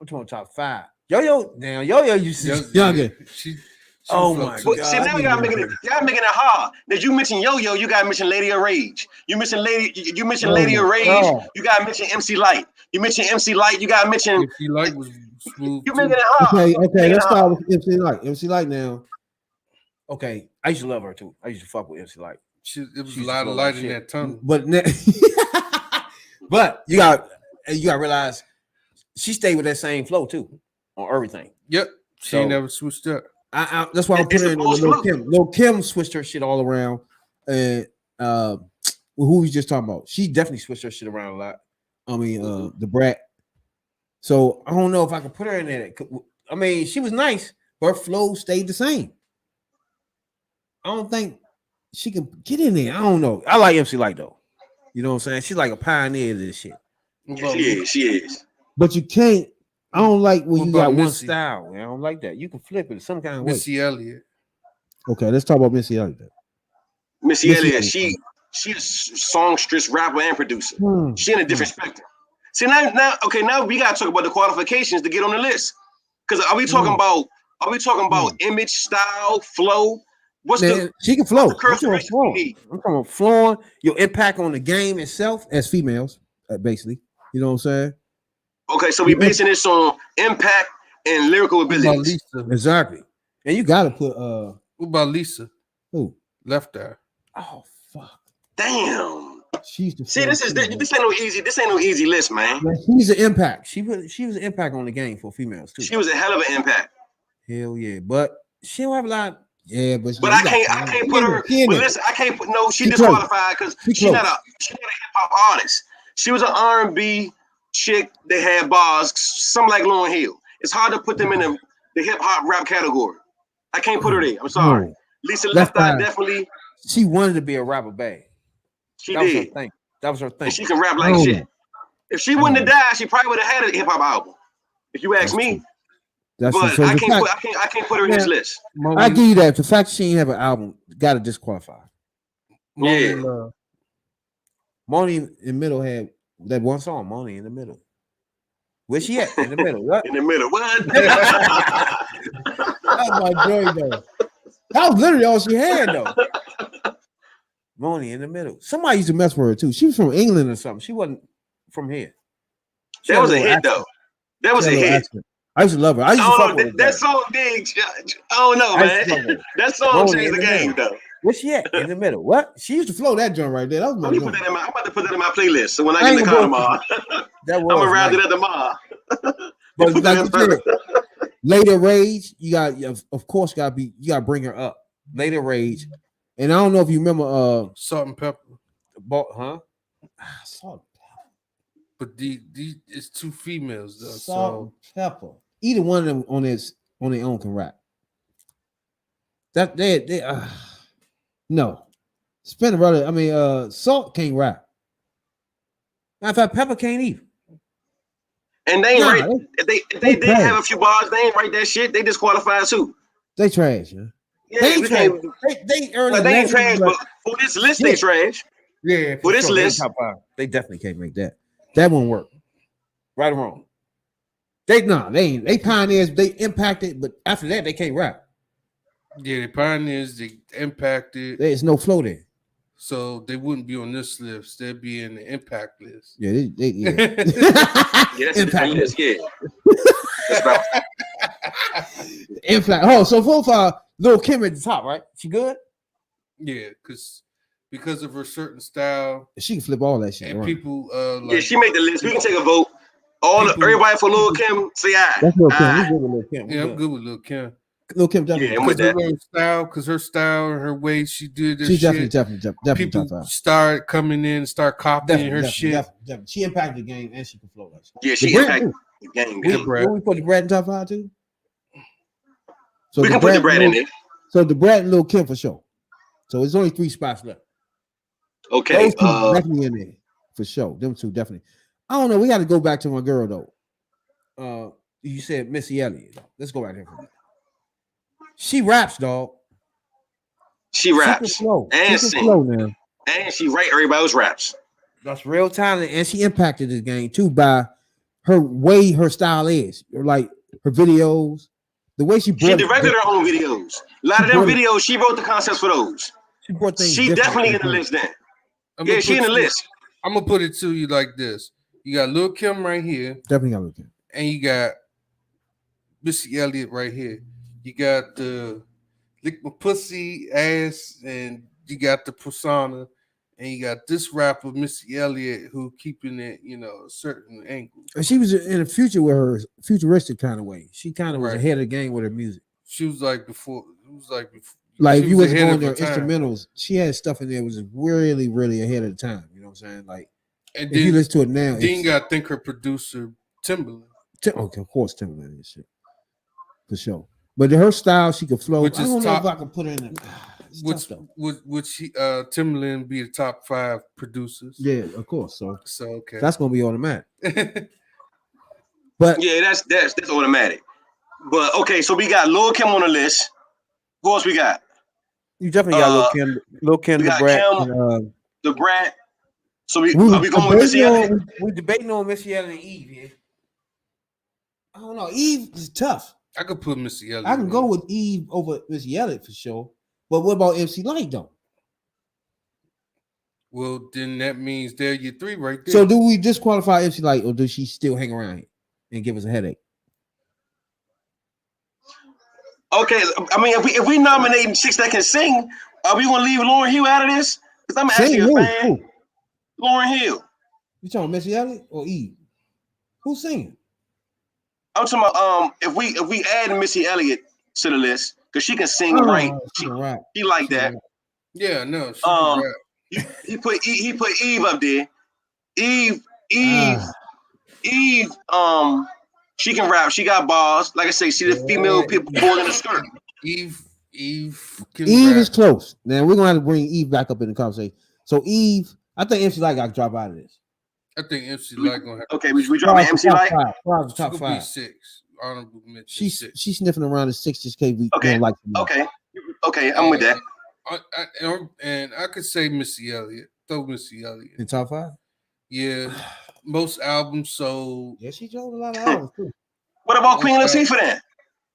I'm talking top 5. Yo used to Younger. She Oh was my up But to- God. see, now y'all making it hard. That you mentioned Yo-Yo, you gotta mention Lady of Rage. You mentioned Lady of Rage, God. you gotta mention MC Light. You mention MC Light, you gotta mention. If you like was smooth. You too. making it hard. Okay, let's start with MC Light. MC Light now. Okay, I used to love her too. I used to fuck with MC Light. It was She a used lot to of blow light that in shit. that tunnel. But you got realize she stayed with that same flow too on everything. Yep. She ain't So- never switched up. That's why I put It's her in supposed with Lil to. Kim. Lil Kim switched her shit all around. And who we just talking about? She definitely switched her shit around a lot. I mean, the Brat. So I don't know if I could put her in there. I mean, she was nice, but her flow stayed the same. I don't think she can get in there. I don't know. I like MC Light though. You know what I'm saying? She's like a pioneer of this shit. What Yeah, about she is. But you can't. I don't like when What you about got one. Missy? Style, man. I don't like that. You can flip it some kind of way. Missy Elliott? Okay, let's talk about Missy Elliott. Missy Missy Elliott, Elliott. she's a songstress, rapper, and producer. Hmm. She in a different spectrum. See now we gotta talk about the qualifications to get on the list. Because are we talking about image, style, flow? What's Man, she can flow. the characteristics we need? I'm talking about flowing, your impact on the game itself. As females, basically. You know what I'm saying? Okay, so we basing this on impact and lyrical What about abilities. Lisa? Exactly. And you gotta put What about Lisa? who? Left Eye. Oh fuck. Damn. She's the See, this ain't no easy list, man. She's an impact. She was an impact on the game for females too. She was a hell of an impact. Hell yeah, but she don't have a lot. Yeah, but But I can't put her. But listen, I can't put no. She She disqualified because She she's not close. a hip hop artist. She was an R&B chick that had bars, some like Lauryn Hill. It's hard to put them in the hip hop rap category. I can't put her there. I'm sorry. No. Lisa Left Left Eye Eye. definitely. She wanted to be a rapper bad. She That was her did, thing. That was her thing. and she can rap like Oh. shit. If she wouldn't have died, she probably would have had a hip hop album. If you ask That's me, true. That's but so I the can't fact- I can't put her in this Yeah. list. I give you that. The fact she ain't have an album got to disqualify. Yeah. Money in the middle had that one song, Money in the Middle. Where she at? In the middle. What? In the middle, what? That's my joy though. That was literally all she had though. Money in the middle. Somebody used to mess with her too. She was from England or something. She wasn't from here. She That had was a little hit accent. though. That was She a had a little hit. accent. I used to love her. I I used to don't fuck know. with her. That song did. I don't know, I used to fuck man. with her. That song Rolling changed in the the game, middle. though. Where she at? In the middle. What? She used to flow that joint right there. That was my Let me joint. put that in my. I'm about to put that in my playlist. So when I I get in ain't the car gonna tomorrow, That I'm gonna was round nice. it at the mall. But Put like that you in first. said, Later Rage, you got of course you gotta bring her up. Later Rage. And I don't know if you remember Salt and Pepper. Huh? Salt, But the it's two females though. Salt So and Pepper. Either one of them on their own can rap. That they no. Spinnerella. I mean, Salt can't rap. Matter of fact, Pepper can't either. And they ain't Nah, right. They did trash. have a few bars. They ain't write that shit. They disqualified too. They trash, man. Yeah, They we trash. can't. They early. Like, they ain't trash, legends, but for this list, they Yeah. trash. yeah, for this sure. list- They top 5. They definitely can't make that. That won't work. Right or wrong. They ain't. They pioneers. They impacted, but after that, they can't rap. Yeah, the pioneers, they impacted, There's no flow there. so they wouldn't be on this list. They'd be in the impact list. Yeah, yeah. Yeah, that's a different list. Yeah. That's about- Impact. Oh, so so far, Lil Kim at the top, right? She good? Yeah, because of her certain style She can flip all that shit. and around. people like yeah, she made the list. We can take a vote. Everybody for Lil Kim, say aye. That's Lil Kim. Aye. We good with Lil Kim. We yeah, I'm good. good with Lil Kim. Lil Kim definitely. Yeah, I'm with that. Because her style and her way she did this She's shit, definitely people top 5. start coming in, start copying her Definitely, shit. definitely. She impacted the game and she can flow that shit. Yeah, she The Brat, impacted too. the game. We, Good. Brat. we put the Brat in top 5 too. So We can put the Brat in there. So the Brat and Lil Kim for sure. So it's only 3 spots left. Okay. Those two definitely in there for sure. Them two definitely. I don't know. We got to go back to my girl though. You said Missy Elliott. Let's go right here for that. She raps, dog. She raps flow. and She can sing. flow now. And she write everybody else raps. That's real talent, and she impacted this game too by her way her style is, like her videos, the way she She brought directed her own videos. A lot of She them brought it- videos, she wrote the concepts for those. She brought things. She different definitely to in the game. list then. I'm Yeah, gonna she in the put you- list. I'm gonna put it to you like this: you got Lil Kim right here, Definitely got looking. and you got Missy Elliott right here. You got the lick my pussy ass, and you got the persona, and you got this rapper Missy Elliott who keeping it, a certain angle. And she was in the future with her futuristic kind of way. She kind of was Right. ahead of the game with her music. She was like before. It was like before. Like she if you was ahead going of there her time. instrumentals, she had stuff in there that was really, really ahead of the time. You know what I'm saying? Like And if you then, listen to it now, then you it's, got to think her producer Timberland, okay, of course, Timberland and shit for sure. But her style, she could flow. Which I is don't know top- if I can put her in. It's tough, though. would Timberland be the top 5 producers? Yeah, of course. So So okay. that's gonna be automatic. But Yeah, that's automatic. But okay, so we got Lil Kim on the list. Who else we got? You definitely got Lil Kim, we the got Brat. Kim. and, The Brat. So we we are we going with Missy Elliott? we debating on Missy Elliott and Eve here. I don't know. Eve is tough. I could put Missy Elliott. I can in go there. with Eve over Missy Elliott for sure. But what about MC Light though? Well, then that means they're your 3 right there. So do we disqualify MC Light or does she still hang around here and give us a headache? Okay, I mean if we nominate 6 that can sing, are we gonna leave Lauryn Hill out of this? Because I'm actually Sing a who? fan. Who? Lauryn Hill. You talking Missy Elliott or Eve? Who's singing? I'm talking about if we add Missy Elliott to the list because she can sing right. She can rap. She like She can that. rap. yeah, no, she Um, can rap. He put Eve up there. Eve, Ah. she can rap. She got bars. Like I say, she the female people pulling the skirt. Eve can Eve rap. is close. Now we're gonna have to bring Eve back up in the conversation. So Eve, I think MC Light got to drop out of this. I think MC Light gonna have Okay, we dropping MC Light. Top she could be five. 6. Honorable mention. She's 6. she's sniffing around the 6 just cause we Okay, don't like her. Okay, I'm with that. And I could say Missy Elliott. Throw Missy Elliott. In top 5. Yeah, most albums sold. Yeah, she drove a lot of albums too. What about Queen Latifah then?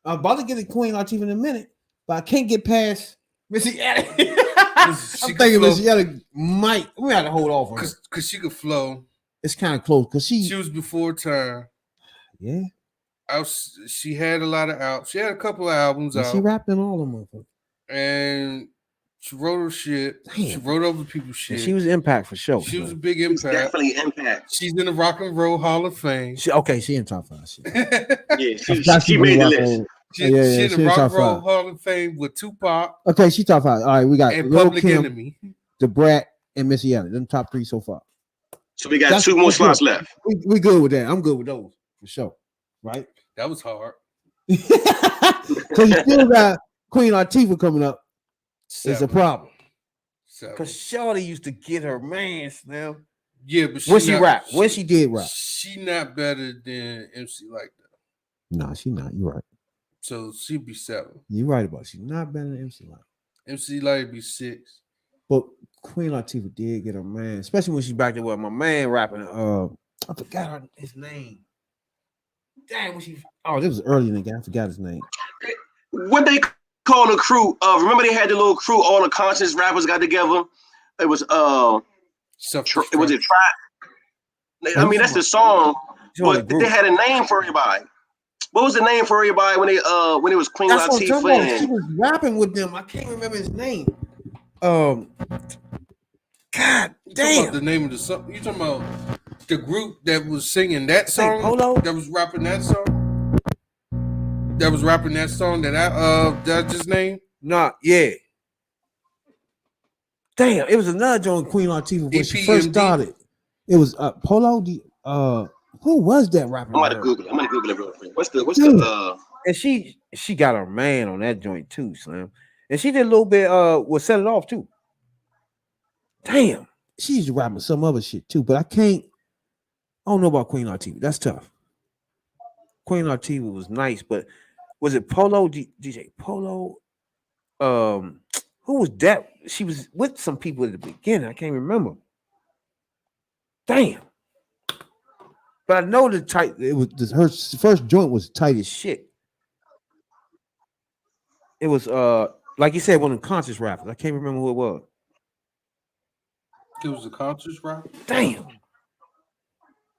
I'm about to get to Queen Latifah in a minute, but I can't get past Missy Elliott. She I'm could thinking flow. Missy Elliott might. We got to hold off on her. Cause she could flow. It's kind of close because She was before time. yeah, She had a lot of albums. She had a couple of albums out, she rapped in all of them. Motherfuckers. and she wrote her shit. She Damn. wrote other people's shit. She was impact for sure. She was a big It's impact. definitely impact. She's in the Rock and Roll Hall of Fame. She in top 5. Shit. Yeah, she made the list. She Yeah, in she the in Rock top and Roll 5. Hall of Fame with Tupac Okay, she top 5. All right, we got and Lil Public Kim, Enemy. the Brat, and Missy Elliott. Them top 3 so far. So we got That's 2 more good. slots left. We good with that. I'm good with those for sure. Right? That was hard. So you still got Queen Latifah coming up. It's a 7. problem. 7. Cause Shorty used to get her man, Slim. Yeah, but When she rap, when she did rap. she not better than MC like that. No, she not. You're right. So she'd be 7. You're right about it. She's not better than MC Light. MC Light be 6. But Queen Latifah did get her man, especially when she back there with my man rapping. I forgot his name. Damn, when she this was early in the game. I forgot his name. What they call a crew? Remember they had the little crew. All the conscious rappers got together. It was it was a track. I mean that's the song. But they had a name for everybody. What was the name for everybody when it was Queen That's what I'm talking about. Latifah? She was rapping with them. I can't remember his name. God damn. The name of the song. You talking about the group that was singing that song? Polo? That was rapping that song? That was rapping that song that that's his name? Nah, yeah. Damn, it was another joint Queen Latifah when she first EPMD? started. It was Polo. Who was that rapper? I'm gonna Google it real quick. What's the And she got her man on that joint too, Slim. And she did a little bit was Set It Off too. Damn. She used to rap with some other shit too, but I don't know about Queen Latifah. That's tough. Queen Latifah was nice, but was it Polo? DJ Polo? Who was that? She was with some people at the beginning. I can't remember. Damn. But I know her first joint was tight as shit. It was like you said, one of the conscious rappers. I can't remember who it was. It was a conscious rap. Damn.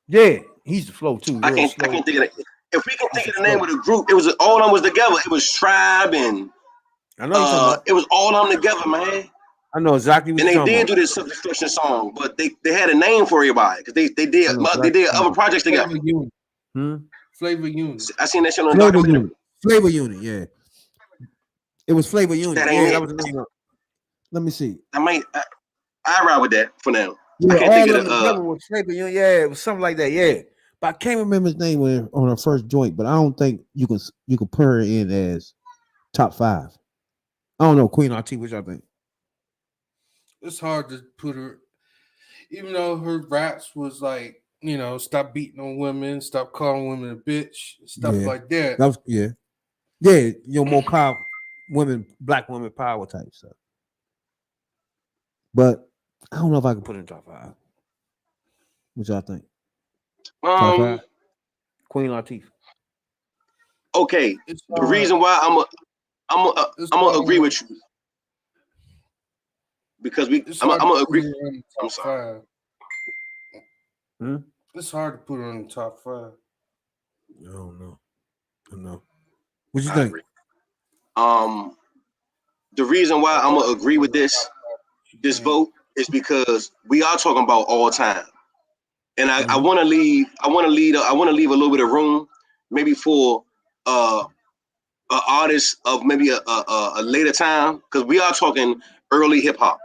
Yeah, he's the flow too. I can't think of it. If we can think of the name of the group, it was all of them was together. It was Tribe and I know it was all of them together, man. I know exactly what and you're they did talking do this Self-Destruction song, but they had a name for everybody because they did other projects together. Flavor Unit. about. Flavor Unit. I seen that shit on the Flavor documentary. Unit. Flavor Unit, yeah. It was Flavor Unit. That Yeah, ain't that it. was the name. Let me see. I ride with that for now. Yeah, I can't all think of of them the together was Flavor Unit. Yeah, it was something like that. Yeah, but I can't remember his name on her first joint. But I don't think you can put her in as top 5. I don't know, Queen Latifah. What y'all think? It's hard to put her, even though her raps was like, stop beating on women, stop calling women a bitch, stuff Yeah. like that. That was more power, black women power type stuff. But I don't know if I can put it in top 5. What y'all think? Top 5? Queen Latifah. Okay, It's the hard. reason why I'm gonna agree with you because It's I'm hard gonna to put agree. her in the top I'm sorry. 5. It's hard to put her in the top 5. I don't know. What you I think? agree. The reason why I'm gonna agree with this vote is because we are talking about all time, and I want to leave a little bit of room, maybe for an artist of maybe a later time, because we are talking early hip hop,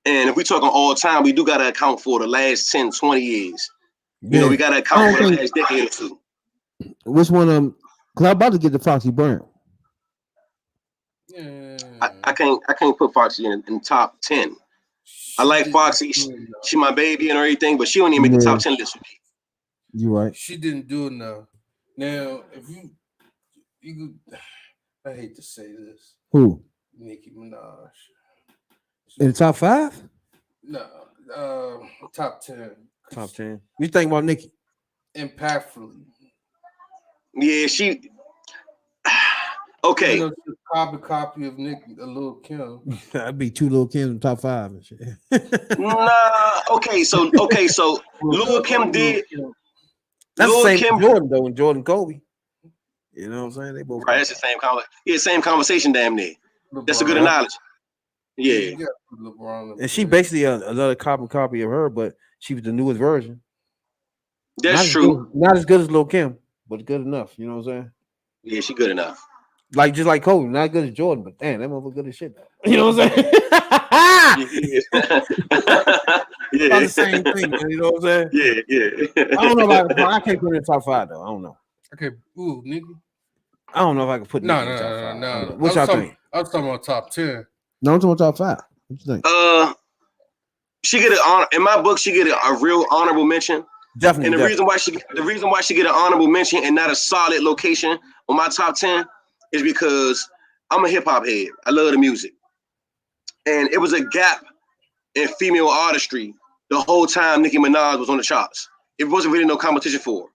and if we're talking all time, we do gotta account for the last 10, 20 years. We gotta account for the last decade or two. Which one? Because I'm about to get to Foxy Brown. Yeah. I can't put Foxy in top 10. I like Foxy. She my baby and everything, but she don't even make the top 10 list for me. You right. She didn't do enough. Now, if you I hate to say this, Who? Nicki Minaj. In the top 5? No, top 10. Top 10. What you think about Nicki? Impactfully. Yeah, she. Okay. She's a copy of Nicki, Lil Kim. That'd be 2 Lil Kims in top 5 and shit. Nah. Okay. So Lil Kim did. That's Lil the same Kim- Jordan though, and Jordan Kobe. You know what I'm saying? They both Right. That's the same same conversation. Damn near. That's a good LeBron. analogy. Yeah. You gotta put LeBron up and she there. basically another copy of her, but she was the newest version. That's Not true. Not as good as Lil Kim, but good enough. You know what I'm saying? Yeah, she good enough. Like just like Kobe, not good as Jordan, but damn, that motherfucker good as shit. Though. You know what I'm saying? Yeah. About the same thing. You know what I'm saying? Yeah. I don't know if I can't put it in the top 5 though. I don't know. Okay, ooh, nigga. I don't know if I can put it No. in the top 5. No. What y'all think? I was talking about top 10. No, I'm talking about top 5. What you think? She get an honor in my book. She get a real honorable mention. Definitely. And the reason why she get an honorable mention and not a solid location on my top 10 is because I'm a hip hop head. I love the music, and it was a gap in female artistry the whole time Nicki Minaj was on the charts. It wasn't really no competition for her.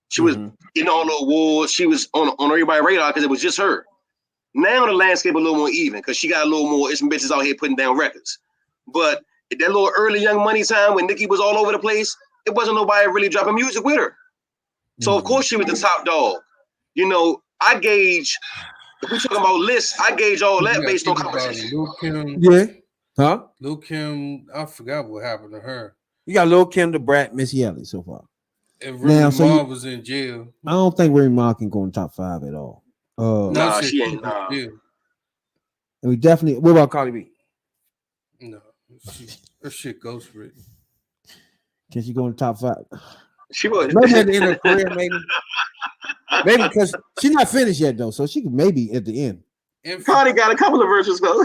She was getting all the awards. She was on everybody's radar because it was just her. Now the landscape a little more even because she got a little more. It's some bitches out here putting down records. But at that little early Young Money time when Nicki was all over the place, it wasn't nobody really dropping music with her. So of course she was the top dog. You know, I gauge. If we talking about lists, I gauge all that based on competition. Lil Kim, Yeah. Huh? Lil Kim, I forgot what happened to her. You got Lil Kim, the Brat, Missy Elliott so far. And Remy Now, so Ma you- was in jail. I don't think Remy Ma can go in top 5 at all. Nah, She she ain't. in Nah. jail. And we definitely. What about Cardi B? No, her shit ghost written. Can she go in top 5? She was. Maybe at the end of her career, maybe. Maybe because she's not finished yet though, so she could maybe at the end. And Cardi got a couple of verses though.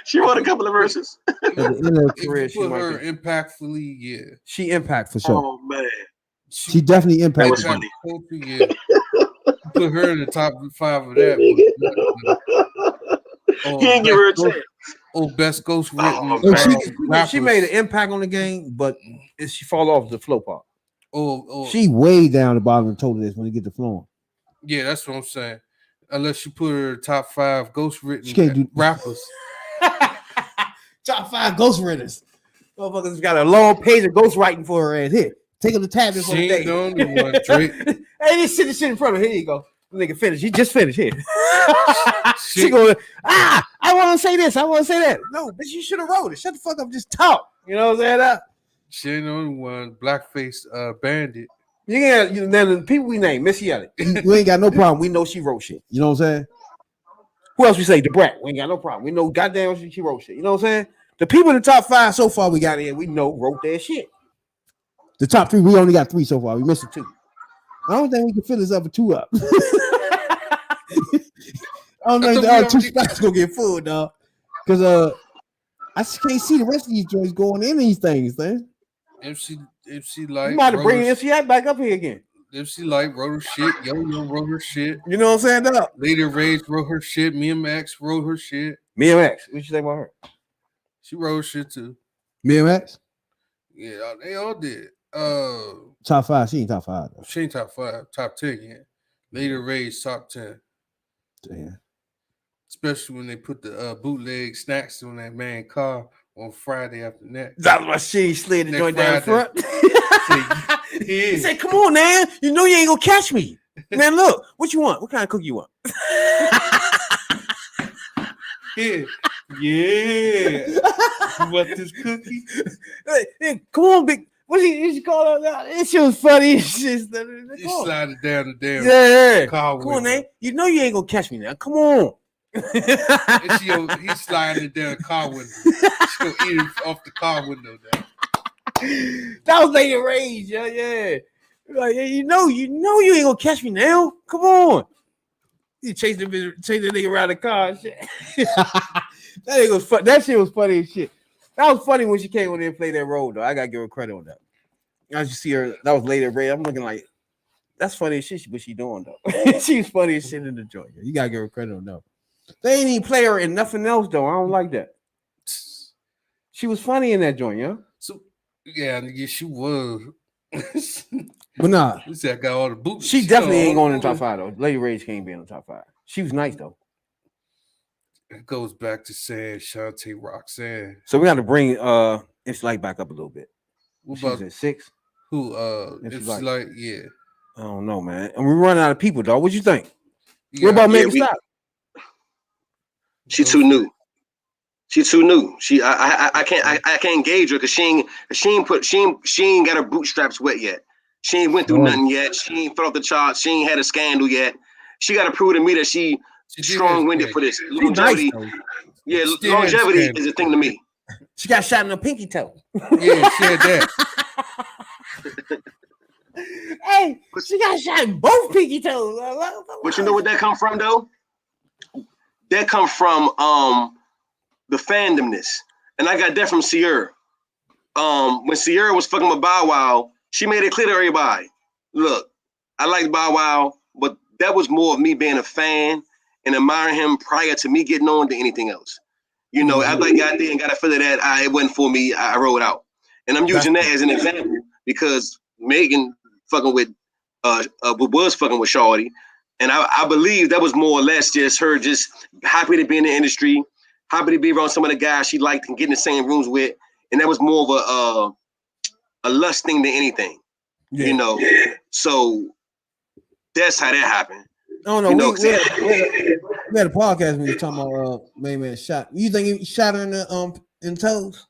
She wrote a couple of verses. At the end of her if career, you she put might her be. impactfully, yeah. She impact for sure. Oh man, She definitely that impacted. was them. funny. Culture, yeah. Put her in the top 5 of that. Oh, He didn't give her a best ghost- chance. best ghost written. Oh, And she made an impact on the game, but she fall off the flow part. She She way down the bottom of the total list when you get to flowing. yeah, that's what I'm saying. Unless you put her top 5 ghost She written can't do- rappers. Top 5 ghostwriters. Motherfuckers got a long page of ghostwriting for her ass. Here, take up the tablet for the She day. ain't the only one, Drake. Hey, just sit in front of her. Here you go. The nigga finished. He just finished here. she She- going, I want to say this. I want to say that. No, bitch, you should have wrote it. Shut the fuck up. Just talk. You know what I'm saying? She ain't the only one. Blackface Bandit. Then the people we name, Missy Elliott. We ain't got no problem. We know she wrote shit. You know what I'm saying? Who else we say? The Brat. We ain't got no problem. We know goddamn she wrote shit. You know what I'm saying? The people in the top 5 so far we got in, we know wrote their shit. The top 3, we only got 3 so far. We missed 2. I don't think we can fill this other 2 up. I don't think the other 2 spots gonna get full, dog. Because I just can't see the rest of these joints going in these things, man. MC Light. You might have wrote bring her- MCI back up here again. MC Light wrote her shit. Yo wrote her shit. You know what I'm saying, dog? Lady Rage wrote her shit. Mia Max wrote her shit. Mia Max. What you think about her? She wrote her shit too. Mia Max? Yeah, they all did. Top 5. She ain't top 5 though. She ain't top 5, top 10 yet. Lady Rage top 10. Damn. Especially when they put the bootleg snacks on that man car on Friday after that. That was my shit. He slid the Next joint down the front. Yeah. He said, come on, man. You know you ain't gonna catch me. Man, look, what you want? What kind of cookie you want? Yeah. Yeah. You want this cookie? Hey, come on, big. What you call it? It shit was funny. Shit. He slided down the damn Yeah. car Come on, window. man. You know you ain't gonna catch me now. Come on. And he's sliding it down the car window. She's gonna eat it off the car window now. That was Lady Rage, yeah. Like, yeah, you know you ain't gonna catch me now. Come on. You chase the nigga around the car and shit. That nigga was fun. That shit was funny as shit. That was funny when she came on there and played that role, though. I gotta give her credit on that. I just see her. That was Lady Rage. I'm looking like, that's funny as shit. What she doing though? She's funny as shit in the joint. You gotta give her credit on that. They ain't even play her in nothing else though. I don't like that. She was funny in that joint, yeah. So yeah, nigga, she was. But nah, This that got all the boots. she definitely ain't going in the all top 5 though. Lady Rage can't be in the top 5. She was nice though. It goes back to saying Shantae Roxanne. So we got to bring MC Light back up a little bit. What She was about at 6. who? MC It's Light. like yeah. I don't know, man. And we're running out of people, dog. What you think? Yeah, What about yeah, Megan we- Stop? She too new. She too new. I can't engage her because she ain't got her bootstraps wet yet. She ain't went through nothing yet. She ain't fell off the charts. She ain't had a scandal yet. She got to prove to me that she did strong-winded have for this. She Longevity, nice, though. yeah, She did have longevity scandal. is a thing to me. She got shot in the pinky toe. Yeah, she had that. Hey, she got shot in both pinky toes. But you know what that come from though? That come from the fandomness, and I got that from Sierra. When Sierra was fucking with Bow Wow, she made it clear to everybody, look, I like Bow Wow, but that was more of me being a fan and admiring him prior to me getting on to anything else. You know, after I got there and got a feel of that, it wasn't for me. I rolled out. And I'm using that as an example because Megan fucking with was fucking with Shawty. And I believe that was more or less just her just happy to be in the industry, happy to be around some of the guys she liked and get in the same rooms with. And that was more of a lust thing than anything. Yeah. You know, so that's how that happened. Oh no, you know, we had a podcast when we were talking about Main Man shot. You think he shot her in the toes?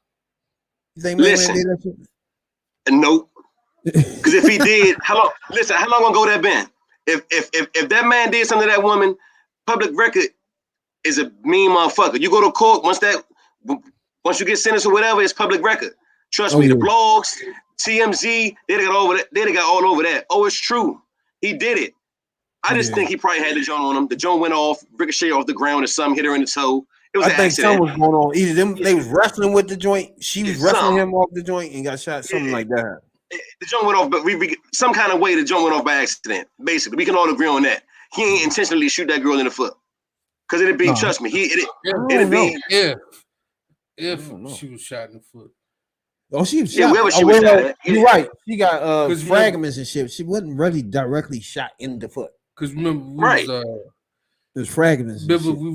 You think Main Man did that shit? Nope. Because if he did, how long ago that been? If that man did something to that woman, public record is a mean motherfucker. You go to court once you get sentenced or whatever, it's public record. Trust me, the blogs, TMZ, they got all over that. Oh, it's true. He did it. I just think he probably had the joint on him. The joint went off, ricochet off the ground or something, hit her in the toe. It was an accident. Something was going on. Either them, they was wrestling with the joint. She was wrestling him off the joint and got shot. Something like that. The joint went off, but some kind of way the joint went off by accident. Basically, we can all agree on that. He ain't intentionally shoot that girl in the foot. Because it'd be, trust me, it'd be. If she was shot in the foot. Oh, she was shot. Yeah, wherever she was shot. You're right. She got fragments and shit. She wasn't really directly shot in the foot. Because remember, there's fragments. Remember, we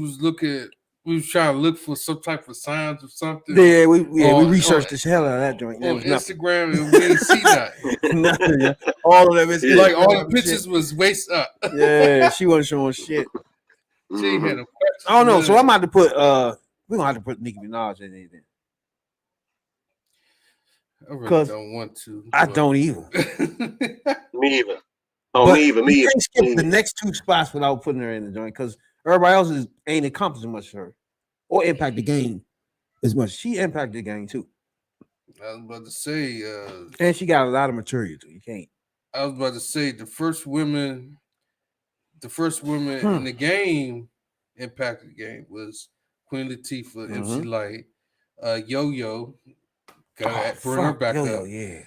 was trying to look for some type of signs or something. Yeah, we researched the hell out of that joint. On Instagram, and we didn't see that. Nothing. Yeah. All of them, like all the pictures was waist up. Yeah, she wasn't showing shit. She had a I don't know. So I'm about to put we're gonna have to put Nicki Minaj in there. I really don't want to. I don't either. Me either. Oh, me either. You can't skip the next two spots without putting her in the joint because everybody else ain't accomplishing much for her or impact the game as much. She impacted the game too. I was about to say, and she got a lot of material too. You can't. I was about to say the first women in the game impacted the game was Queen Latifah, MC Light, Yo-Yo. Gotta bring her back Yo-Yo, up. Yeah.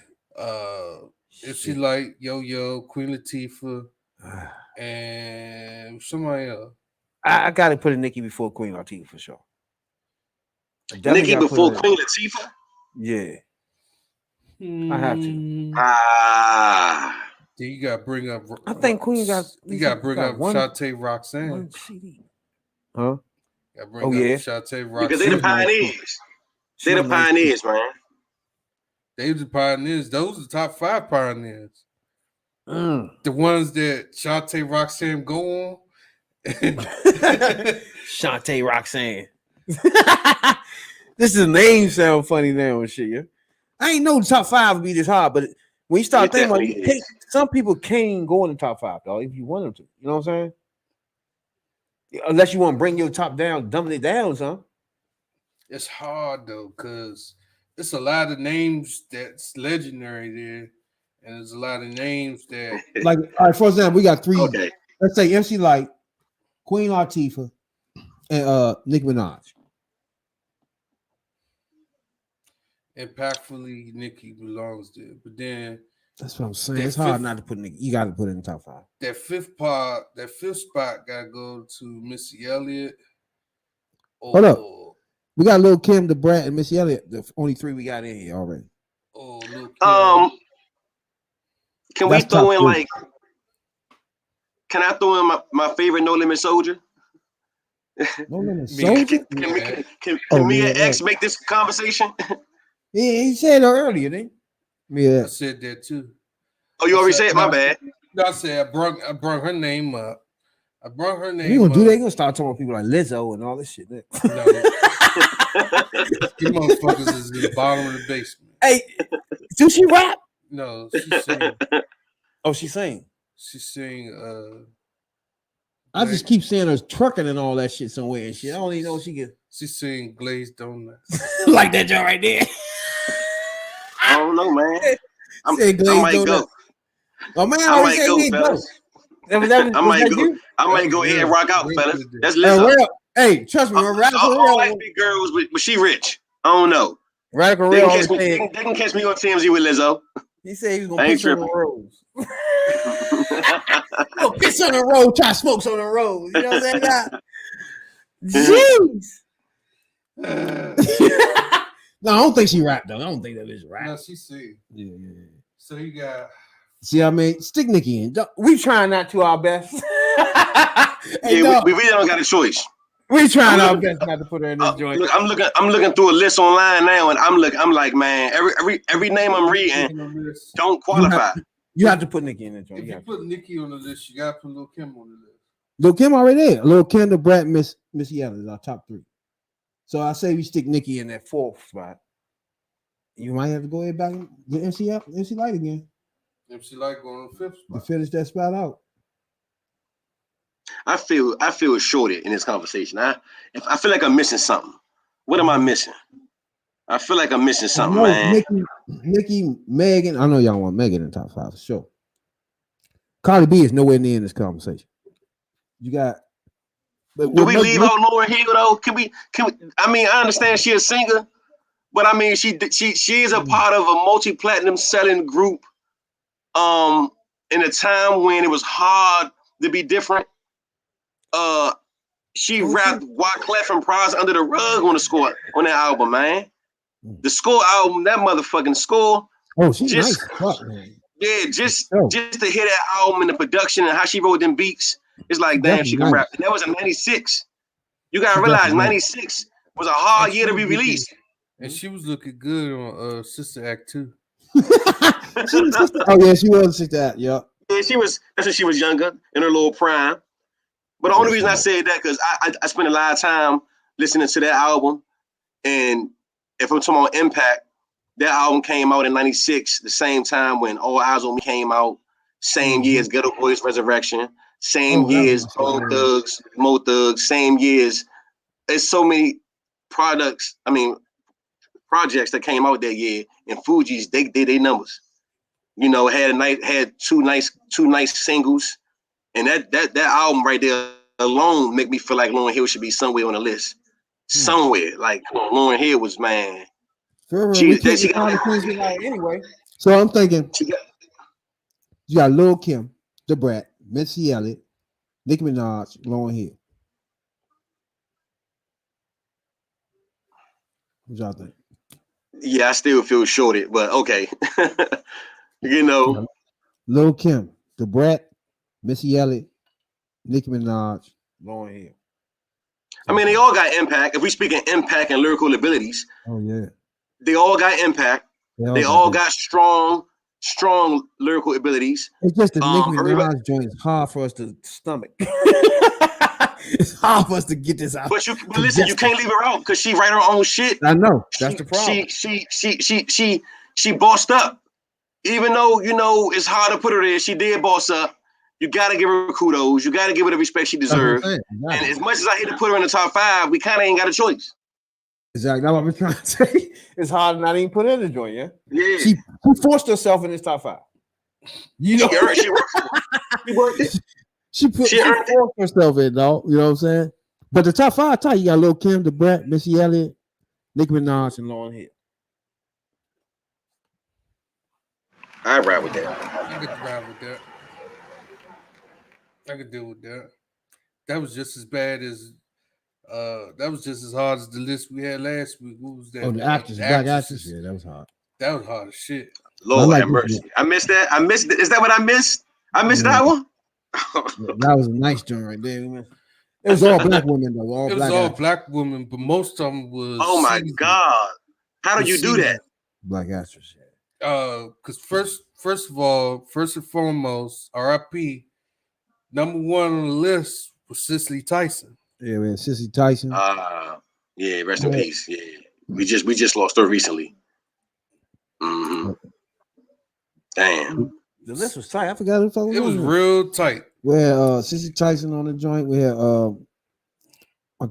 MC Light, Yo-Yo, Queen Latifah, and somebody else. I gotta put a Nicki before Queen Latifah for sure. Nicki before Queen Latifah? Yeah. I have to. Yeah, you gotta bring up. I think Queen got. You gotta bring up Shantae Roxanne. One CD. Huh? Gotta bring up Shantae Roxanne. Because they the pioneers. They the pioneers, man. They the pioneers. Those are the top 5 pioneers. The ones that Shantae Roxanne go on. Shantae Roxanne. This is name sound funny now and shit. Yeah, I ain't know the top 5 would be this hard, but when you start thinking about it, some people can't go in the top 5 though if you want them to. You know what I'm saying? Unless you want to bring your top down, dumb it down, son. It's hard though, because it's a lot of names that's legendary there, and there's a lot of names that like. All right, for example, we got 3. Okay. Let's say MC Light, Queen Latifah, and Nicki Minaj. Impactfully, Nicki belongs there, but then that's what I'm saying. It's hard not to put Nicki. You got to put it in the top 5. That fifth spot got to go to Missy Elliott. Hold up. We got Lil Kim, the Brat, and Missy Elliott. The only 3 we got in here already. Oh, Lil Kim. Can we throw in like? Can I throw in my favorite No Limit Soldier? No Limit Soldier. Can me and X make this conversation? Yeah, he said it earlier, didn't he? Yeah, I said that too. Oh, you already said it? My bad. No, I said I brought her name up. I brought her name. You gonna do that? You gonna start talking about people like Lizzo and all this shit? No. These motherfuckers is in the bottom of the basement. Hey, do she rap? No, she sing. Oh, she sing. She sing. I just keep seeing her trucking and all that shit somewhere and shit. I don't even know if she get. She sing Glazed Donuts. Like that joint right there. I don't know, man. I might go. Oh man, I might go, fellas. I might go ahead and rock out, fellas. That's Lizzo. Hey, trust me, Radical all white Real. big girls, but she rich. I don't know. Radical They Real. can, catch me, always they, said- can, they can catch me on TMZ with Lizzo. He said he was gonna I ain't piss on the tripping. rose. Gonna piss on the road, try to smoke on the road. You know what I'm saying? Jeez. No, I don't think she rapped though. I don't think that is rap. No, she see. Yeah. So you got See, I mean, stick Nikki in. We trying not to our best. Hey, Yeah, dog, we really don't got a choice. we trying I'm our looking- best not to put her in this joint. Look, I'm looking through a list online now, and I'm like, man, every name I'm reading on the list. don't qualify. You have to put Nikki in the joint. If You you have to. put Nikki on the list, you gotta put Lil Kim on the list. Lil Kim already there. Lil Kim, the Brat, Missy Elliott is our top 3. So I say we stick Nikki in that 4th spot. You might have to go ahead back and get MC Light again MC Light going on the 5th to spot. finish that spot out. I feel shorted in this conversation. I feel like I'm missing something. What am I missing? I feel like I'm missing something, man. Nikki, Megan. I know y'all want Megan in the top 5 for sure. Cardi B is nowhere near in this conversation. You got. But Do we leave out Lauryn Hill though? Can we? I mean, I understand she's a singer, but I mean, she is a part of a multi-platinum selling group. In a time when it was hard to be different. She rapped Wyclef and Prize Under the Rug on the score on that album, man. The Score album, that motherfucking score. Oh, she's just, nice. Fuck, man. Yeah, just to hear that album and the production and how she wrote them beats, it's like, damn, she can rap. And that was in 96. You gotta realize 96 was a hard year to be released. And she was looking good on Sister Act 2. Oh yeah, she was Sister Act. Yeah. Yeah, that's when she was younger in her little prime. But the only reason I said that because I spent a lot of time listening to that album, and if I'm talking about impact, that album came out in 96, the same time when All Eyes on Me came out, same year as Ghetto Boys Resurrection, same years Mo Thugs, same years. There's so many projects that came out that year, and Fugees, they did their numbers. You know, had two nice singles, and that album right there alone make me feel like Lauryn Hill should be somewhere on the list. Somewhere. Like Lauryn Hill was, man. Anyway. So I'm thinking you got Lil Kim, The Brat, Missy Elliott, Nicki Minaj, Lauryn Hill. What y'all think? Yeah, I still feel shorted, but okay. You know. Lil Kim, The Brat, Missy Elliott, Nicki Minaj, Lauryn Hill. I mean, they all got impact. If we speak in impact and lyrical abilities, oh yeah, they all got impact. They all got strong lyrical abilities. It's just the Nicki Minaj joint is hard for us to stomach. It's hard for us to get this out. But listen, you can't leave her out because she write her own shit. I know that's the problem. She bossed up. Even though it's hard to put her there, she did boss up. You gotta give her kudos. You gotta give her the respect she deserves. Exactly. And as much as I hate to put her in the top 5, we kind of ain't got a choice. Exactly. That's what I'm trying to say. It's hard to not even put her in the joint, yeah? Yeah. She forced herself in this top 5. You know, she worked for it. She worked it. She forced herself in, dog. You know what I'm saying? But the top 5, you got Lil Kim, The Brat, Missy Elliott, Nicki Minaj, and Lauryn Hill. I ride with that. I could ride with that. I could deal with that. That was just as bad as that was just as hard as the list we had last week. What was that? Oh, the actors, black actors. Yeah, that was hard. That was hard as shit. Lord have mercy. I missed that. Is that what I missed? I missed that one. That was a nice joint right there. It was all black women though. It was all black women, but most of them was. Oh my God! How do you do that? Black actors. Because first and foremost, R.I.P. Number 1 on the list was Cicely Tyson. Yeah, man, Cicely Tyson. Yeah, rest in peace. Yeah, we just lost her recently. Mm-hmm. Damn. The list was tight. I forgot who fucking it was real tight. We had Cicely Tyson on the joint. We had a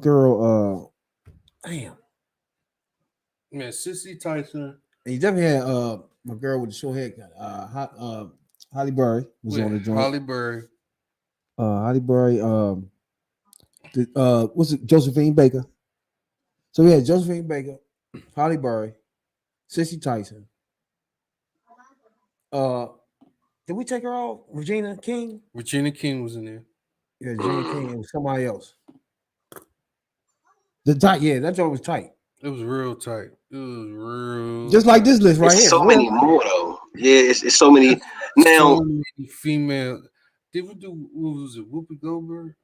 girl. Damn. Man, Cicely Tyson. And you definitely had my girl with the short haircut. Halle Berry was on the joint. Halle Berry. Halle Berry. What's it? Josephine Baker. So we had Josephine Baker, Holly Berry, Sissy Tyson. Did we take her off? Regina King? Regina King was in there. Yeah, Regina King and somebody else. The tight, yeah, that joint was tight. It was real tight. It was real. Just like this list right It's here. so many more though. Yeah, it's so many. Now, so many female. Did we do? What was it? Whoopi Goldberg?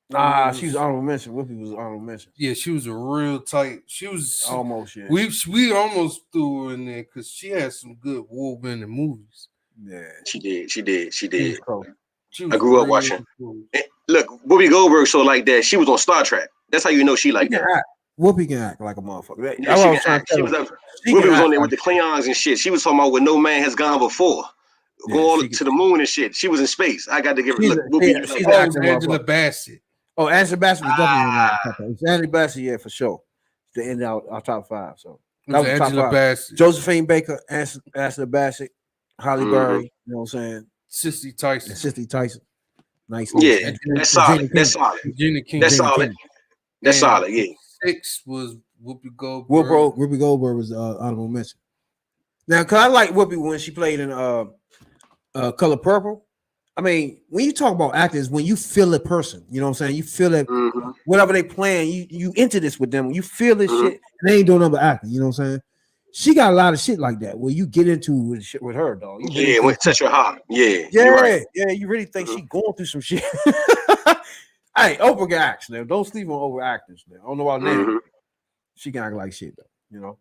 Nah, she was honorable mention. Whoopi was honorable mention. Yeah, she was a real tight. She was Almost, yeah. We almost threw her in there because she had some good war-bending movies. Yeah. she did. She did. She was I grew up real watching. cool. Look, Whoopi Goldberg so like that. She was on Star Trek. That's how you know she like that. Whoopi can act like a motherfucker. Yeah, she can act. She was Whoopi was on there with the Klingons and shit. She was talking about where no man has gone before. Going to the moon and shit. She was in space. I got to give her look. She's Angela Bassett. Oh, Angela Bassett was definitely in that. It's Angela Bassett, yeah, for sure. To end out our top five. So That was Angela Bassett. Josephine Baker, Angela Bassett, Holly Berry, you know what I'm saying? Sissy Tyson. Sissy Tyson. Nice. Yeah, that's solid. That's solid. Regina King. That's solid. That's solid. Yeah. 6 was Whoopi Goldberg. Whoopi Goldberg was honorable mention. Now, cause I like Whoopi when she played in Color Purple. I mean, when you talk about actors, when you feel a person, you know what I'm saying? You feel it, whatever they playing, you into this with them. You feel this shit, and they ain't doing nothing but acting. You know what I'm saying? She got a lot of shit like that where you get into with shit with her, dog. Yeah, when it touch your heart. Yeah. Yeah, Right. yeah. You really think she going through some shit? Hey, Oprah can act now. Don't sleep on Oprah actors now. I don't know about that. She can act like shit though. You know.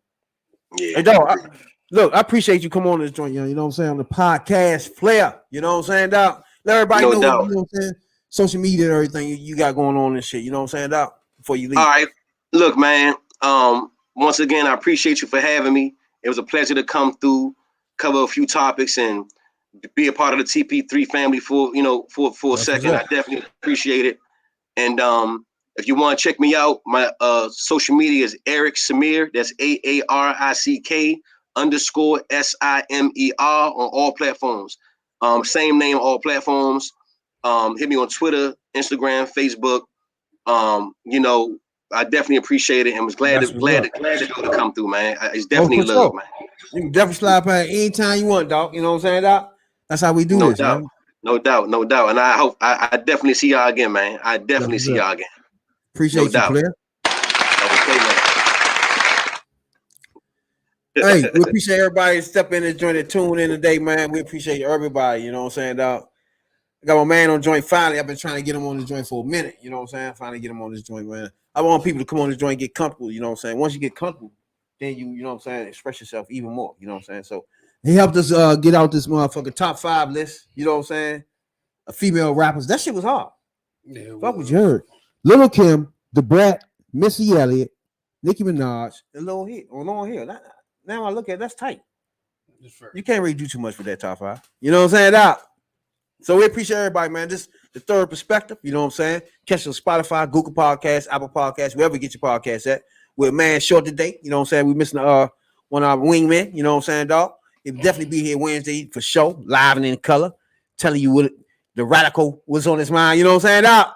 Yeah. Hey, dog. Look, I appreciate you come on this joint, you know what I'm saying, on the podcast flair. You know what I'm saying, dog? Let everybody know, you know what I'm saying, social media and everything you got going on and shit. You know what I'm saying, dog? Before you leave. All right. Look, man. Once again, I appreciate you for having me. It was a pleasure to come through, cover a few topics, and be a part of the TP3 family for a second. I definitely appreciate it. And if you want to check me out, my social media is Eric Simer. That's AARICK _SIMER on all platforms. Same name, all platforms. Hit me on Twitter, Instagram, Facebook. I definitely appreciate it and was glad to be able to come through, man. It's definitely love, man. You can definitely slide by anytime you want, dog. You know what I'm saying, dog? That's how we do this, man. No doubt. And I hope I definitely see y'all again, man. I definitely see y'all again. Appreciate you, Claire. Okay, man. Hey, we appreciate everybody stepping in this joint and tune in today, man. We appreciate everybody, you know what I'm saying, dog. I got my man on joint finally. I've been trying to get him on this joint for a minute, you know what I'm saying? Finally get him on this joint, man. I want people to come on this joint and get comfortable, you know what I'm saying? Once you get comfortable, then you know what I'm saying, express yourself even more, you know what I'm saying? So he helped us get out this motherfucking top 5 list, you know what I'm saying? Female rappers. That shit was hard. Yeah, fuck what you heard. Little Kim, Da Brat, Missy Elliott, Nicki Minaj, and Lil Hill. Now I look at it, that's tight. You can't really do too much with that top 5. You know what I'm saying? Out. So we appreciate everybody, man. This the third perspective. You know what I'm saying? Catch us on Spotify, Google Podcasts, Apple Podcasts, wherever you get your podcasts at. We're man short today. You know what I'm saying? We're missing one of our wingmen. You know what I'm saying, dog? He'll definitely be here Wednesday for sure, live and in color, telling you what the radical was on his mind. You know what I'm saying, dog?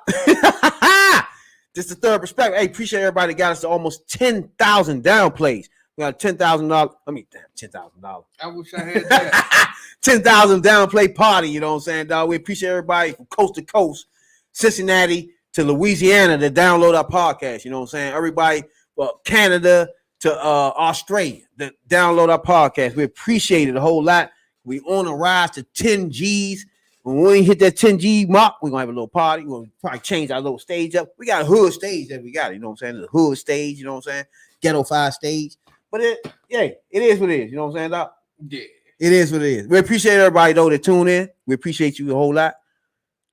This is the third perspective. Hey, appreciate everybody that got us to almost 10,000 downplays. We got $10,000. I mean, $10,000. I wish I had that. 10,000 downplay party. You know what I'm saying, dog? We appreciate everybody from coast to coast, Cincinnati to Louisiana to download our podcast. You know what I'm saying? Everybody from Canada to Australia to download our podcast. We appreciate it a whole lot. We on a rise to 10 G's. When we hit that 10 G mark, we're gonna have a little party. We'll probably change our little stage up. We got a hood stage that we got, you know what I'm saying? The hood stage, you know what I'm saying? Ghetto 5 stage. But it is what it is, you know what I'm saying, Doc? Yeah. It is what it is. We appreciate everybody though that tune in. We appreciate you a whole lot.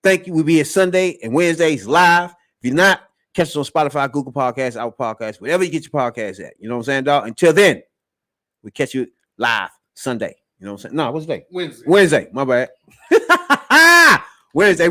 Thank you. We'll be here Sunday and Wednesdays live. If you're not, catch us on Spotify, Google Podcasts, Apple Podcasts, wherever you get your podcast at. You know what I'm saying, dog? Until then, we catch you live Sunday. You know what I'm saying? No, what's the day? Wednesday. Wednesday. My bad. Wednesday.